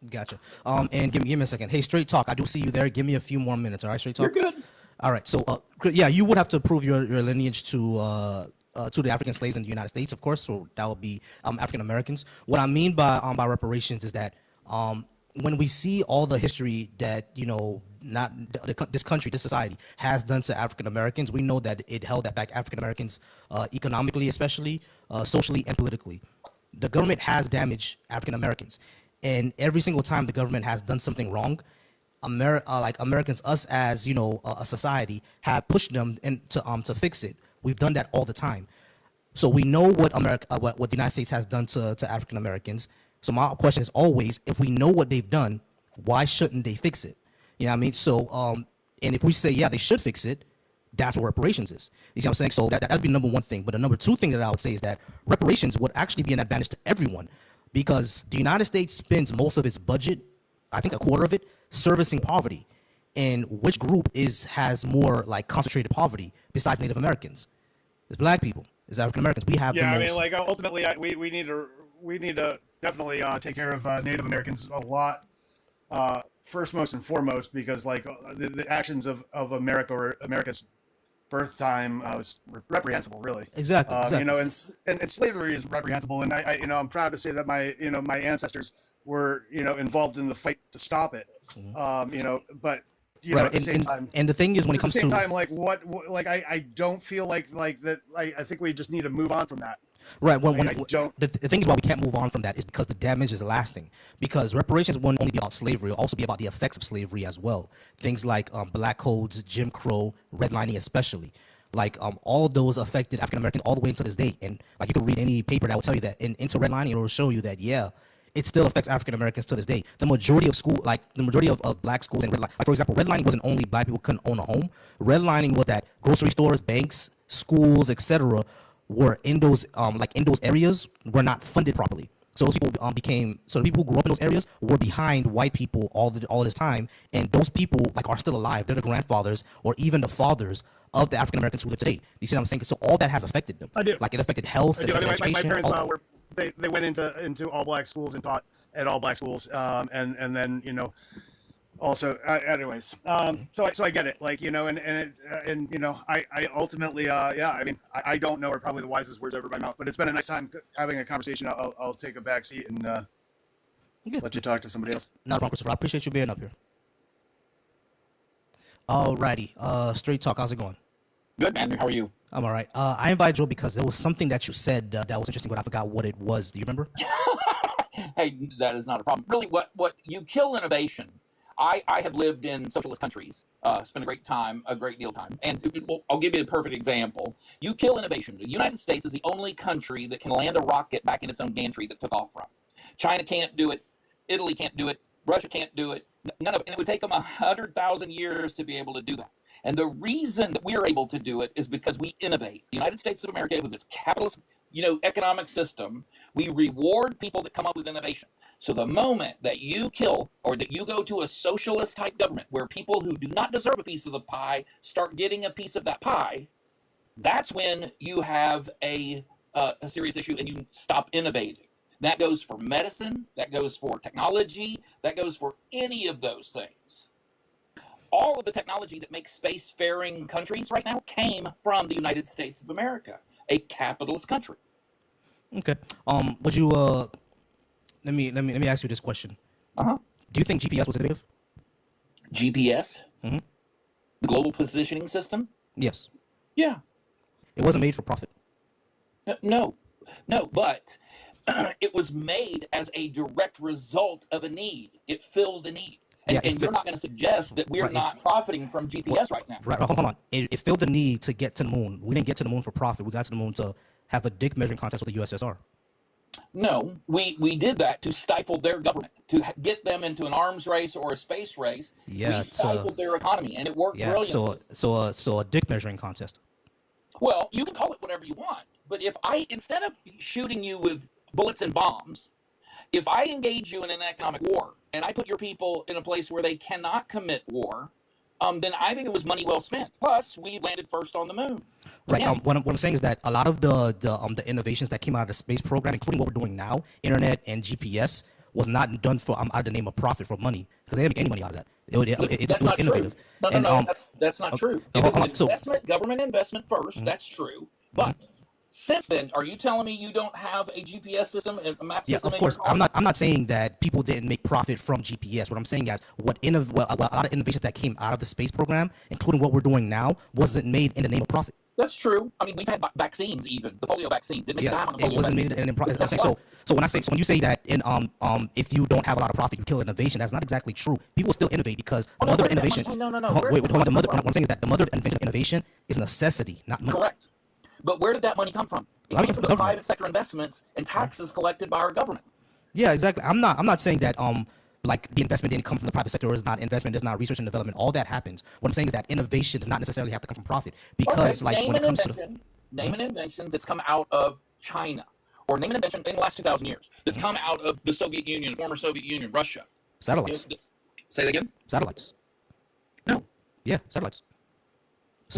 Speaker 1: Gotcha. And give me a second. Hey, Straight Talk, I do see you there. Give me a few more minutes. All right, Straight Talk.
Speaker 14: You're good.
Speaker 1: All right. So, yeah, you would have to prove your lineage to the African slaves in the United States, of course. So that would be African Americans. What I mean by reparations is that when we see all the history that this country, this society has done to African Americans, we know that it held that back African Americans economically, especially socially and politically. The government has damaged African Americans, and every single time the government has done something wrong, Americans, us as a society, have pushed them to fix it. We've done that all the time, so we know what what the United States has done to African Americans. So my question is always, if we know what they've done, why shouldn't they fix it? You know what I mean? So and if we say yeah, they should fix it, That's what reparations is. You see what I'm saying? So that'd be number one thing. But the number two thing that I would say is that reparations would actually be an advantage to everyone, because the United States spends most of its budget, I think a quarter of it, servicing poverty. And which group has more like concentrated poverty besides Native Americans? It's black people. It's African Americans. We have the
Speaker 19: Yeah, I mean,
Speaker 1: most.
Speaker 19: like ultimately, we need to definitely take care of Native Americans a lot. First, most and foremost, because like the actions of America or America's birth time was reprehensible, really.
Speaker 1: Exactly.
Speaker 19: You know, and slavery is reprehensible, and I you know, I'm proud to say that my ancestors were, you know, involved in the fight to stop it. You know, but you know,
Speaker 1: Right.
Speaker 19: at the same time,
Speaker 1: And the thing is, when it comes
Speaker 19: at the same
Speaker 1: to
Speaker 19: time, like like I don't feel like that. I think we just need to move on from that.
Speaker 1: right,
Speaker 19: I don't.
Speaker 1: the thing is why we can't move on from that is because the damage is lasting. Because reparations won't only be about slavery; it'll also be about the effects of slavery as well. Things like black codes, Jim Crow, redlining, especially. Like all of those affected African Americans all the way into this day. And like you can read any paper that will tell you that into redlining, it will show you that it still affects African Americans to this day. The majority of black schools and like for example, redlining wasn't only black people couldn't own a home. Redlining was that grocery stores, banks, schools, etc. were in those areas were not funded properly. So those people the people who grew up in those areas were behind white people all this time, and those people like are still alive. They're the grandfathers or even the fathers of the African Americans who live today. You see what I'm saying? So all that has affected them.
Speaker 19: I do.
Speaker 1: Like it affected health,
Speaker 19: I
Speaker 1: it
Speaker 19: do. I mean,
Speaker 1: affected
Speaker 19: my
Speaker 1: education.
Speaker 19: parents were they went into all black schools and taught at all black schools, and then you know also anyways so I get it, like, you know, and you know, I ultimately I mean, I don't know are probably the wisest words ever by my mouth, but it's been a nice time having a conversation. I'll take a back seat and let you talk to somebody else.
Speaker 1: Not a problem, Christopher. I appreciate you being up here. Alrighty, straight talk. How's it going?
Speaker 14: Good, man. How are you?
Speaker 1: I'm all right. I invited Joe because there was something that you said that was interesting, but I forgot what it was. Do you remember?
Speaker 14: Hey, that is not a problem. Really, what you kill innovation. I have lived in socialist countries, spent a great deal of time. And I'll give you a perfect example. You kill innovation. The United States is the only country that can land a rocket back in its own gantry that took off from. China can't do it. Italy can't do it. Russia can't do it. None of it. And it would take them 100,000 years to be able to do that. And the reason that we're able to do it is because we innovate. The United States of America, with its capitalist, economic system, we reward people that come up with innovation. So the moment that you kill or that you go to a socialist type government where people who do not deserve a piece of the pie start getting a piece of that pie, that's when you have a serious issue and you stop innovating. That goes for medicine, that goes for technology, that goes for any of those things. All of the technology that makes spacefaring countries right now came from the United States of America, a capitalist country.
Speaker 1: Okay. Would you let me ask you this question.
Speaker 14: Uh-huh.
Speaker 1: Do you think GPS was innovative?
Speaker 14: GPS?
Speaker 1: Mm-hmm.
Speaker 14: The global positioning system?
Speaker 1: Yes.
Speaker 14: Yeah.
Speaker 1: It wasn't made for profit.
Speaker 14: No, but it was made as a direct result of a need. It filled a need. And you're not going to suggest that we're not profiting from GPS right now.
Speaker 1: Right, hold on. It filled the need to get to the moon. We didn't get to the moon for profit. We got to the moon to have a dick measuring contest with the USSR.
Speaker 14: No, we did that to stifle their government, to get them into an arms race or a space race.
Speaker 1: Yeah,
Speaker 14: we stifled their economy, and it worked brilliantly.
Speaker 1: So a dick measuring contest.
Speaker 14: Well, you can call it whatever you want, but if instead of shooting you with bullets and bombs, if I engage you in an economic war and I put your people in a place where they cannot commit war, then I think it was money well spent. Plus, we landed first on the moon.
Speaker 1: Right. What I'm saying is that a lot of the innovations that came out of the space program, including what we're doing now, internet and GPS, was not done for out of the name of profit for money, because they didn't make any money out of that. It just was innovative.
Speaker 14: No, that's not true. It was an investment, government investment first. That's true, but. Since then, are you telling me you don't have a GPS system, a map system?
Speaker 1: Yeah, of course. I'm not saying that people didn't make profit from GPS. What I'm saying is a lot of innovations that came out of the space program, including what we're doing now, wasn't made in the name of profit.
Speaker 14: That's true. I mean, we've had vaccines, even the polio vaccine. Didn't make time on the polio
Speaker 1: it wasn't
Speaker 14: vaccine.
Speaker 1: made in the profit. So when you say that if you don't have a lot of profit, you kill innovation, that's not exactly true. People still innovate because the mother of innovation.
Speaker 14: No.
Speaker 1: Wait, hold on. What I'm saying is that the mother of innovation is necessity, not money.
Speaker 14: Correct. But where did that money come from? It came from the private sector investments and taxes collected by our government.
Speaker 1: Yeah, exactly. I'm not saying that like the investment didn't come from the private sector, or is not investment, is not research and development. All that happens. What I'm saying is that innovation does not necessarily have to come from profit, because like when it comes to
Speaker 20: name an invention that's come out of China, or name an invention in the last 2,000 years that's come out of the Soviet Union, former Soviet Union, Russia.
Speaker 1: Satellites.
Speaker 20: Say that again.
Speaker 1: Satellites.
Speaker 20: No.
Speaker 1: Yeah, satellites.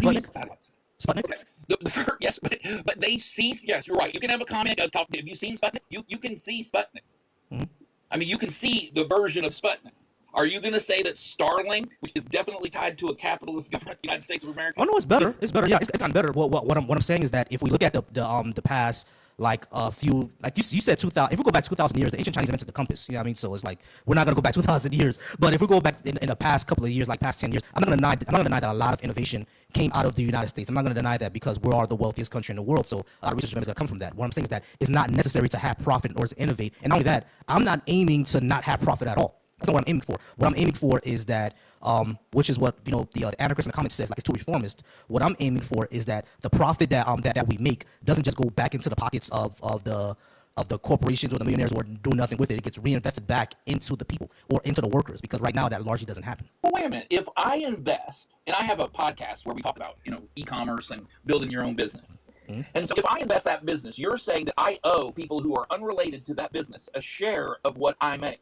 Speaker 20: What do you mean
Speaker 1: Sputnik.
Speaker 20: Sputnik. Okay. Yes, but they see. Yes, you're right. You can have a comment that does talk. Have you seen Sputnik? You can see Sputnik. I mean, you can see the version of Sputnik. Are you going to say that Starlink, which is definitely tied to a capitalist government, the United States of America?
Speaker 1: Oh no, it's better. It's better. Yeah, it's gotten better. What I'm saying is that if we look at the past, like a few, like you said 2000, if we go back 2,000 years, the ancient Chinese invented the compass. You know what I mean? So it's like we're not gonna go back 2,000 years, but if we go back in the past couple of years, like past 10 years, I'm not gonna deny that a lot of innovation came out of the United States. I'm not gonna deny that, because we are the wealthiest country in the world. So a lot of research is gonna come from that. What I'm saying is that it's not necessary to have profit in order to innovate. And not only that, I'm not aiming to not have profit at all. That's not what I'm aiming for. What I'm aiming for is that, which is what the anarchist in the comments says, like it's too reformist. What I'm aiming for is that the profit that we make doesn't just go back into the pockets of the corporations or the millionaires, or do nothing with it. It gets reinvested back into the people or into the workers, because right now that largely doesn't happen.
Speaker 20: Well, wait a minute. If I invest, and I have a podcast where we talk about e-commerce and building your own business. And so if I invest that business, you're saying that I owe people who are unrelated to that business a share of what I make.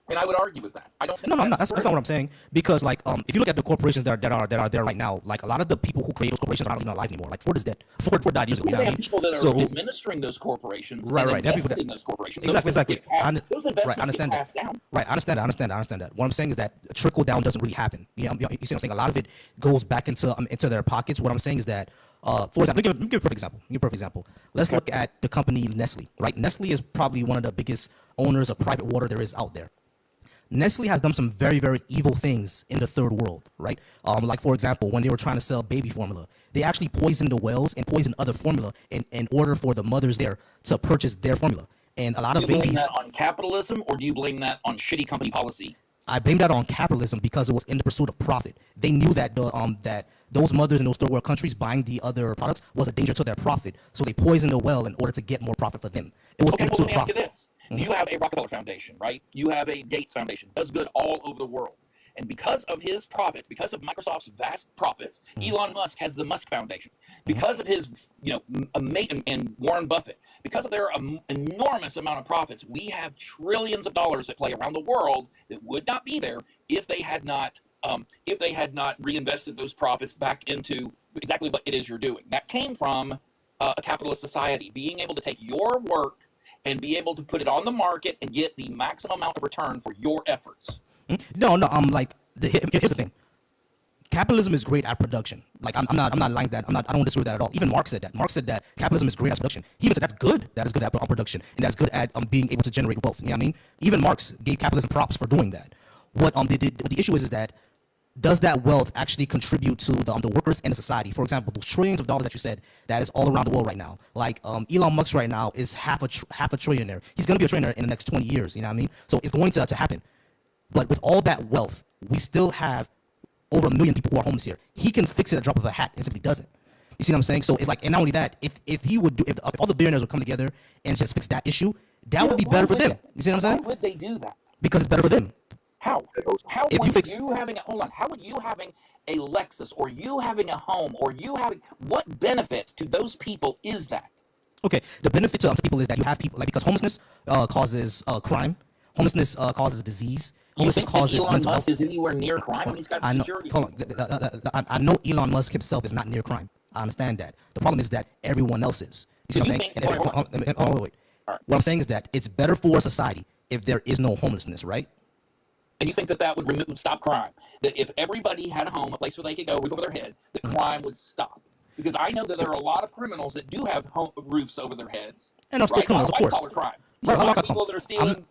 Speaker 20: And I would argue with that. I don't think
Speaker 1: No, I'm not. That's not what I'm saying. Because like, if you look at the corporations that are there right now, like a lot of the people who create those corporations are not even alive anymore. Like Ford is dead. Ford died years ago.
Speaker 20: They have people that are administering those corporations,
Speaker 1: right.
Speaker 20: And invested in those corporations.
Speaker 1: Exactly.
Speaker 20: Those investments get passed down.
Speaker 1: Right, I understand that. What I'm saying is that trickle down doesn't really happen. You see what I'm saying? A lot of it goes back into their pockets. What I'm saying is that, for example, let me give a perfect example. Let's look at the company Nestle. Right, Nestle is probably one of the biggest owners of private water there is out there. Nestle has done some very, very evil things in the third world, right? Like, for example, when they were trying to sell baby formula, they actually poisoned the wells and poisoned other formula in order for the mothers there to purchase their formula. And a lot of babies.
Speaker 20: Do you blame that on capitalism, or do you blame that on shitty company policy?
Speaker 1: I blame that on capitalism, because it was in the pursuit of profit. They knew that that those mothers in those third world countries buying the other products was a danger to their profit, so they poisoned the well in order to get more profit for them. It was in the pursuit of profit.
Speaker 20: Let me ask you this. You have a Rockefeller Foundation, right? You have a Gates Foundation, does good all over the world. And because of his profits, because of Microsoft's vast profits, Elon Musk has the Musk Foundation. Because of his, and Warren Buffett, because of their enormous amount of profits, we have trillions of dollars that play around the world that would not be there if they had not reinvested those profits back into exactly what it is you're doing. That came from a capitalist society, being able to take your work and be able to put it on the market and get the maximum amount of return for your efforts.
Speaker 1: No, here's the thing. Capitalism is great at production. Like, I'm not lying that. I don't disagree with that at all. Even Marx said that. Marx said that capitalism is great at production. He even said that's good. That is good at production, and that's good at being able to generate wealth. You know what I mean? Even Marx gave capitalism props for doing that. What the issue is that, does that wealth actually contribute to the workers and the society? For example, those trillions of dollars that you said, that is all around the world right now. Like, Elon Musk right now is half a trillionaire. He's going to be a trillionaire in the next 20 years. You know what I mean? So it's going to happen. But with all that wealth, we still have over 1 million people who are homeless here. He can fix it at a drop of a hat, and simply doesn't. You see what I'm saying? So it's like, and not only that, if all the billionaires would come together and just fix that issue, that would be better for them. You see what I'm saying?
Speaker 20: Why would they do that?
Speaker 1: Because it's better for them.
Speaker 20: How would you having a Lexus, or you having a home, or you having, what benefit to those people is that?
Speaker 1: Okay, the benefit to people is that you have people, like, because homelessness causes crime, homelessness causes disease, homelessness causes
Speaker 20: Elon
Speaker 1: mental
Speaker 20: Musk
Speaker 1: health.
Speaker 20: is anywhere near crime when he's got security?
Speaker 1: I know Elon Musk himself is not near crime. I understand that. The problem is that everyone else is. You see what I'm saying? Wait. What I'm saying is that it's better for society if there is no homelessness, right?
Speaker 20: And you think that would stop crime? That if everybody had a home, a place where they could go, roof over their head, that crime would stop? Because I know that there are a lot of criminals that do have roofs over their heads.
Speaker 1: And they're still criminals, of course.
Speaker 20: White-collar crime. You have a lot of people that are stealing.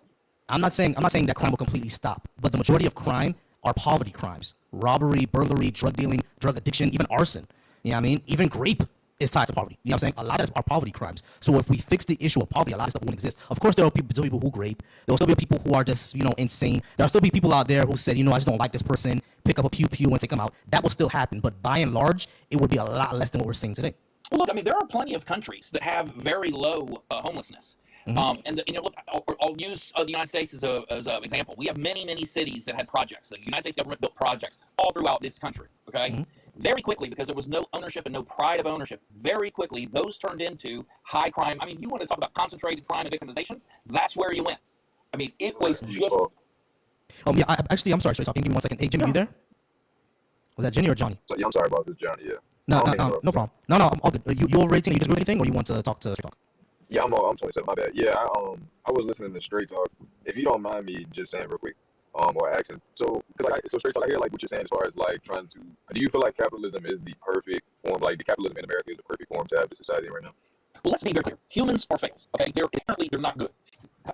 Speaker 1: I'm not saying that crime will completely stop, but the majority of crime are poverty crimes: robbery, burglary, drug dealing, drug addiction, even arson. You know what I mean? Even grape is tied to poverty. You know what I'm saying? A lot of it are poverty crimes. So if we fix the issue of poverty, a lot of stuff won't exist. Of course, there will be people who grape. There will still be people who are just, insane. There will still be people out there who said, I just don't like this person, pick up a pew and take them out. That will still happen. But by and large, it would be a lot less than what we're seeing today.
Speaker 20: Well, look, there are plenty of countries that have very low homelessness. And look, I'll use the United States as an example. We have many cities that had projects. The United States government built projects all throughout this country. Okay, very quickly, because there was no ownership and no pride of ownership. Very quickly, those turned into high crime. I mean, you want to talk about concentrated crime and victimization? That's where you went. I mean, it was just.
Speaker 1: Yeah. I'm sorry. Sorry, talking. Give me 1 second. Hey, Jimmy, you there? Was that Jenny or Johnny?
Speaker 21: Yeah, I'm sorry, boss. It's Johnny. Yeah.
Speaker 1: No problem. No, I'm all good. You over 18? You just do anything, or you want to talk to Straight Talk?
Speaker 21: Yeah, I'm 27. My bad. Yeah, I was listening to Straight Talk. If you don't mind me just saying real quick, or asking. So Straight Talk, I hear like what you're saying as far as like trying to. Do you feel like capitalism is the perfect form? Like the capitalism in America is the perfect form to have the society right now?
Speaker 20: Well, let's be very clear. Humans are fails. Okay, they're not good.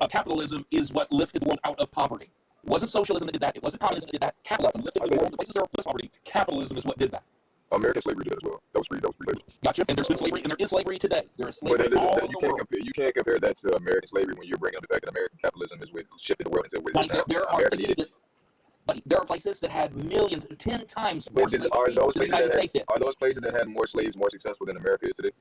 Speaker 20: Capitalism is what lifted the world out of poverty. It wasn't socialism that did that. It wasn't communism that did that. Capitalism lifted the world to places that are poverty. Capitalism is what did that.
Speaker 21: American slavery did as well. That was free labor.
Speaker 20: Gotcha. And there's been slavery, and there is slavery today. There is slavery all over the world.
Speaker 21: You can't compare that to American slavery when you're bringing up the fact that American capitalism is what shifted the world into what it is now.
Speaker 20: There are places that had millions, 10 times more slaves than the United States did.
Speaker 21: Are those places that had more slaves more successful than America is today?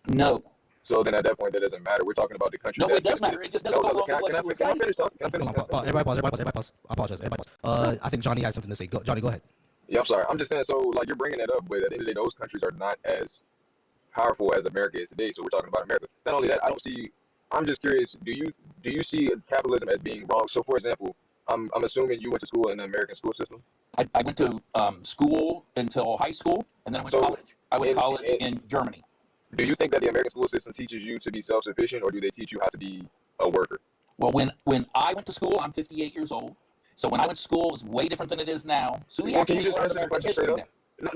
Speaker 20: No.
Speaker 21: So then at that point, that doesn't matter. We're talking about the country.
Speaker 20: No, it does matter. It just doesn't go along with what you were saying.
Speaker 21: Can I finish?
Speaker 1: Everybody pause. I apologize. Everybody pause. I think Johnny had something to say. Johnny, go ahead.
Speaker 21: Yeah, I'm sorry. I'm just saying, so like you're bringing it up, but at the end of the day, those countries are not as powerful as America is today. So we're talking about America. Not only that, I'm just curious. Do you see capitalism as being wrong? So for example, I'm assuming you went to school in the American school system.
Speaker 20: I went to school until high school, and then I went to college. I went to college in Germany.
Speaker 21: Do you think that the American school system teaches you to be self-sufficient, or do they teach you how to be a worker?
Speaker 20: Well, when I went to school, I'm 58 years old. So when I went to school, it was way different than it is now. So we actually learned American history there.
Speaker 21: No.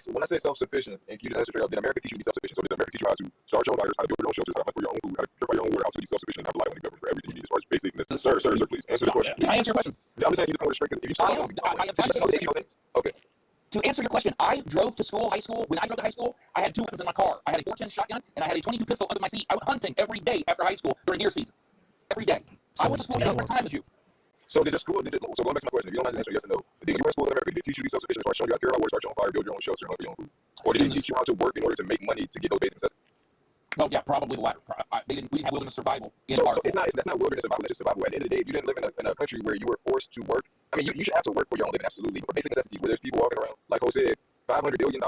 Speaker 21: When I say self-sufficient, and you just answer straight up, did America teach you to be self-sufficient? So did America teach you how to start your own diets, how to build your own shelters, how to grow your own food, how to purify your own water, how to be self-sufficient, and have to rely on the government for everything you need as far as basic necessities? Sir, please answer the question.
Speaker 20: Can I answer your question?
Speaker 21: I'm just saying you come with a straight. If you
Speaker 20: I am trying to.
Speaker 21: Okay.
Speaker 20: To answer your question, I drove to school, high school. When I drove to high school, I had 2 weapons in my car. I had a 410 shotgun, and I had a 22 pistol under my seat. I went hunting every day after high school during deer season. Every day. I went to school at a different time as you.
Speaker 21: So did your school, so going back to my question, if you don't mind answering yes or no, did you went to school in America, did they teach you to be self-sufficient as far as showing you how to carry out work, start your own fire, build your own shelter, and hunt your own food? Or did they teach you how to work in order to make money to get those basic necessities?
Speaker 20: Well, yeah, probably the latter. We didn't have wilderness survival in our
Speaker 21: school. That's not wilderness survival, that's just survival. At the end of the day, if you didn't live in a country where you were forced to work, I mean, you should have to work for your own living, absolutely. But for basic necessities, where there's people walking around, like Jose said, $500 billion.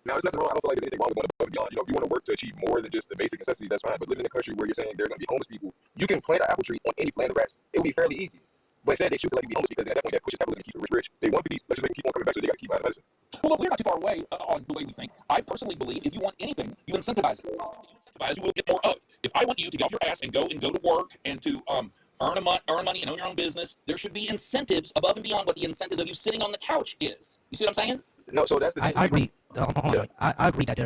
Speaker 21: Now, there's nothing wrong. I don't feel like there's anything wrong with going above and beyond. You know, if you want to work to achieve more than just the basic necessities, that's fine. But living in a country where you're saying there are going to be homeless people, you can plant an apple tree on any plant of grass. It would be fairly easy. But instead, they choose to let you be homeless because at that point, that pushes capitalism and keeps the rich. They want to be, let's just make them keep on coming back, so they got to keep buying medicine.
Speaker 20: Well, look, we're not too far away on the way we think. I personally believe if you want anything, you incentivize it. You will get more of. If I want you to get off your ass and go to work and to earn money and own your own business, there should be incentives above and beyond what the incentives of you sitting on the couch is. You see what I'm saying?
Speaker 21: No, so that's the
Speaker 1: I agree. I agree that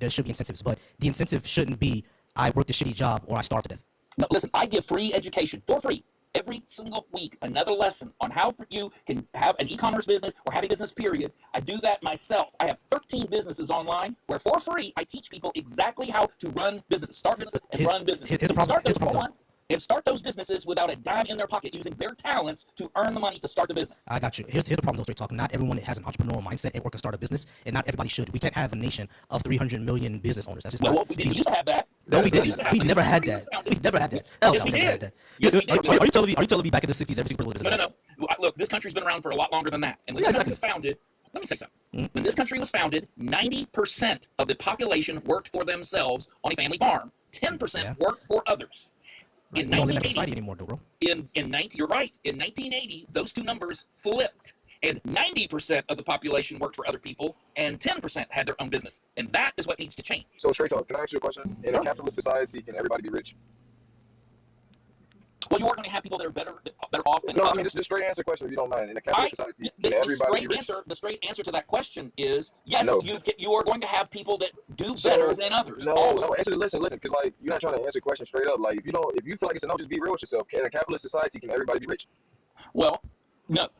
Speaker 1: there should be incentives, but the incentive shouldn't be I worked a shitty job or I starved to death.
Speaker 20: No, listen, I give free education for free. Every single week, another lesson on how you can have an e-commerce business or have a business, period. I do that myself. I have 13 businesses online where for free, I teach people exactly how to run businesses, start businesses and run businesses.
Speaker 1: Here's the problem.
Speaker 20: And start those businesses without a dime in their pocket using their talents to earn the money to start the business.
Speaker 1: I got you. Here's the problem, though, Straight Talk. Not everyone has an entrepreneurial mindset and work and start a business, and not everybody should. We can't have a nation of 300 million business owners. That's just
Speaker 20: we didn't used to have that.
Speaker 1: No, we didn't. We never had that. We never had that.
Speaker 20: Yes, we did. Yes, we did.
Speaker 1: Are you telling me back in the 60s every single person was
Speaker 20: No. Look, this country's been around for a lot longer than that. And when this country was founded, let me say something. When this country was founded, 90% of the population worked for themselves on a family farm. 10% worked for others. In 1980,
Speaker 1: anymore, bro.
Speaker 20: You're right. In 1980, those two numbers flipped, and 90% of the population worked for other people, and 10% had their own business, and that is what needs to change.
Speaker 21: So, Straight Talk, can I ask you a question? In a capitalist society, can everybody be rich?
Speaker 20: Well, you are going to have people that are better off than
Speaker 21: others.
Speaker 20: No,
Speaker 21: I mean, just straight answer question if you don't mind. In a capitalist society, can everybody be rich?
Speaker 20: The straight answer to that question is yes. No. You are going to have people that do better than others.
Speaker 21: No. Listen, because like you're not trying to answer the question straight up. Like if you feel like it's a no, just be real with yourself. In a capitalist society, can everybody be rich?
Speaker 20: Well, no.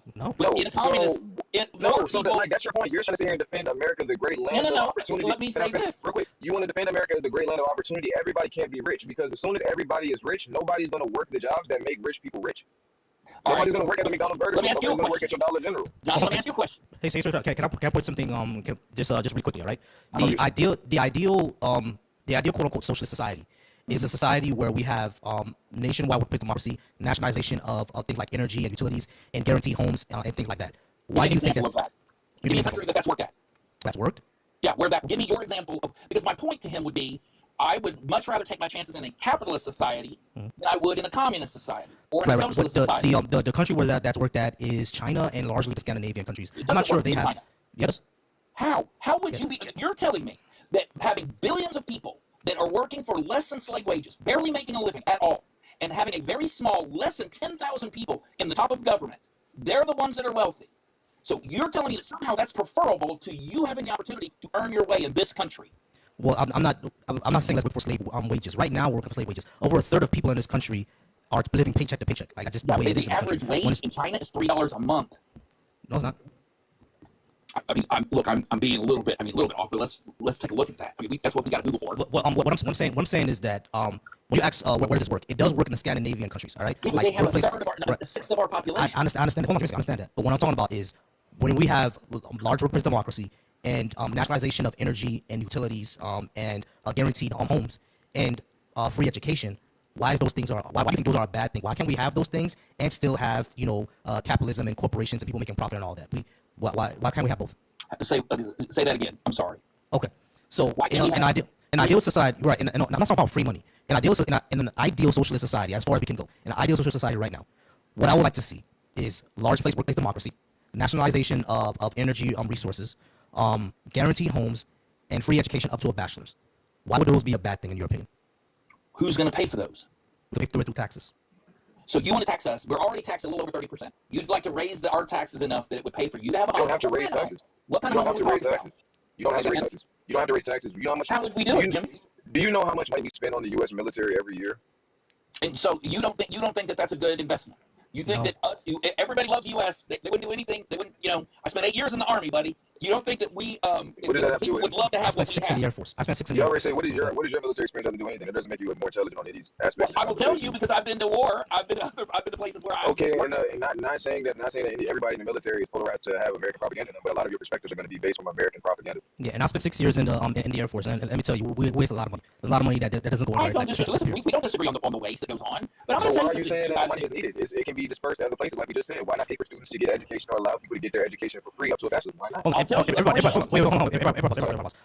Speaker 20: In a communist,
Speaker 21: that's your point. You're trying to sit here and defend America, the great land of opportunity.
Speaker 20: Let me say this
Speaker 21: real quick. You want to defend America, the great land of opportunity. Everybody can't be rich because as soon as everybody is rich, nobody's going to work the jobs that make rich people rich. Nobody's going to work at the McDonald's burger.
Speaker 20: Let me ask you a question.
Speaker 21: Work at your Dollar General.
Speaker 20: Johnny, let me ask you a question.
Speaker 1: Hey, Straight Talk, can I put something just really quickly, all right? The ideal quote unquote socialist society is a society where we have nationwide workplace democracy, nationalization of things like energy and utilities, and guaranteed homes and things like that. Why do you think that's
Speaker 20: that? Give me a country that's worked at.
Speaker 1: That's worked?
Speaker 20: Yeah, where that. Give me your example of, because my point to him would be, I would much rather take my chances in a capitalist society than I would in a communist society or in a socialist society.
Speaker 1: The country where that's worked at is China and largely the Scandinavian countries. I'm not sure if they have.
Speaker 20: China.
Speaker 1: Yes.
Speaker 20: How would you be? You're telling me that having billions of people that are working for less than slave wages, barely making a living at all, and having a very small, less than 10,000 people in the top of government, they're the ones that are wealthy. So you're telling me that somehow that's preferable to you having the opportunity to earn your way in this country?
Speaker 1: Well, I'm not saying let's work for slave wages. Right now, we're working for slave wages. Over a third of people in this country are living paycheck to paycheck. Like, just the way it is in this country.
Speaker 20: The average wage in China is $3 a month.
Speaker 1: No, it's not.
Speaker 20: I mean, I'm being a little bit off, but let's take a look at that. I mean, that's what we got to Google for.
Speaker 1: What I'm saying is that when you ask where does this work, it does work in the Scandinavian countries. All right,
Speaker 20: yeah, like, they have a sixth of our population.
Speaker 1: I understand. Hold on, I understand that. But what I'm talking about is when we have large workplace democracy and nationalization of energy and utilities and guaranteed homes and free education. Why do you think those are a bad thing? Why can't we have those things and still have capitalism and corporations and people making profit and all that? Why can't we have both?
Speaker 20: Say that again. I'm sorry.
Speaker 1: Okay, so in an ideal society, right? And I'm not talking about free money. In an ideal socialist society, as far as we can go, in an ideal socialist society right now, what I would like to see is large workplace democracy, nationalization of energy resources, guaranteed homes, and free education up to a bachelor's. Why would those be a bad thing in your opinion?
Speaker 20: Who's going to pay for those?
Speaker 1: We'll pay through taxes.
Speaker 20: So you want to tax us? We're already taxed a little over 30%. You'd like to raise our taxes enough that it would pay for you to have a home?
Speaker 21: You don't have to raise taxes.
Speaker 20: What kind of home are we talking about?
Speaker 21: You don't have to raise taxes. You don't have to raise taxes. You know how much?
Speaker 20: How would we do it, Jim?
Speaker 21: Do you know how much money we spend on the U.S. military every year?
Speaker 20: And so you don't think that that's a good investment? You think that everybody loves the U.S. They wouldn't do anything. They wouldn't. I spent 8 years in the Army, buddy. You don't think that we people would love to have what we have?
Speaker 1: I spent 6 in the Air Force.
Speaker 21: You already say what is your military experience doesn't do anything? It doesn't make you more intelligent on these aspects.
Speaker 20: Well, I will tell you because I've been to war. I've been to places where I've
Speaker 21: okay, and not saying that everybody in the military is polarized to have American propaganda, but a lot of your perspectives are going to be based on American propaganda.
Speaker 1: Yeah, and I spent 6 years in the Air Force, and let me tell you, we waste a lot of money. There's a lot of money that doesn't go in.
Speaker 20: Listen, we don't disagree on the waste that goes on, but I'm
Speaker 21: so
Speaker 20: going
Speaker 21: why
Speaker 20: to
Speaker 21: are you saying that money is needed? It can be dispersed to other places, like we just said. Why not pay for students to get education or allow people to get their education for free up to a bachelor's? Why not?
Speaker 1: All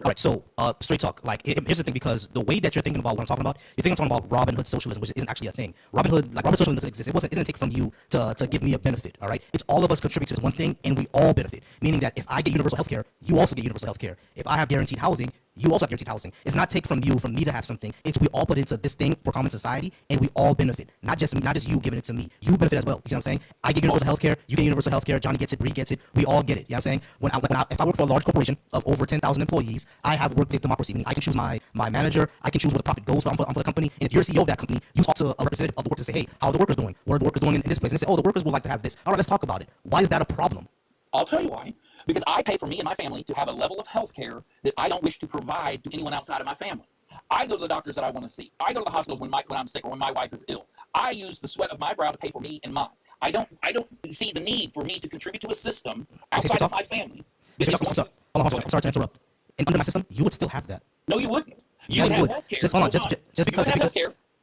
Speaker 1: right, so straight talk. Like, here's the thing, because the way that you're thinking about what I'm talking about, you're thinking I'm talking about Robin Hood socialism, which isn't actually a thing. Robin socialism doesn't exist. It isn't take from you to give me a benefit. All right, it's all of us contribute to this one thing, and we all benefit. Meaning that if I get universal health care, you also get universal health care. If I have guaranteed housing, you also have guaranteed housing. It's not take from me to have something. It's we all put into this thing for common society, and we all benefit. Not just you giving it to me. You benefit as well. You see what I'm saying? I get universal health care. You get universal health care. Johnny gets it. Bree gets it. We all get it. You know what I'm saying? If I work for a large corporation of over 10,000 employees, I have workplace democracy. Meaning I can choose my manager. I can choose where the profit goes from for the company. And if you're a CEO of that company, you talk to a representative of the workers and say, hey, how are the workers doing? What are the workers doing in this place? And they say, oh, the workers would like to have this. All right, let's talk about it. Why is that a problem?
Speaker 20: I'll tell you why. Because I pay for me and my family to have a level of health care that I don't wish to provide to anyone outside of my family. I go to the doctors that I want to see. I go to the hospitals when I'm sick or when my wife is ill. I use the sweat of my brow to pay for me and mine. I don't see the need for me to contribute to a system outside of my family.
Speaker 1: Hold on, I'm sorry to interrupt. And under my system, you would still have that.
Speaker 20: No, you wouldn't. You would have health care.
Speaker 1: Just hold on, just because.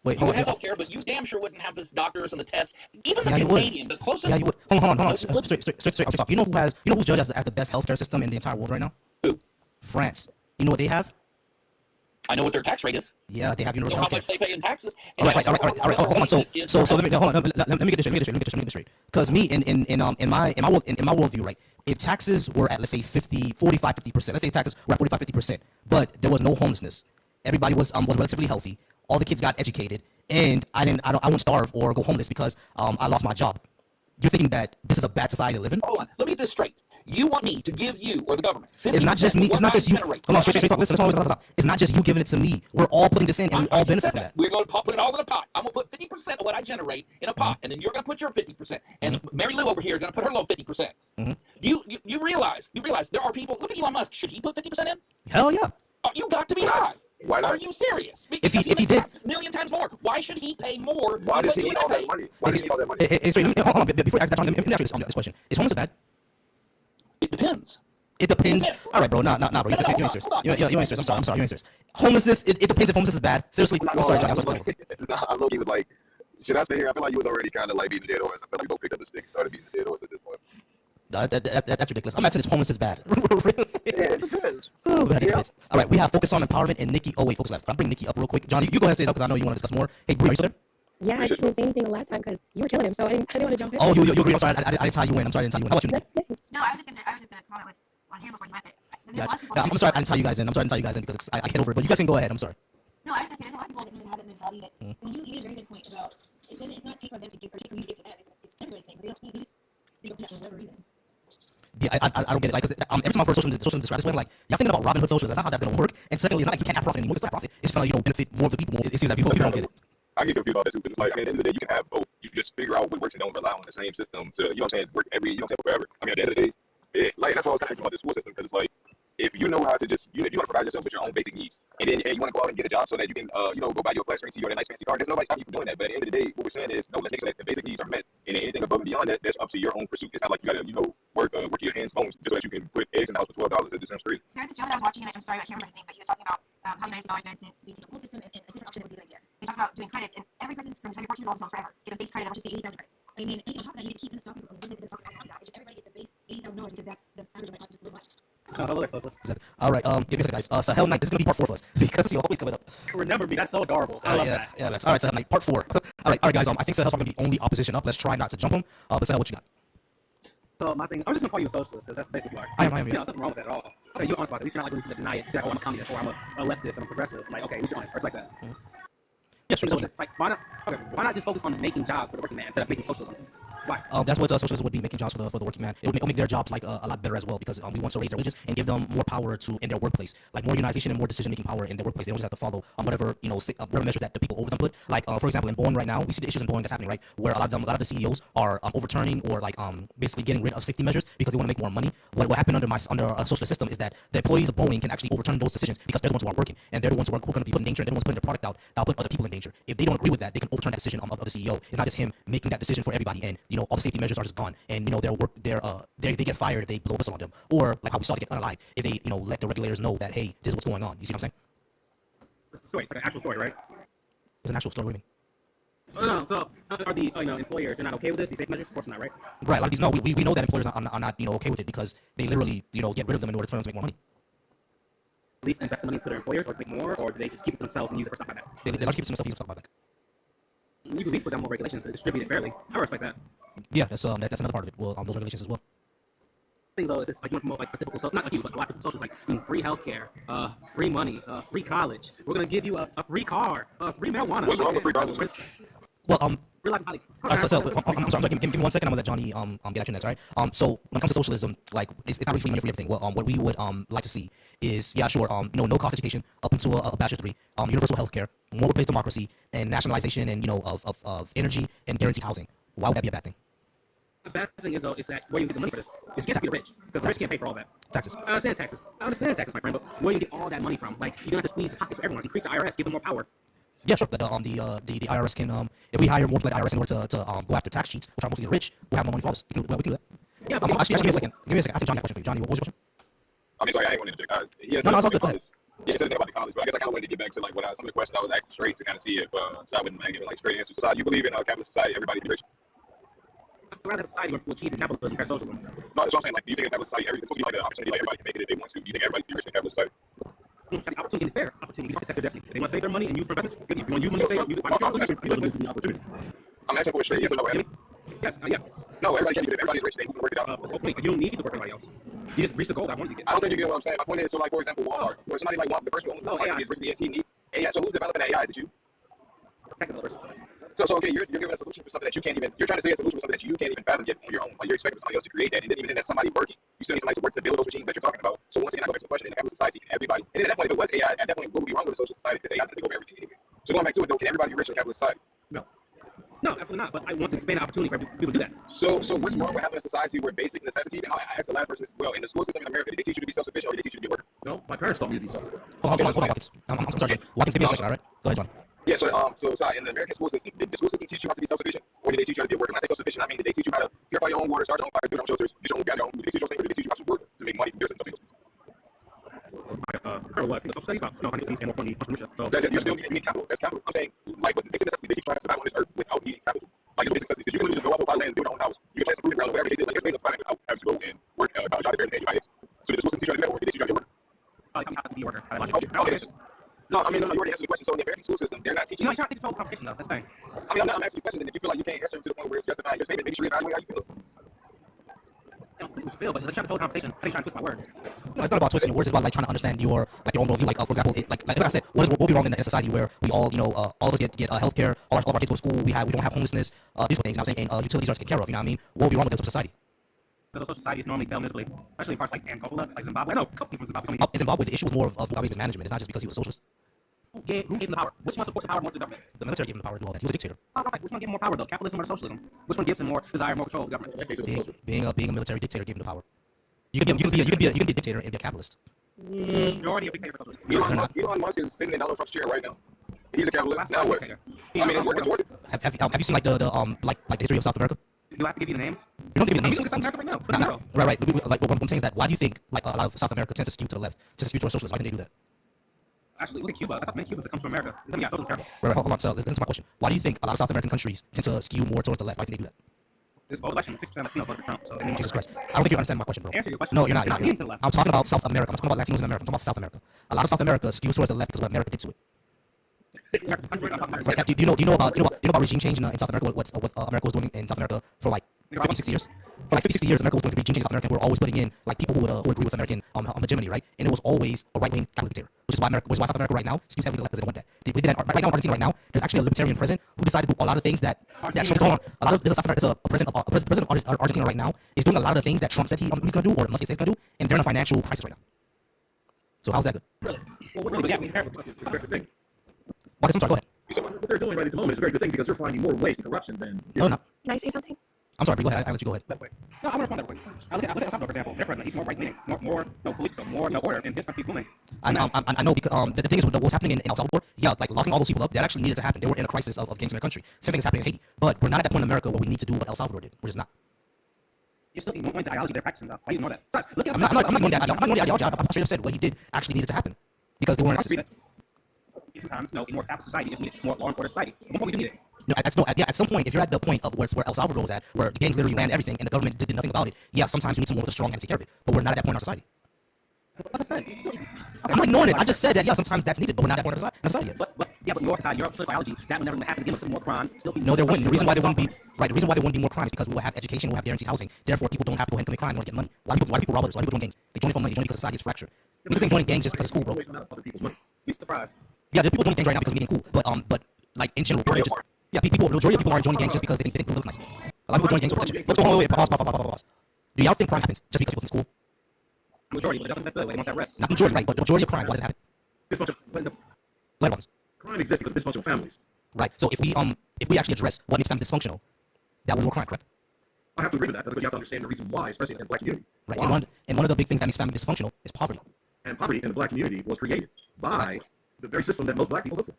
Speaker 20: Wait, hold on. You would have healthcare, but you damn sure wouldn't have the doctors and the tests. Even the Canadian, the closest.
Speaker 1: Yeah, you would. Hold on. Straight talk. You know who's judged as the best healthcare system in the entire world right now?
Speaker 20: Who?
Speaker 1: France. You know what they have?
Speaker 20: I know what their tax rate is.
Speaker 1: Yeah, they have universal
Speaker 20: healthcare. How much they pay in taxes? All right.
Speaker 1: Hold on. So let me get this straight. Because me in my worldview, right? If taxes were at, let's say 50%, let's say taxes were at 45-50%, but there was no homelessness, everybody was relatively healthy, all the kids got educated, and I wouldn't starve or go homeless because I lost my job. You're thinking that this is a bad society to live in?
Speaker 20: Hold on. Let me get this straight. You want me to give you, or the government, 50%.
Speaker 1: It's not just me. It's not just you. Hold on, straight talk. Listen. It's not just you giving it to me. We're all putting this in, and we all benefit from that.
Speaker 20: We're going to put it all in a pot. I'm going to put 50% of what I generate in a pot, and then you're going to put your 50%. And Mary Lou over here is going to put her little 50%. You realize there are people. Look at Elon Musk. Should he put 50% in?
Speaker 1: Hell yeah.
Speaker 20: You got to be high.
Speaker 21: Why not?
Speaker 20: Are you serious?
Speaker 1: If he did
Speaker 20: a million times more, why should he pay more?
Speaker 21: Why does he need all that money? Why does he need all that money?
Speaker 1: Hold on. Before I ask that, let me ask you this question: is homelessness bad?
Speaker 20: It depends.
Speaker 1: It depends. All right, bro. Nah, bro. You ain't serious. You ain't serious. I'm sorry. You ain't serious. Homelessness. It depends if homelessness is bad. Seriously. I'm sorry, Johnny. I'm sorry.
Speaker 21: I look, he was like, should I stay here? I feel like you was already kind of like beating the dead horse. I feel like you both picked up the stick and started beating the dead horse at this point.
Speaker 1: No, that's ridiculous. I'm actually this homeless is bad.
Speaker 21: Yeah, it depends.
Speaker 1: Oh, bad. Yeah. All right, we have focus on empowerment and Nikki. Oh wait, focus left. I'll bring Nikki up real quick. Johnny, you go ahead and stay up because I know you want to discuss more. Hey, Bree, are you still there?
Speaker 2: Yeah, I just didn't say anything the last time because you were killing him, so I didn't want to jump in.
Speaker 1: Oh, you agree? I'm sorry. I didn't tie you in. I'm sorry, I didn't tie you in. How about you, Nikki?
Speaker 2: No, I was just gonna comment with on him before he left it.
Speaker 1: Gotcha. I'm sorry. I didn't tie you guys in. I'm sorry I didn't tie you guys in because I get over it. But you guys can go ahead. I'm sorry.
Speaker 2: No, I was just gonna say there's a lot of people that have that mentality that you made a very good point about it's not take from them to give or take from you to give to them. It's everybody's thing. They don't see it for whatever reason.
Speaker 1: Yeah, I don't get it. Like, cause, every time I heard social describe this way, I'm like, y'all thinking about Robin Hood socialism? That's not how that's gonna work. And secondly, it's not like you can't have profit anymore. It's not profit. It's just gonna benefit more of the people. It seems like people don't get it.
Speaker 21: I get confused about that too, because it's like, I mean, at the end of the day, you can have both. You just figure out what works and don't rely on the same system to, you know what I'm saying, work forever. I mean, at the end of the day, like, that's why I was kind of talking about the school system, because it's like, if you know how to just, if you want to provide yourself with your own basic needs, and then you want to go out and get a job so that you can, go buy your class fancy or a nice fancy car, there's nobody stopping you from doing that. But at the end of the day, what we're saying is, no, let's make sure that the basic needs are met, and then anything above and beyond that, that's up to your own pursuit. It's not like you gotta, work your hands bones just so that you can put eggs in the house for $12 at the Sims 3.
Speaker 2: There's this show that I was watching, and I'm sorry, I can't remember his name, but he was talking about how $90 cents we take the whole system and a different option that would be a good idea. They talk about doing credits, and every person from the time you're 14 years old until forever get a base credit of, let's just say, 80,000 credits. I mean, anything on top of that, you get to keep in the stock of the business that's talking about. It's just everybody gets the base $80,000 because that's the average of my cost to live life.
Speaker 1: All right, give me a second, guys. Sahel Knight, this is gonna be part 4 for us because you're always coming up.
Speaker 20: Remember me, that's so adorable. I love that.
Speaker 1: Yeah, that's all right. Sahel Knight, part 4. all right, guys. I think Sahel's probably the only opposition up. Let's try not to jump him. But Sahel, what you got?
Speaker 12: So my thing, I'm just gonna call you a socialist because that's basically what you are.
Speaker 1: I am.
Speaker 12: Yeah, nothing wrong with that at all. Okay, you're honest about it. At least you're not like really deny it. You're like, oh, I'm a communist or I'm a leftist, I'm a progressive. Like, okay, at least you're honest. Or it's like that.
Speaker 1: Yeah, sure.
Speaker 12: So it's like, why not just focus on making jobs for the working man instead of making socialism? Why?
Speaker 1: That's what socialism would be, making jobs for the working man. It would make their jobs like a lot better as well because we want to raise their wages and give them more power in their workplace, like more unionization and more decision-making power in their workplace. They don't just have to follow whatever whatever measure that the people over them put. Like for example, in Boeing right now, we see the issues in Boeing that's happening, right? Where a lot of the CEOs are overturning or basically getting rid of safety measures because they want to make more money. What happened under a socialist system is that the employees of Boeing can actually overturn those decisions because they're the ones who aren't working and they're the ones who are going to be put in danger and they're the ones putting their product out that'll put other people in danger. If they don't agree with that, they can overturn that decision of the CEO. It's not just him making that decision for everybody, and all the safety measures are just gone, and they get fired if they blow a whistle on them, or like how we saw to get unalive if they let the regulators know that, hey, this is what's going on. You see what I'm saying?
Speaker 12: It's a story. It's like an actual story, right?
Speaker 1: It's an actual story. What do you mean?
Speaker 12: No, so are the employers are not okay with this? These safe measures, of course not, right?
Speaker 1: Right. Like these, no, we know that employers are not okay with it because they literally get rid of them in order for them to make more money.
Speaker 12: At least invest the money to their employers or to make more, or do they just keep it to themselves and use it for stock buyback?
Speaker 1: They like to keep it to themselves and use it for stock buyback.
Speaker 12: You can at least put down more regulations to distribute it fairly. I respect that.
Speaker 1: Yeah, that's another part of it. Well, those regulations as well.
Speaker 12: Thing though is just like you want to promote like a typical not like you, but a lot of typical socials like free healthcare, free money, free college. We're gonna give you a free car, free marijuana.
Speaker 21: What's wrong with free college?
Speaker 1: Well,
Speaker 12: I'm
Speaker 1: sorry. Give me 1 second. I'm gonna let Johnny get at you next. All right. So when it comes to socialism, like it's not really free money for everything. Well, what we would like to see is no cost education up into a bachelor's degree, universal healthcare, more workplace democracy, and nationalization and of energy and guaranteed housing. Why would that be a bad thing?
Speaker 12: The bad thing is though is that where you get the money for this is you can't be rich because the rich can't pay for all that.
Speaker 1: Taxes.
Speaker 12: I understand taxes, my friend, but where you get all that money from? Like you don't have to squeeze the pockets for everyone. Increase the IRS, give them more power.
Speaker 1: Yeah, sure. But the IRS can if we hire more people at IRS in order to go after tax cheats, which are mostly the rich, we'll have more money for us. We can do that.
Speaker 12: Yeah.
Speaker 1: Actually, give me a second. I think Johnny had a question for you. Johnny, what was your question?
Speaker 21: I mean, sorry, I ain't going to interject.
Speaker 1: No, it's all good. Go ahead.
Speaker 21: Yeah, he said about the college, but I guess I kind of wanted to get back to like some of the questions I was asking straight to kind of see if I wouldn't mind giving like straight answers. So, you believe in a capitalist society, everybody be rich?
Speaker 12: I'd rather have a society where people achieve capitalism compared to socialism.
Speaker 21: No, that's what I'm saying. Like, do you think a capitalist society, it's supposed to be like an opportunity, like everybody can make it if they want to? Do you think everybody can be rich in a capitalist society?
Speaker 12: The opportunity is fair. Opportunity, you can protect their destiny. If they want to save their money and use for investments, good. If you want to use money to save, use it.
Speaker 21: I'm asking for a straight yes or no answer.
Speaker 12: Yes, yeah.
Speaker 21: No, everybody can't be rich. Everybody's rich. They need to work it out.
Speaker 12: That's the whole point. You don't need to work for everybody else. You just reach the goal that I wanted to get.
Speaker 21: I don't think you get what I'm saying. My point is, so like for example, Walmart, where somebody like the person who owns Walmart is rich because he needs AI. So who's developing AI? Is it you?
Speaker 12: Tech developers.
Speaker 21: So okay, you're giving a solution for something that you can't even. You're trying to say a solution for something that you can't even fathom yet on your own. Like you're expecting somebody else to create that, and then even then, that's somebody working. You still need somebody to work to build those machines that you're talking about. So once again, I go back to the question: in a capitalist society, can everybody? And then at that point, if it was AI, at that point, what would be wrong with a social society? Because AI can take over everything anyway. So going back to it, though, can everybody be rich in a capitalist society?
Speaker 12: No, absolutely not. But I want to expand the opportunity for people to do that.
Speaker 21: So what's wrong with having a society where basic necessities? And I asked the last person as well. In the school system in America, did they teach you to be self-sufficient or did they teach you to be a worker?
Speaker 12: No, my parents taught me to be self-sufficient.
Speaker 1: Hold on, Watkins. I'm sorry, Watkins. Give me a second. All right. Go ahead, John.
Speaker 21: Yeah, so in the American school system, did the school system teach you how to be self-sufficient, or did they teach you how to be a worker? When I say self-sufficient, I mean, did they teach you how to purify your own water, start your own fire, build your own shelters, build your own gun, or did they teach you those things, or did they teach you how to work to make money for yourself?
Speaker 12: was. Social studies about, how things more importantly, entrepreneurship. So
Speaker 21: You're still needing capital. That's capital. I'm saying, like, with the basic necessities, basically trying to survive on this earth without needing capital. Like, it's basic necessities. Because you can literally just go out to a pot of land and build your own house. You can plant some fruit in the ground, whatever it is. Like, there's ways of without having to go and work a job every day. So this wasn't teaching you how to do that work. It teaches you how to work.
Speaker 12: You have to be a worker.
Speaker 21: No, I mean, no, you already answered the question. So in the American school system, they're not teaching.
Speaker 12: You're trying to take the whole conversation, though. That's the thing.
Speaker 21: I mean, I'm asking you questions, and if you feel like you can't answer to the point where it's justifying your statement, maybe you should reevaluate how you feel.
Speaker 12: I don't feel, but they're trying to hold conversation. How are you trying to twist my words?
Speaker 1: No, it's not about twisting your words. It's about like trying to understand your own worldview. Like for example, like I said, what will be wrong in a society where we all all of us get healthcare, all of our kids go to school, we don't have homelessness, these things. You know what I'm saying, and utilities are taken care of. You know what I mean? What will be wrong with the society?
Speaker 12: Because social society is normally failed miserably, especially in parts like Angola, like Zimbabwe. I know a couple people from Zimbabwe.
Speaker 1: In Zimbabwe, the issue was more of Mugabe's management. It's not just because he was a socialist.
Speaker 12: Who gave him the power? Which one supports the power more to the government?
Speaker 1: The military gave him the power to do all that. He was a dictator.
Speaker 12: Which one gave him more power, though? Capitalism or socialism? Which one gives him more desire, more control of the government?
Speaker 1: Being a military dictator gave him the power. You can be a dictator and be a capitalist.
Speaker 12: Majority of dictators are socialists.
Speaker 21: Elon Musk is sitting in Donald Trump's chair right now. He's a capitalist. Now what? I mean, it's working.
Speaker 1: Have you seen like the history of South America?
Speaker 12: Do I have to give you the names?
Speaker 1: You don't give me the names.
Speaker 12: I'm South America right now.
Speaker 1: Right. Like what I'm saying is that why do you think like a lot of South America tends to skew to the left, tends to skew towards socialism? Why did they do that?
Speaker 12: Actually, look at Cuba. I thought many Cubans that come from America. Yeah, socialism is terrible.
Speaker 1: Right. Hold on. So listen to my question. Why do you think a lot of South American countries tend to skew more towards the left? Why do they do that?
Speaker 12: This whole election, 6% of Latinos voted for Trump. So
Speaker 1: Jesus Christ. I don't think you understand my question, bro.
Speaker 12: Answer your question.
Speaker 1: No, you're not. I'm talking about South America. I'm talking about Latinos in America. I'm talking about South America. A lot of South America skews towards the left because of what America did to it. Like, do you know about regime change in South America? What America was doing in South America for like 50, 60 years? For like 50, 60 years, America was doing regime change in South America. We were always putting in like people who agree with American hegemony, right? And it was always a right-wing capitalist dictator, which is why South America right now skews heavily to the left because they don't want that. We did that right now in Argentina. Right now, there's actually a libertarian president who decided to do a lot of things that Trump. A lot of there's a president of Argentina right now is doing a lot of the things that Trump said he's going to do or must say he's going to do, and they're in a financial crisis right now. So how's that good?
Speaker 12: Really? Well, what really is that?
Speaker 1: I'm sorry, go ahead.
Speaker 12: What they're doing right at the moment is a very good thing because they're finding more ways to corruption than.
Speaker 1: No, no.
Speaker 11: Can I say something?
Speaker 1: I'm sorry, but go ahead. I'll let you go ahead.
Speaker 12: No, I want to respond that quick. I look at El Salvador, for example. Their president, he's more right-leaning, more no police, more no order, and his country's booming.
Speaker 1: I know because the thing is with what's happening in El Salvador, yeah, like locking all those people up, that actually needed to happen. They were in a crisis of gangs in their country. Same thing is happening in Haiti, but we're not at that point in America where we need to do what El Salvador did. We're just not.
Speaker 12: You're still ignoring the ideology they're practicing, though. Why do you ignore that? Look at
Speaker 1: I'm not ignoring that. I'm not ignoring the ideology. I straight up said what he did actually needed to happen because they were in a crisis.
Speaker 12: Sometimes, no, in more capitalist society, it's needed more law and order society. At one point, we do need it.
Speaker 1: No, at some point, if you're at the point of where El Salvador was at, where the gangs literally ran everything and the government did nothing about it, yeah, sometimes you need someone with a strong hand to take care of it. But we're not at that point in our society.
Speaker 12: Like I said,
Speaker 1: I'm not ignoring it. I just said that, yeah, sometimes that's needed, but we're not at that point in our society yet.
Speaker 12: But your side, your political biology, that would never happen again. With more crime, still be.
Speaker 1: No, there wouldn't. The reason why there wouldn't be more crime is because we will have education, we'll have guaranteed housing. Therefore, people don't have to go ahead and commit crime in order to get money. Why do people rob others? Why do people join gangs? They join it for money. They join it because society is fractured. Niggas ain't joining gangs just because it's cool, bro.
Speaker 12: Be surprised.
Speaker 1: Yeah, there's people joining gangs right now because we're getting cool. But like in general, the majority of people aren't joining gangs just because they think it looks nice. A lot of people join gangs for protection. Let's go. Wait. Pause. Do y'all think crime happens just because people think it's cool?
Speaker 12: Majority, but they want that rep.
Speaker 1: Not majority, right? But the majority of crime, why does it happen?
Speaker 12: Dysfunction. Crime exists because of dysfunctional families.
Speaker 1: Right. So if we actually address what makes families dysfunctional, that will be more crime, correct?
Speaker 12: I have to agree with that because you have to understand the reason why, especially in the black community.
Speaker 1: Right. And one of the big things that makes families dysfunctional is poverty.
Speaker 12: And poverty in the black community was created by the very system that most black people live for,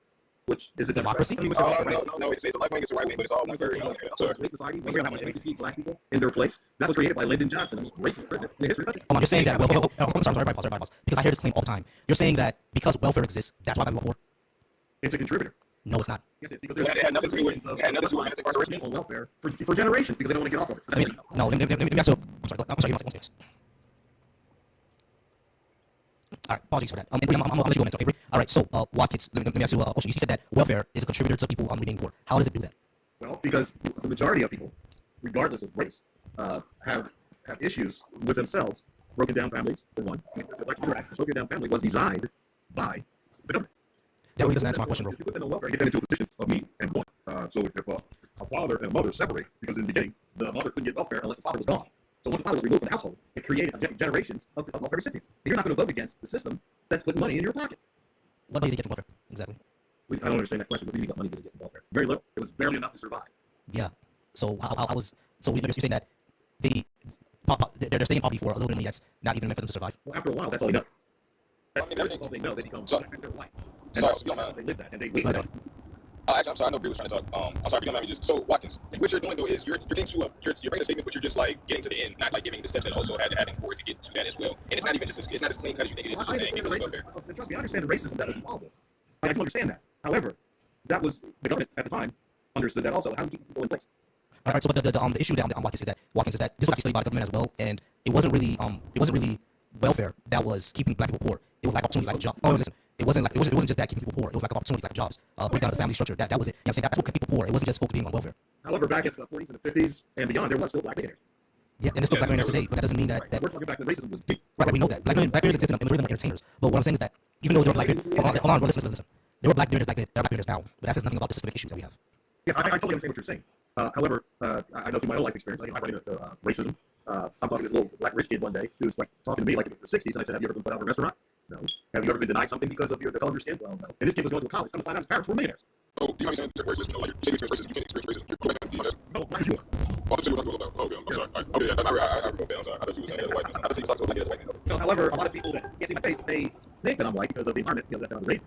Speaker 12: which is a
Speaker 1: democracy.
Speaker 21: No, it's a left wing, it's a right wing, but it's all one third.
Speaker 12: Society, we have to keep black people in their place. That was created by Lyndon Johnson, the most racist president in the history of the country.
Speaker 1: Hold on, you're saying that. I'm sorry, everybody pause. Because I hear this claim all the time. You're saying that because welfare exists, that's why people are poor.
Speaker 12: It's a contributor.
Speaker 1: No, it's not.
Speaker 12: Yes, because it had nothing to do with on welfare for generations because they don't want to get off of it.
Speaker 1: No, let me ask you. I'm sorry. All right, apologies for that. I'll let you go next, okay? All right, so, Watkins, let me ask you a question. You said that welfare is a contributor to people remaining poor. How does it do that?
Speaker 12: Well, because the majority of people, regardless of race, have issues with themselves. Broken down families, for one. Broken down family was designed by the government.
Speaker 1: That really doesn't answer my question, bro.
Speaker 12: You put them in welfare, you get them into a position of me and one. So if a father and a mother separate, because in the beginning, the mother couldn't get welfare unless the father was gone. So once the father was removed from the household, it created generations of welfare recipients. And you're not going to vote against the system that's putting money in your pocket.
Speaker 1: What money did you get from welfare? Exactly.
Speaker 12: I don't understand that question. What do you mean money did you get from welfare? Very little. It was barely enough to survive.
Speaker 1: Yeah. So you're saying that they're staying in poverty for a little bit of money that's not even enough for them to survive.
Speaker 12: Well, after a while, that's all they know. That's all they know. They become that's their life. And they live that, and they live that. Actually, I'm sorry. I know Bree was trying to talk. I'm sorry. If you don't mind me just. So Watkins, what you're doing though is you're getting to you're bringing a statement, but you're just like getting to the end, not like giving the steps that also had to happen for it to get to that as well. And it's not even just it's not as clean cut as you think it is. It's just saying because of welfare. Trust me, I understand the racism that was involved. Like, I do understand that. However, that was the government at the time understood that also. How do you keep people in place?
Speaker 1: All right. So, but the issue that Watkins is that this was actually studied by the government as well, and it wasn't really welfare that was keeping black people poor. It was like opportunities like a job. Oh, listen, it wasn't just that keeping people poor. It was like opportunities like jobs, breakdown of the family structure. That was it. You know what I'm saying? That's what kept people poor. It wasn't just folks being on welfare.
Speaker 12: However, back in the 40s and the 50s and beyond, there was still black millionaires.
Speaker 1: Yeah, and there's still black millionaires today, but that doesn't mean that
Speaker 12: we're talking back when racism was deep.
Speaker 1: Right, we know that. Black millionaires existed in the rhythm of entertainers. But what I'm saying is that even though there were black hold on, bro, listen. There were black millionaires back then, there are black millionaires now. But that says nothing about the systemic issues that we have.
Speaker 12: Yes, I totally understand what you're saying. However, I know through my own life experience, I run into racism. I'm talking to this little black rich kid one day who was like talking to me like it was the 60s, and I said, "Have you ever been put out of a restaurant? No. Have you ever been denied something because of the color of your skin? Well, no." And this kid was going to college. Come to find out his parents were millionaires. Oh, do you mind me saying racism? You know, like you say you experience racism, you can't experience racism. You're going back and honest. No, why you? Oh, I'm talking about. Okay, I'm sorry. Okay, yeah, I I'm sorry. I thought you were saying that white. I thought you were talking about white people. No, however, a lot of people that can't see my face, they think that I'm white because of the environment that I'm raised.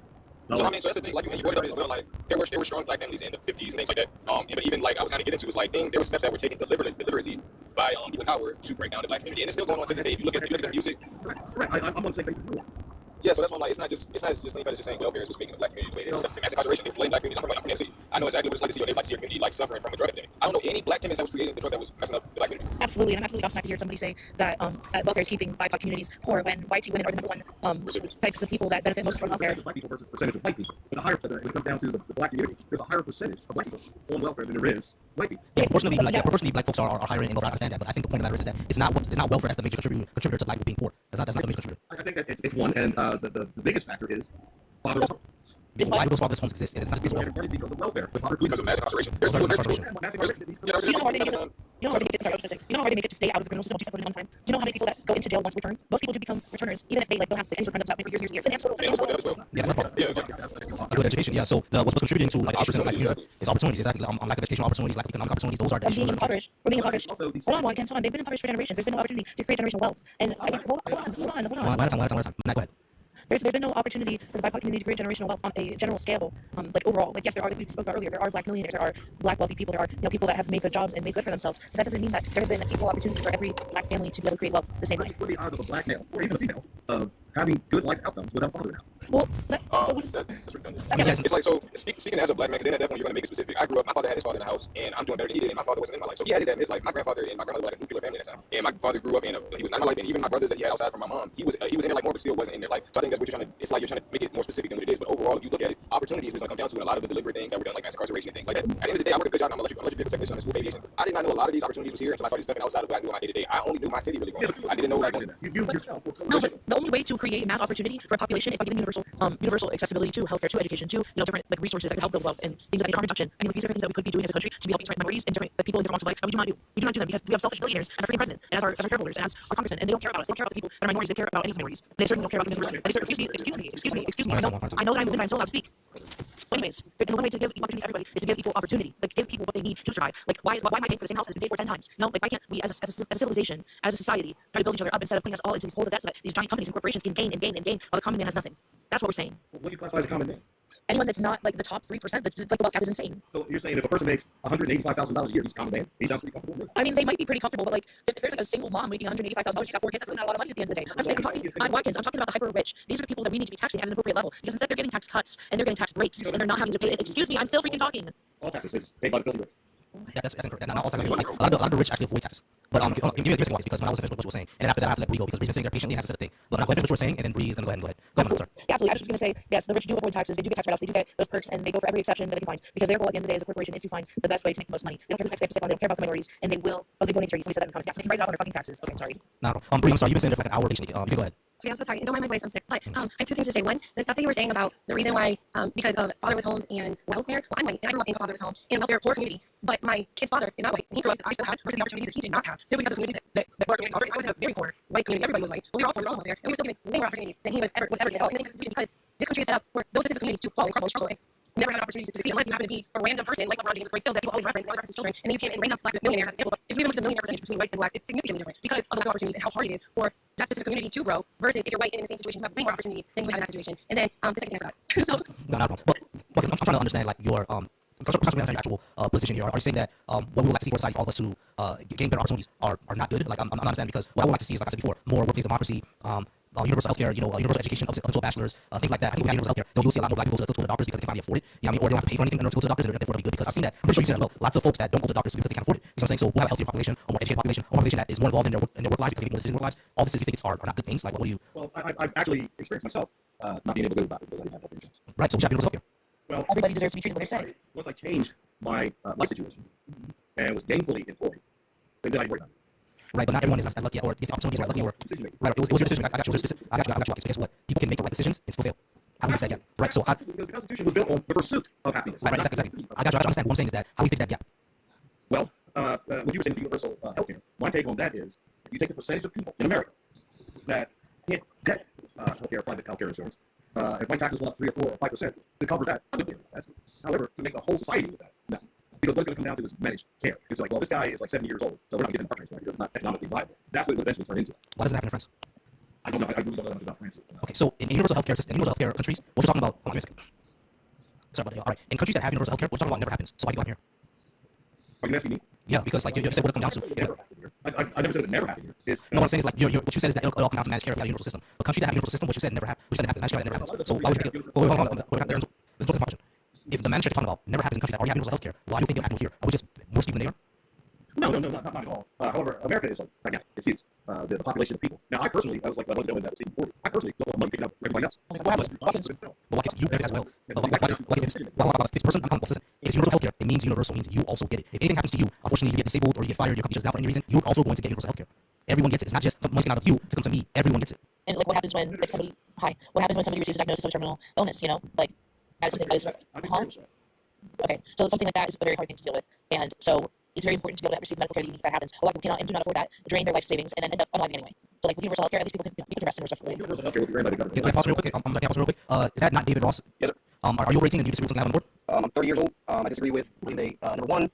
Speaker 12: No. So I mean, so that's the thing. Like, and you brought it up as well. Like, there were strong black families in the 50s and things like that. But even like I was kind of getting into is like things. There were steps that were taken deliberately by people in power to break down the black community, and it's still going on to this day. If you look at the music, right? I'm on the same page. Yeah, so that's why I'm like, it's not just clean cut, it's just saying welfare is what's making the black community the way it is. It's mass incarceration, inflating black communities. I'm from MC. I know exactly what it's like to see your neighbor, like see your community like suffering from a drug epidemic. I don't know any black chemist that was creating the drug that was messing up the black community.
Speaker 11: Absolutely, and I'm absolutely gobsmacked to hear somebody say that welfare is keeping BIPOC communities poor when white women are the number one types of people that benefit most from welfare.
Speaker 12: Black people versus percentage of white people. But when it comes down to the black community, there's a higher percentage of black people on welfare than there is white people.
Speaker 1: Yeah, proportionally, black folks are higher in welfare. I understand that, but I think the point of the matter is that it's not welfare that's the major contributor to black people being poor. That's not the major contributor.
Speaker 12: I think that it's one, and the biggest factor is fatherless homes.
Speaker 1: Why do those fatherless homes exist? It's not because
Speaker 12: of welfare. Because of mass incarceration. There's
Speaker 11: You know how hard they make it to stay out of the criminal system for a long time. Do you know how many people that go into jail once returned? Most people do become returners, even if they don't have any sort of criminal for years. And
Speaker 1: a good education, yeah. So what's contributing to like 8% of black community is opportunities, exactly. Lack of educational opportunities, lack of economic opportunities. Those are the issues.
Speaker 11: Being impoverished. Hold on, Watkins. They've been impoverished for generations. There's been no opportunity to create generational wealth. And I think, hold on.
Speaker 1: One time. Now go ahead.
Speaker 11: There's been no opportunity for the BIPOC community to create generational wealth on a general scale, like overall. Like yes, there are, like we spoke about earlier, there are black millionaires, there are black wealthy people, there are people that have made good jobs and made good for themselves. But that doesn't mean that there's been an equal opportunity for every black family to be able to create wealth the same way.
Speaker 12: What are the odds of a black male or even a female of having good life outcomes without a father in the house?
Speaker 11: Well,
Speaker 12: that's redundant. I mean, it's like, so speaking as a black man, because then at that point you're going to make it specific. I grew up, my father had his father in the house, and I'm doing better than he did, and my father wasn't in my life. So he had his dad in his life. My grandfather and my grandmother were like a nuclear family at that time. And my father grew up in he was not in my life, and even my brothers that he had outside from my mom, he was in their life more, but still wasn't in their life. So I think that's what it's like you're trying to make it more specific than what it is. But overall, if you look at it, opportunities was going to come down to a lot of the deliberate things that were done, like mass incarceration and things like that. At the end of the day, I work a good job. I'm electrical technician on the school of aviation. I did not know a lot of these opportunities was here until I started stepping outside of what I knew on my day to day. I only knew my city really growing up. I didn't know what I was doing.
Speaker 11: No, but the only way to create mass opportunity for a population is by giving universal accessibility to healthcare, to education, to different like resources that could help build wealth and things like harm reduction. I mean, like, these are things that we could be doing as a country to be helping different minorities and different people in different walks of life. But we do not do. We do not do them because we have selfish billionaires as our freaking president and as our shareholders and as our congressmen, and they don't care about us. They don't care about the people that are minorities. They care about any minorities. They certainly don't care about the person. Excuse me. I know that I'm moving. I'm still allowed to speak. But anyways, the one way to give equal opportunity to everybody is to give equal opportunity. Like give people what they need to survive. Like why am I paying for the same house that's been paid for 10 times? No, like why can't we as a civilization, as a society, try to build each other up instead of putting us all into these holes of debt so that these giant companies and corporations can gain while the common man has nothing? That's what we're saying.
Speaker 12: What do you classify as a common man?
Speaker 11: Anyone that's not like the top 3%, like the wealth gap is insane.
Speaker 12: So you're saying if a person makes $185,000 a year, he's a common man. He sounds pretty comfortable with it.
Speaker 11: I mean, they might be pretty comfortable, but like if there's like a single mom making $185,000, she's got 4 kids, that's not a lot of money at the end of the day. I'm Watkins. I'm talking about the hyper rich. These are the people that we need to be taxing at an appropriate level because instead they're getting tax cuts and they're getting tax breaks and they're not having to pay. Excuse me, I'm still freaking talking.
Speaker 12: All taxes is paid by the filthy rich.
Speaker 1: Yeah, that's incorrect. And not all taxes. Like, a lot of the rich actually avoid taxes. But give me a reason why, because when I was finished with what you were saying, and then after that I have to let Bree go because Bree's been sitting there patiently and has to say the thing. But I'm going to finish what you were saying, and then Bree's going to go ahead. Go ahead, sir.
Speaker 11: Yeah, absolutely. I was just going to say, yes, the rich do avoid taxes. They do get tax write-offs. They do get those perks, and they go for every exception that they can find because their goal at the end of the day as a corporation is to find the best way to make the most money. They don't care who tax they have to stick on. They don't care about the minorities, and they will. Oh, they go nature. Somebody said that in the comments. Yeah, so they can write it off on their fucking taxes. Okay, sorry.
Speaker 1: No, Bree, I'm sorry. You've been sitting there for like an hour patiently. You can go ahead.
Speaker 2: Okay, I'm so sorry. Don't mind my voice. I'm sick. But I have 2 things to say. One, the stuff that you were saying about the reason why, because of fatherless homes and welfare. Well, I'm white, and I grew up in a fatherless home in a welfare poor community. But my kid's father is not white, and he grew up. I still had versus the opportunities that he did not have. So because of the community that were communities already, I was in a very poor white community. Everybody was white, but we were all poor on welfare, and we were still given way more opportunities than he would ever get at all in this institution because this country is set up for those specific communities to fall, crumble, struggle, and never had an opportunity to succeed unless you happen to be a random person like LeBron James with great skills that people always reference. They always reference his children, and then you came and raised up black millionaires as examples. If we even look at the millionaire percentage between whites and blacks, it's significantly different because of the lack of opportunities and how hard it is for that specific community to grow versus if you're white and in the same situation, you have way more opportunities than you would have in that situation. And then the second thing I forgot. So
Speaker 1: no problem. But Well, I'm trying to understand like your I'm trying to understand your actual position here. Are you saying that what we would like to see for society, for all of us to gain better opportunities, are not good? Like I'm not understanding, because what I would like to see is, like I said before, more workplace democracy, universal healthcare, universal education up to a bachelor's, things like that. I think if we have universal healthcare, then you'll see a lot more black people go to the doctors because they can finally afford it. You know what I mean? Or they don't have to pay for anything in order to go to the doctors. Therefore, it'll be good, because I've seen that. I'm pretty sure you see that as well. Lots of folks that don't go to the doctors because they can't afford it. You know what I'm saying? So we'll have a healthier population, a more educated population, a population that is more involved in their work lives because they know decisions in work lives. All the decisions we think are not good things. Like what do you?
Speaker 12: Well, I've actually experienced myself not being able to go to the doctor because I didn't have health insurance.
Speaker 1: Right. So we have universal healthcare.
Speaker 12: Well,
Speaker 17: everybody deserves to be treated what they're saying.
Speaker 12: Once I changed my life situation and was gainfully employed, then I didn't worry about it.
Speaker 1: Right, but not everyone is as lucky, or is the opportunities are as lucky, or right. It was your decision. I got your decision. I got you. So guess what? People can make the right decisions and still fail. How do we fix that gap? Right. So
Speaker 12: because the Constitution was built on the pursuit of happiness.
Speaker 1: Right. Exactly. I got you. I understand. What I'm saying is that how do we fix that gap?
Speaker 12: Well, what you were saying with universal healthcare, my take on that is you take the percentage of people in America that can't get healthcare, private healthcare insurance. If my taxes went up 3 or 4 or 5% to cover that, I would do that. However, to make the whole society with that, no. Because what it's going to come down to is managed care. It's like, well, this guy is like 70 years old, so we're not giving him a heart transplant because it's not economically viable. That's what it would eventually turn into.
Speaker 1: Why does it happen in France?
Speaker 12: I don't know. I really don't know much about France.
Speaker 1: Okay, so in universal healthcare system, in universal healthcare countries, what you're talking about? Hold on a second. Sorry about that. All right, in countries that have universal healthcare, what you're talking about never happens. So why do you come here?
Speaker 12: Are you asking me?
Speaker 1: Yeah, because like you said, what it comes down to.
Speaker 12: I never said it never happened here.
Speaker 1: No, what I'm saying is like what you said is that it all comes down to managed care if you have a universal system. A country that have a universal system, what you said never happens. What you said never happens. Managed care that never happens. So why would you think it? Hold on. Let's look at the question. If the managed care you're talking about never happens in countries that already have universal healthcare, why do you think it'll happen here? Are we just more stupid than they are?
Speaker 12: No, not at all. However, America is like gigantic. It's huge. The population of people. Now, I personally, I was like, I wanted to go in that scene before. I personally don't want money taken out of everybody else.
Speaker 1: But what gets you benefit as well? About this person, I'm calling listen, if it's universal healthcare, it means universal means you also get it. If anything happens to you, unfortunately you get disabled or you get fired, your company shuts down for any reason, you're also going to get universal healthcare. Everyone gets it. It's not just money out of you to come to me. Everyone gets it.
Speaker 17: And like, what happens when like somebody? Hi. What happens when somebody receives a diagnosis of a terminal illness? You know, like as something that is. Okay, so something like that is a very hard thing to deal with, and so it's very important to be able to receive medical care even if that happens. A lot of people cannot and do not afford that, drain their life savings, and then end up unaliving anyway. So like with universal healthcare, at least people can rest and rest.
Speaker 12: Universal healthcare will be ran by the government.
Speaker 1: Can I pause real quick? Is that not David Ross?
Speaker 3: Yes, sir.
Speaker 1: Are you over 18 and do you disagree with something I have on the board?
Speaker 3: I'm 30 years old. I disagree with, I believe number 1,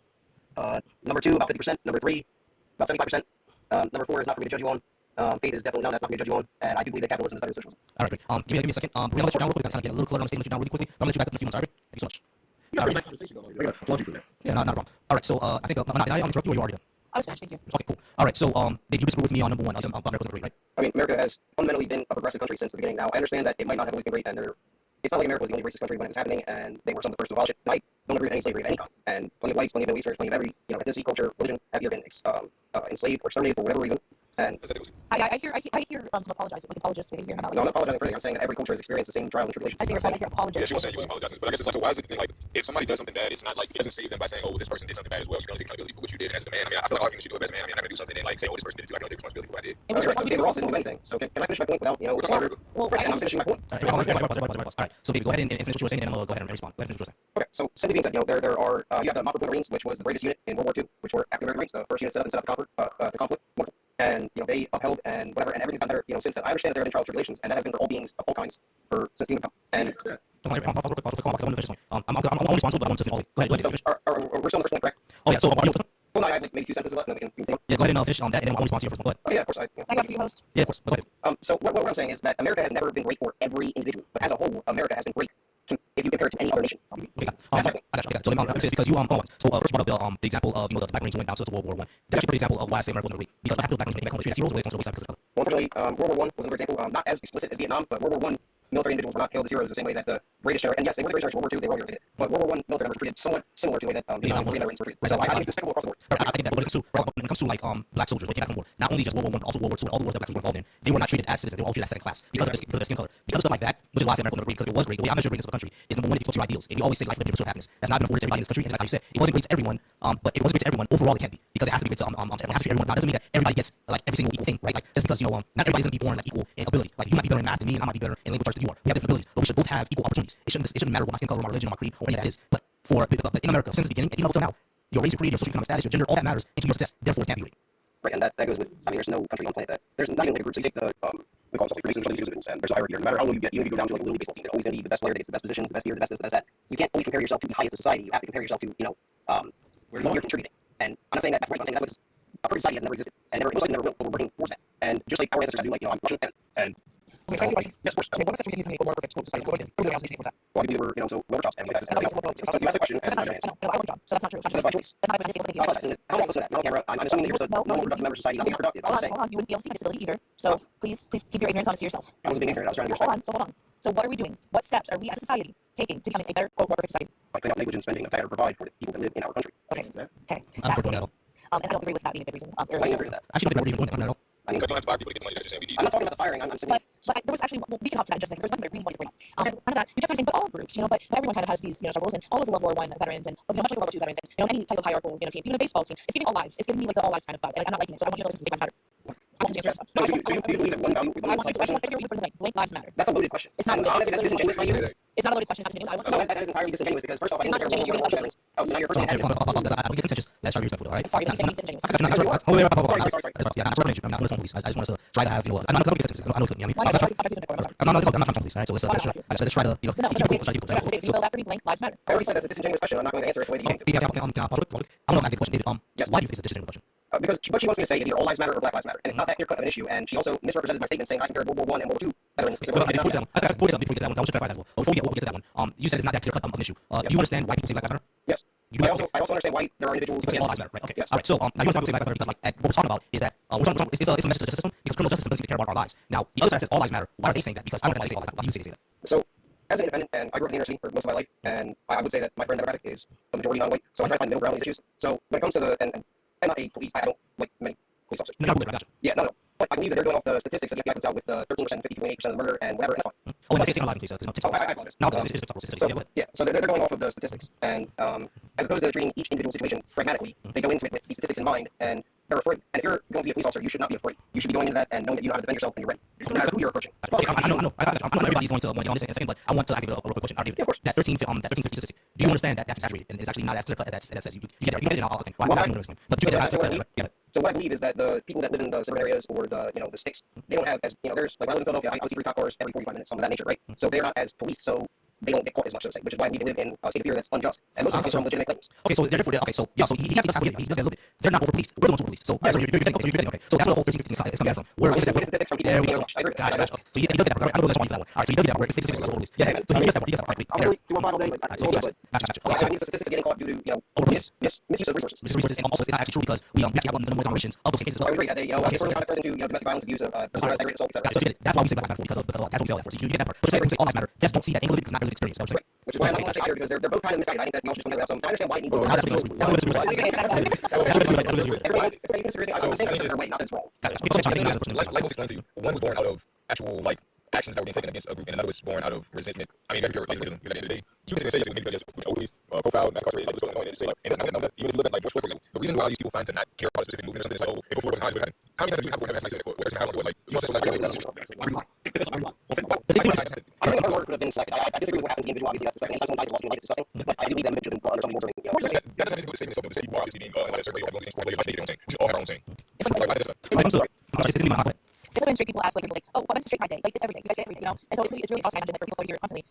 Speaker 3: number 2, about 50%, number 3, about 75%, number 4 is not for me to judge you on. Faith is definitely no, that's not for me to judge you on, and I do believe that capitalism is better than socialism.
Speaker 1: All right, great. Give me a second. We're gonna let you down real quick. I'm trying to get a little clutter on the stage, let you down really quickly. I'm gonna let you back up in a few minutes. All right, thank you so much.
Speaker 12: All right. Applaud you for that.
Speaker 1: Yeah, not a problem. All right, so I think did I interrupt you or you already done?
Speaker 17: I was finished, thank you.
Speaker 1: Okay, cool. All right, so did you disagree with me on number 1? America's great, right?
Speaker 3: I mean, America has fundamentally been a progressive country since the beginning. Now, I understand that it might not have always been great, and it's not like America was the only racist country when it was happening, and they were some of the first to abolish it. I don't agree with any slavery of any kind, and plenty of whites, plenty of Middle Easterners, plenty of every ethnicity, culture, religion have either been enslaved or exterminated for whatever reason. And
Speaker 17: I hear some apologizing, like apologist behavior.
Speaker 3: no, I'm not apologizing for anything. I'm saying that every culture has experienced the same trials and tribulations.
Speaker 17: I think you're apologizing.
Speaker 21: Yeah, she was saying you was apologizing, but I guess it's like, so why is it like if somebody does something bad, it's not like it doesn't save them by saying, oh, this person did something bad as well. You can only take accountability for what you did as a man. I mean, I feel like arguing should do it as a man. I mean, I'm not gonna do something and like say, oh, this person did it too. I can only take responsibility for what I did.
Speaker 3: David Ross didn't do anything. So can I finish my point without Right, and I'm finishing my point.
Speaker 1: All right, so baby, go ahead and finish what you were saying, and I'm gonna go ahead and respond. Go ahead and finish what you were saying.
Speaker 3: Okay, so simply being said, there are you have the Montford Marines, which was the bravest unit in World War II, which were African American Marines, the first unit set up the conflict. Wonderful. And they upheld and whatever, and everything's gotten better since then. I understand that there have been trials and tribulations, and that has been for all beings of all kinds since the kingdom. And
Speaker 1: I'm only responsible, but I want to finish. Go ahead.
Speaker 3: So we're still on the first point, correct?
Speaker 1: Oh yeah. So are you?
Speaker 3: Well, no, I have like maybe 2 sentences left. And we can
Speaker 1: Yeah, go ahead and finish on that, and then I'll respond to your first one. Go ahead.
Speaker 3: Oh yeah, of course.
Speaker 17: I got you, host.
Speaker 1: Yeah, of course. Go ahead.
Speaker 3: So what I'm saying is that America has never been great for every individual, but as a whole, America has been great if you compare it to any other nation.
Speaker 1: Okay, I got you. So because you so first brought up the example of the Black Marines who went down to World War I. That's actually a good example of why I say America was never great. Because what happened to Black Marines when they came back home, they treated as heroes, or they comes to the wayside because of color.
Speaker 3: Well, unfortunately, World War I was another example, not as explicit as Vietnam, but World War I military individuals were not hailed as heroes the same way that the British are. And yes, they were the British in World War II, they were heroes, but World War I military members were treated somewhat similar to the way that Vietnam Marines were treated. So I think it's despicable across the board.
Speaker 1: I think that when it comes to like black soldiers when they came back from war, not only just World War I, but also World War II and all the wars that black soldiers were involved in, they were not treated as citizens. They were all treated as second class because of their skin color, because of stuff like that. Which is why I say America was never great, because it was great. The way I measure greatness of a country is number 1, if you close to your ideals. And you always say life, liberty, pursuit of happiness. That's not been afforded to everybody in this country. And like you said, it wasn't great to everyone, but it wasn't great to everyone. Overall, it can be, because it has to be great to everyone. It has to be everyone. Now, it doesn't mean that everybody gets like every single equal thing, right? Like just because not everybody's gonna be born like equal in ability. Like you might be better in math than me, and I might be better in language arts than you are. We have different abilities, but we should both have equal opportunities. It shouldn't matter what my skin color, my religion, or my creed, or any of that is. But in America, since the beginning, and even up until now, your race, your creed, your socioeconomic status, your gender, all that matters into your success. Therefore, it can't be great.
Speaker 3: Right, and that goes with. I mean, there's no country on the planet that there's not even like a group. So you take we call it Freemasons, individuals, and there's a hierarchy here. No matter how low you get, even if you go down to like a little baseball team, they're always going to be the best player that gets the best positions, the best beer, the best this, the best that. You can't always compare yourself to the highest of society. You have to compare yourself to where you're contributing. And I'm not saying that that's right. I'm saying that's what a perfect society has never existed, and most likely never will. But we're working towards that. And just like our ancestors do, I'm Russian and
Speaker 17: okay, yes, of course. Okay, what message do you think will more perfect society? Well, I believe we're so well-versed and not my disability.
Speaker 3: I apologize. I'm not supposed to say that. Not on camera. I'm assuming that you're just a normal productive member of society. I'm not productive. I'm just saying.
Speaker 17: Hold on. You wouldn't be able to see my disability either. So please keep your ignorance honest to yourself.
Speaker 3: I was being ignorant. I was trying to be respectful.
Speaker 17: Hold on. So what are we doing? What steps are we as a society taking to become a better, quote, more perfect society?
Speaker 3: By cleaning up negligent spending of tax to provide for the people that live in our country.
Speaker 17: Okay.
Speaker 1: I'm for that.
Speaker 17: And I don't agree with that being a good reason.
Speaker 3: I don't agree with that.
Speaker 1: Actually, don't think we're even doing that.
Speaker 3: I mean,
Speaker 21: because you have to fire people to get the money that you're saying we need.
Speaker 3: I'm not talking about the firing. I'm saying.
Speaker 17: But there was actually, well, we can talk to that in just a second. There's one thing I really wanted to bring up. Kind of that, you kept saying, but all groups, but everyone kind of has these, struggles, and all of the World War I veterans, and much like the World War II veterans, and any type of hierarchical, team, even a baseball team, it's giving all lives. It's giving me like the all lives kind of vibe, and I'm not liking it. So I want you to listen to Big Lives Matter. I want you to answer
Speaker 3: No, do you believe that one value?
Speaker 17: I want you to bring the blank lives matter.
Speaker 3: That's a loaded question.
Speaker 17: It's not a loaded question.
Speaker 3: Disingenuous by you.
Speaker 17: It's not a loaded question. It's not disingenuous. I want to know.
Speaker 3: That is entirely disingenuous because first off, I
Speaker 17: It's not
Speaker 3: think
Speaker 17: disingenuous.
Speaker 3: there are oh, so now you're personally attacking me.
Speaker 1: I'm getting contentious. Let's try to be respectful, all right?
Speaker 17: Sorry, but you're saying disingenuous.
Speaker 1: Yeah, I'm not police. I just want to try to have, I'm not going to be I know I'm not trying to police, all right? So let's try to, keep it cool.
Speaker 17: You feel that for me, blank lives matter.
Speaker 3: I already said that's a disingenuous question. I'm not going to answer it the way that you think.
Speaker 1: Can I pause it? I'm not asking the question, David.
Speaker 3: Yes.
Speaker 1: Why do you think it's a disingenuous question?
Speaker 3: Because what she wants me to say is either all lives matter or black lives matter, and it's not that clear cut of an issue. And she also misrepresented my statement saying I compared World War I and World War II veterans.
Speaker 1: Before we get to that one, I want to clarify that as well. Before we get to that one, you said it's not that clear cut of an issue. Do you understand why people say black lives matter?
Speaker 3: Yes. I also understand why there are individuals who
Speaker 1: say all lives matter, right? Okay.
Speaker 3: Yes.
Speaker 1: All right. So now you want to say black lives matter because what we're talking about is that it's a message to the justice system because criminal justice system doesn't care about our lives. Now the other side says all lives matter. Why are they saying that? Because I don't know why they say all lives matter. Why do you say that?
Speaker 3: So, as an independent, and I grew up in the inner city for most of my life, and I would say that my friend demographic is the majority non-white. So I try to find middle ground on these issues. So when it comes to and I'm not a police, I don't like many police officers.
Speaker 1: No, I got you.
Speaker 3: Yeah, no. But I believe that they're going off the statistics that the FBI puts out with the 13%, 52.8% of murder and whatever, and that's fine.
Speaker 1: Oh, and I say TikTok live, please, because TikTok.
Speaker 3: I apologize.
Speaker 1: No, it's
Speaker 3: so they're going off of the statistics, and as opposed to treating each individual situation pragmatically, they go into it with these statistics in mind, and they're afraid. And if you're going to be a police officer, you should not be afraid. You should be going into that and knowing that you know how to defend yourself and you're ready. No matter who you're approaching.
Speaker 1: Okay, I know. I'm not everybody's going to on this in a second, but I want to ask you a real quick question. Of course. That 13, 50 statistic. Do you understand that that's exaggerated and it's actually not as clear cut as that says? You get it in all thing. Well, I'm explain. But you get it as clear cut.
Speaker 3: So what I believe is that the people that live in the suburban areas or the the sticks, they don't have as there's like when I live in Philadelphia, I see 3 cop cars every 45 minutes, something of that nature, right? So they're not as police, so they don't get caught as much, so to say, which is why we live in a state of fear that's unjust. And most of it comes from legitimate claims.
Speaker 1: Okay, so therefore, so he does that a little bit. They're not over policed. We're the ones who are policed. So you're getting okay. So that's what the whole 13, 15 is coming from. Where is that? There we go. Gotcha. Okay. So he does that. I don't know that's why you that one. All right. So he does that. Where if 56 is over policed. Yeah. So he does that. He does that. Right.
Speaker 3: I'm really 215 all day. Gotcha. I mean, the statistics of getting caught due to misuse of resources.
Speaker 1: And also it's not actually true because we have to have minimum operations of those cases as well.
Speaker 3: I agree. They sort of turns into domestic violence, abuse of aggravated assault, etc.
Speaker 1: So that's why we say black lives matter because that's what we say all that for. So you get that part. But you say all lives matter. Just don't see that angle of it because it's not really experience. Right.
Speaker 3: Which is why I'm not going to say either because they're both kind of misguided. I think that y'all should just have some. I understand why it needs to I'm saying their way, not that it's wrong.
Speaker 21: Like explained to you, one was born out of actual actions that were being taken against a group, and another was born out of resentment. I mean, that's pure racism. At the end of the day, you can say it's maybe just police profile, mass incarcerated, what's going on, and say and even if you look at George Floyd, for example, the reason why these people find to not care about a specific movement or something is like, if George Floyd wasn't how many times do you have to have mass like or how long like you know something like
Speaker 3: I think the could have been second. I disagree with what happened to the individual. Obviously, that's disgusting. Anytime someone dies, it's disgusting. But I do believe that should have been brought under something more during
Speaker 21: that doesn't have to do with the statement itself. The people are obviously being a certain way of things for ways they don't say. We should all have our own saying.
Speaker 17: It's like when straight people ask oh, when's Straight Pride Day? Like it's every day. You guys get everything, It's really fascinating for people to hear it constantly.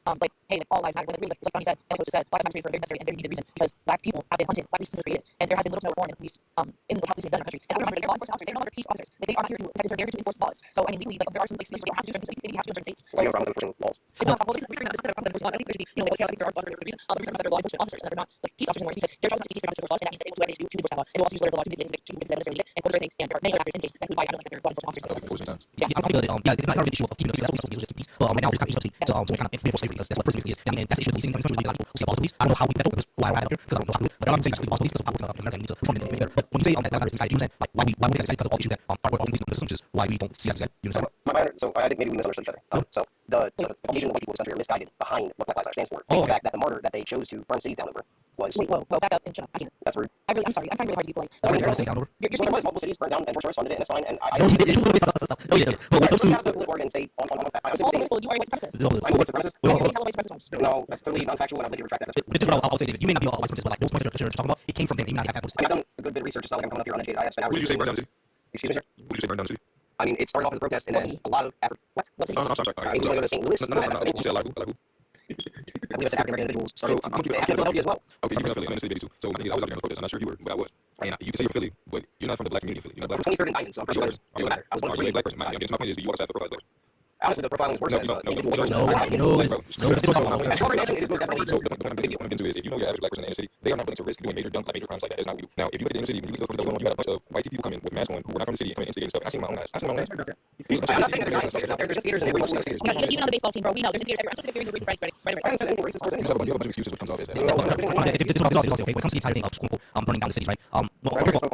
Speaker 17: Hey, all lives matter. When it really, like Bonnie said, and the coach said, black lives matter for a very necessary and very needed reason because black people have been hunted, black police systems are created, and there has been little to no reform in police, in how police is done in the country. And I remember they're law enforcement officers. They're no longer peace officers. They are not here to protect. They're here to enforce laws. So I mean, legally, there are some states where you have to do certain things. You have to do certain states.
Speaker 3: Well, you're enforcing laws.
Speaker 17: It's not the reason that they're enforcing laws. I think there should be, like there are laws for a reason. The reason that they're law enforcement officers and they're not like peace officers anymore is because their job is not to be peace officers laws, and that means that they will do whatever they do to enforce that law. And they will also use whatever the law to manipulate to them necessarily and quote everything. And there are many other factors in case that could why I don't like that they're law enforcement officers. Yeah, I'm good. It's not an issue of that's what we're supposed to be. Right now, we're kind of issue of so kind of enforce slavery because that's what prison is. And that's the issue of policing. Sometimes a lot of people see police. I don't know how we get that because why I have here because I don't know how to do it. But I'm not saying actually police because I work in America and needs to reform it better. But when you say that's not society, you understand like why we get excited because of all the issues that are all these systems, which is why we don't see that excited. You understand?
Speaker 3: So I think maybe we misunderstood each other. So the Caucasian white people in this country are misguided behind what Black Lives Matter stands for. The fact that the martyr that they chose to burn cities down over was.
Speaker 17: Wait, whoa, back up and shut up. I can't.
Speaker 3: That's rude.
Speaker 17: I'm sorry. I'm trying really hard to be polite.
Speaker 1: You're saying down over.
Speaker 17: You're saying
Speaker 3: multiple cities burned down and George Soros funded it, and that's fine. And I
Speaker 1: don't do stuff. Oh yeah. But when it comes to
Speaker 3: the political organ say on that. I was saying
Speaker 17: you are a white supremacist.
Speaker 3: I'm a white supremacist.
Speaker 17: No,
Speaker 3: that's totally non-factual, and I'd like to retract that.
Speaker 1: I'll say, David, you may not be a white supremacist, but like those points that you're talking about, it came from them. They may not have that.
Speaker 3: I've done a good bit of research. It's not like I'm coming up here uneducated. I have spent hours.
Speaker 21: What did you say burn down the city?
Speaker 3: Excuse me, sir.
Speaker 21: What did you say burn down the city?
Speaker 3: I mean, it started off as a protest, and then a lot of what?
Speaker 21: No, I'm sorry.
Speaker 3: You want to go to St. Louis?
Speaker 21: No. You said a lot of who?
Speaker 3: I believe it's African American individuals started to Philadelphia as well.
Speaker 21: Okay, you're from Philly. I'm in the city too. So I think I was out there on the protest. I'm not sure if you were, but I was. And you can say you're from Philly, but you're not from the black community of Philly. You're not black.
Speaker 3: 23rd indictment, so I'm pretty sure
Speaker 21: are you a black person? My point is, you also have to profile black.
Speaker 3: Honestly, the profiling is worse.
Speaker 21: No.
Speaker 3: The point I'm getting to is, if you know your average black person in the inner city, they
Speaker 12: they are not willing to risk doing major crimes like that. That's not what we do. Now, if you look at the inner city, when you look at what's going on, you had a bunch of white people come in with masks on who were not from the city and coming and instigating stuff. I seen my own eyes.
Speaker 3: I'm not saying that there's not skaters out there. There's just skaters and everybody else.
Speaker 17: Even on the baseball team, bro, we know there's skaters everywhere. I'm supposed to be right.
Speaker 12: You have a bunch of excuses which comes off as that.
Speaker 1: Okay. When it comes to the entire thing of quote unquote burning down the cities, right? Well, first of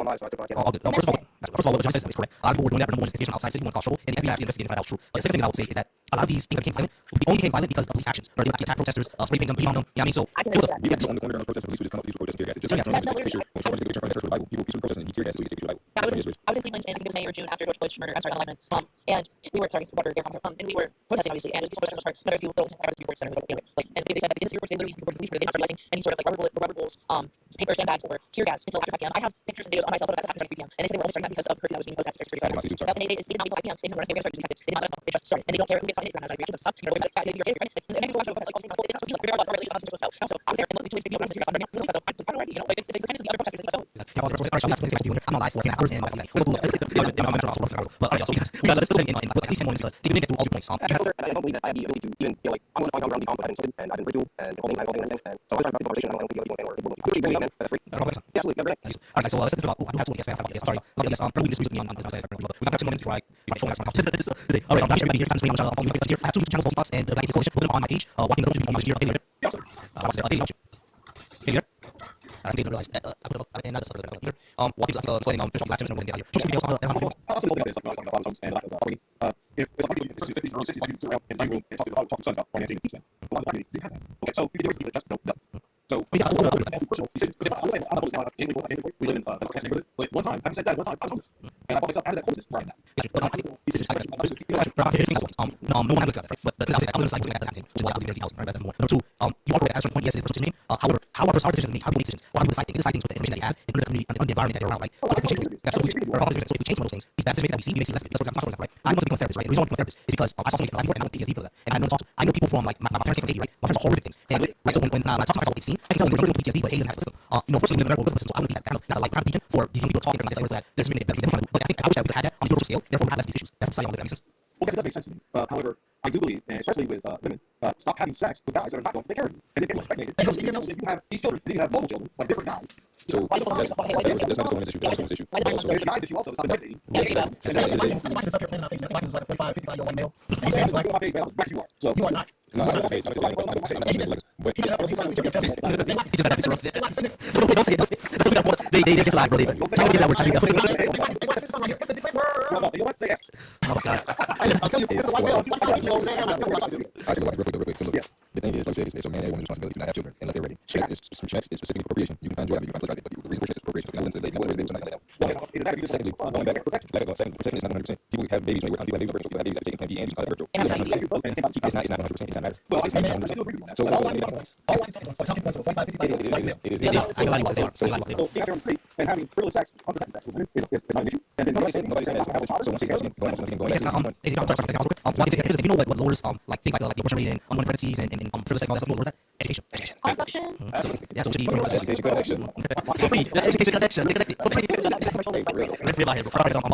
Speaker 1: all, what John says is correct. A lot of people were doing that. Number one, justification outside city, one cause trouble, and the FBI actually investigated and found out was true. But the second thing that I would say is that a lot of these things became violent. They only became violent because of police actions. Or they would attack protesters, spray paint them, beat on them. You know what I mean? So
Speaker 12: you get on the corner during those protests, police would just come up to you, just tear gas. Just like take a picture, when someone's taking a picture in front of the church with the Bible, people protesting and he tear gas, so he takes a picture of the Bible.
Speaker 17: I was in Cleveland, and I think it was May or June after George Floyd's murder. I'm sorry, unalignment. And we were and we were protesting obviously, and it was people protesting part. But there's a few little reports that anyway. Like, and they said that the incident reports, they literally reported the police where they started realizing any sort of like rubber bullets, paper sandbags, or tear gas until after 5 p.m. I have pictures and videos on myself of that happened at 3 p.m. And they said they were only starting that because of curfew that was being imposed at 6:35. And they did not be 5 p.m. They didn't want us to start using tactics. They did not let us know. They just started, and they don't care who gets fined. It's not reaction to stuff. You know, you're right? And maybe watch over like all these it's not supposed to be like we're about violations of constitutional stuff. So I was there and looked at the video and I was like, I don't know, you know, like it's the kind of the other protesters like so. I'm not live for 4 hours and but so we got let's still in at least 10 more minutes because they didn't get through all the points.
Speaker 3: I don't believe that I have the ability to even feel like I want to find around the having something and I've been free to and all things I've and so I'm trying to have the conversation. I don't think the other one actually bring me in that's free. Yeah, absolutely. Never mind.
Speaker 1: All right, so let's about I have to yes, sorry. Yes, probably just me on we got 10 more minutes right. All right, I'm not sure everybody here can stream on I have 2 channels for spots and the Black Coalition put them on my page. Walking the road to be on my year later. I want to say here. I didn't realize that I put up and that's either what is like playing on fish on last semester when they got here. Just videos on
Speaker 12: I'll see this like and like if it's like it's 50 or 60 like you sit around in my room and talk to sons about financing and a lot of people didn't have that. Okay, so there was people that just don't know. So we got we live in the West neighborhood, but one time, having said that, one time I was homeless. And I bought myself out of that homelessness right now. But I think no one had looked at that, right? But I'm just like looking at that, which is why I'll leave housing, right? That's number 2. You operate at a certain point, yes, it's decision making. However, how are decisions made? How do you make decisions? Or how do you decide things? They decide things with the information that you have and the community and the environment that they're around, right? So if we change some of those things, these bad decisions that we see, we may see less of it. That's what I'm right? I want to become a therapist, right? The reason I want to become a therapist is because I saw something like and I PTSD because of that. And I know people from like my parents came from Haiti, right? My parents are horrific things. And right, so when I talk to myself what they've seen, I can tell them they're going through PTSD, but Haiti doesn't have a system. You know, fortunately, we live in America, so I would be that kind of like kind of beacon for these young people talking like that. There's something better than trying to do. But I wish that we had that on the universal scale. Therefore, we have less of these issues. That's the society I want to live in. Well, that does make sense to me. However, I do believe, and especially with women, stop having sex with guys that are not going to take care of you. And then get impregnated. Because you have these children, and you have multiple children, like different guys. So that's not just a woman's issue. That's a woman's issue. There's a guy's issue also. It's not impregnating.
Speaker 17: Yeah, there you go.
Speaker 12: You are. So you are not. No, I'm okay. I'm okay.
Speaker 1: They get live, bro. Oh my God.
Speaker 12: The thing is, like I said, it's a man and woman's responsibility to not have children unless they're ready. It's specific for procreation. You can find joy, you can find but the reason for procreation. Secondly, going back, second is not 100%. People have babies when they work on people have babies that are taking plan B and use other virtual. It's not 100%. It's not matter. It's not 100%. So I and having frivolous sex, unprotected sex with women is not an issue. And then nobody's saying that. So once again, going
Speaker 1: if you know what lowers like things like the abortion rate and unwanted pregnancies and frivolous sex and all that stuff, what lowers that? Education. Yeah, so education connection. For free. Education connection. For free. Free about here. Alright, and I'm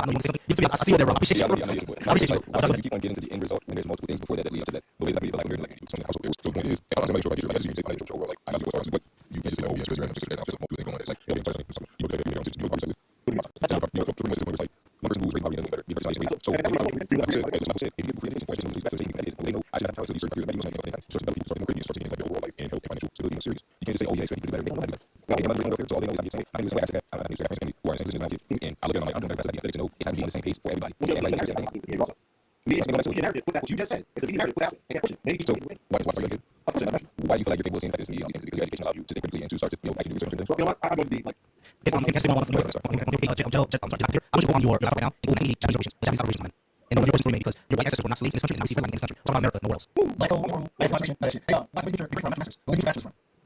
Speaker 1: not saying I see what they're wrong. I appreciate you.
Speaker 12: You keep on getting to the end result, and there's multiple things before that lead up to that. The way that people like something else. The point is, I'm not sure if I can say like I know but you can't just say, oh, yes, you're just multiple things going on. Like one person who was raised probably better. So like I said, if you free education questions, they know I should have to do certain people in like overall life and health and financial stability serious. You can't just say, oh yeah, expect you to do better. So all they know is I get saying I do the same way I need to say friends who are in the same position and I look at them like I'm doing better because I know it's time to be on the same pace for everybody. And like that's the narrative. Put that what you just said. It's the narrative. Put out. And push it. So why do you feel like you're capable of seeing things like this? Because your education allows you to think critically and to start to actually do certain things. You know what? I'm going to be like. I'm going to go on your right now and go 98 generations. Japanese operations, man. And no person because your white ancestors were not slaves in this country and now receive land in this country. Talk about America, nowhere else.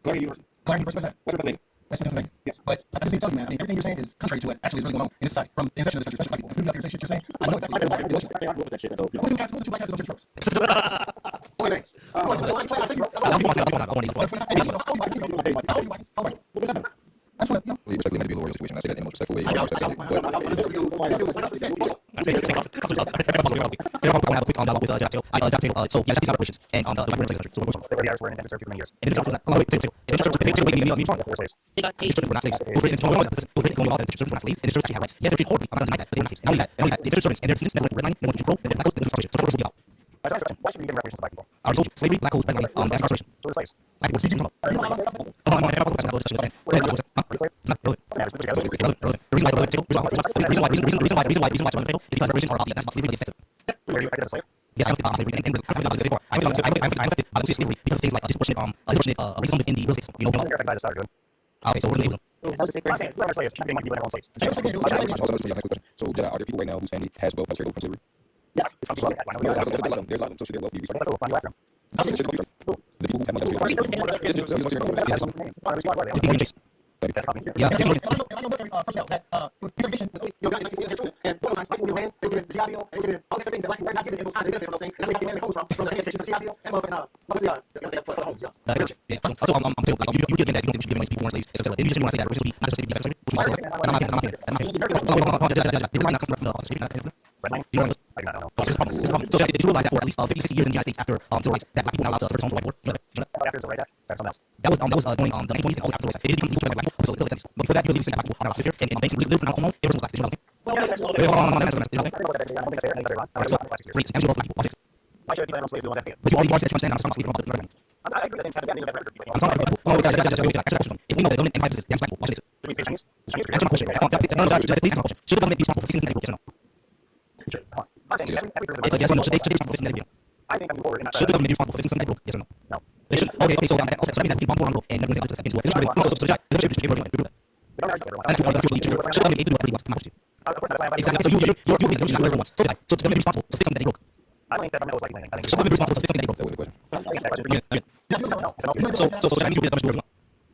Speaker 12: Clarity University. What's your name?
Speaker 4: West Pennsylvania. Yes. But at the same time, man, I mean, everything you're saying is contrary to what actually is really going on in this society. From the inception of this country, especially black people. And people out here say shit you're saying, I know exactly what you're saying. I grew up with that shit. So, what do you got to do black guys go to church tropes? That's what, you know. Well, you respectfully might be a little situation. I say that in the most respectful way.
Speaker 1: So yeah, just operations and the
Speaker 4: They were in for many years.
Speaker 1: and the were not slaves. It was written into law. It was written in law that the were not slaves, and the actually had rights. Yes, they're treated horribly. I'm not denying that, but they were not slaves. Not only that, the servants and their descendants never redlining, they went to Jim Crow, and then black codes, and then incarceration. So the order will be out.
Speaker 4: Why should we give reparations to black people?
Speaker 1: I told you, slavery, black codes, redlining, that's incarceration.
Speaker 4: So we're slaves.
Speaker 1: Black people, speaking about. I'm not relevant. The reason why it's relevant is because reparations are about that's not slavery, really offensive.
Speaker 4: Were you affected as a slave?
Speaker 1: Yes, I'm affected slavery, and I'm affected by the slavery because of things like disproportionate racism within the real estate system. You know,
Speaker 4: you're affected by the Saudi.
Speaker 1: okay, so we're gonna label them.
Speaker 4: Whoever slaves, keep money, people that own slaves.
Speaker 3: So, Jedi, are there people right now whose family has wealth that's carried over from slavery?
Speaker 4: Yeah, there's a lot of them.
Speaker 3: There's a lot of them. So should their wealth be restored?
Speaker 4: Why do you like them?
Speaker 3: The people who have money that's carried over from slavery.
Speaker 1: Yeah, you get that. You don't think we should give money to people who weren't slaves. It's you just want to say that racism would be not just slavery, defensive slavery, which is I'm not so did you realize that for at least 50, 60 years in the United States after civil rights, that black people were not allowed to purchase homes with white board? That was during the 1920s and all after civil rights. They didn't even black people, so it was but before that, you legally say that black people are not allowed to live here, and banks would live on home. It was black. Alright, so great. Answer both black people.
Speaker 4: Why should people own slaves?
Speaker 1: But you already said that you understand. I'm talking about slavery.
Speaker 4: I agree that they have to be
Speaker 1: I'm talking about people. If we know that the government empires this, damage black people, watch this. Answer my question. Please answer my question. Should the government be responsible for fixing the negative? Yes or no? It's a yes or no. Should they be responsible for fixing the negative?
Speaker 4: I think
Speaker 1: should the government be responsible for fixing some negative? Yes or no? No. They should. Okay, so that means that we bump around and never get to that. So should the government be able to do it? Exactly. So you're not everyone wants. So the government be responsible for fixing that negative?
Speaker 4: I don't think that government was like anything.
Speaker 1: Should the government be responsible for fixing that negative? So that means you get the government to do everything.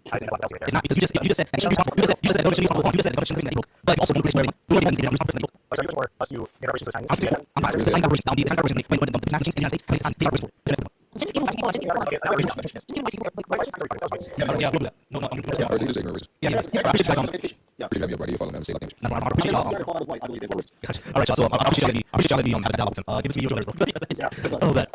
Speaker 1: It's not because you just said that you should be responsible. You just said that the government should be responsible. You just said that the government should be responsible. But also when you create responsible for that. So
Speaker 4: us to get reparations to the Chinese.
Speaker 1: I'm not saying reparations. The reparations when the disaster changes in the United States, how many times they are for it. Yeah, do that. No, I'm just yeah, yes. I appreciate you guys. Yeah, appreciate you follow them. Say like no, I appreciate y'all. All right, y'all. So I appreciate y'all. Have a dialogue with them. Give it to me. Oh, but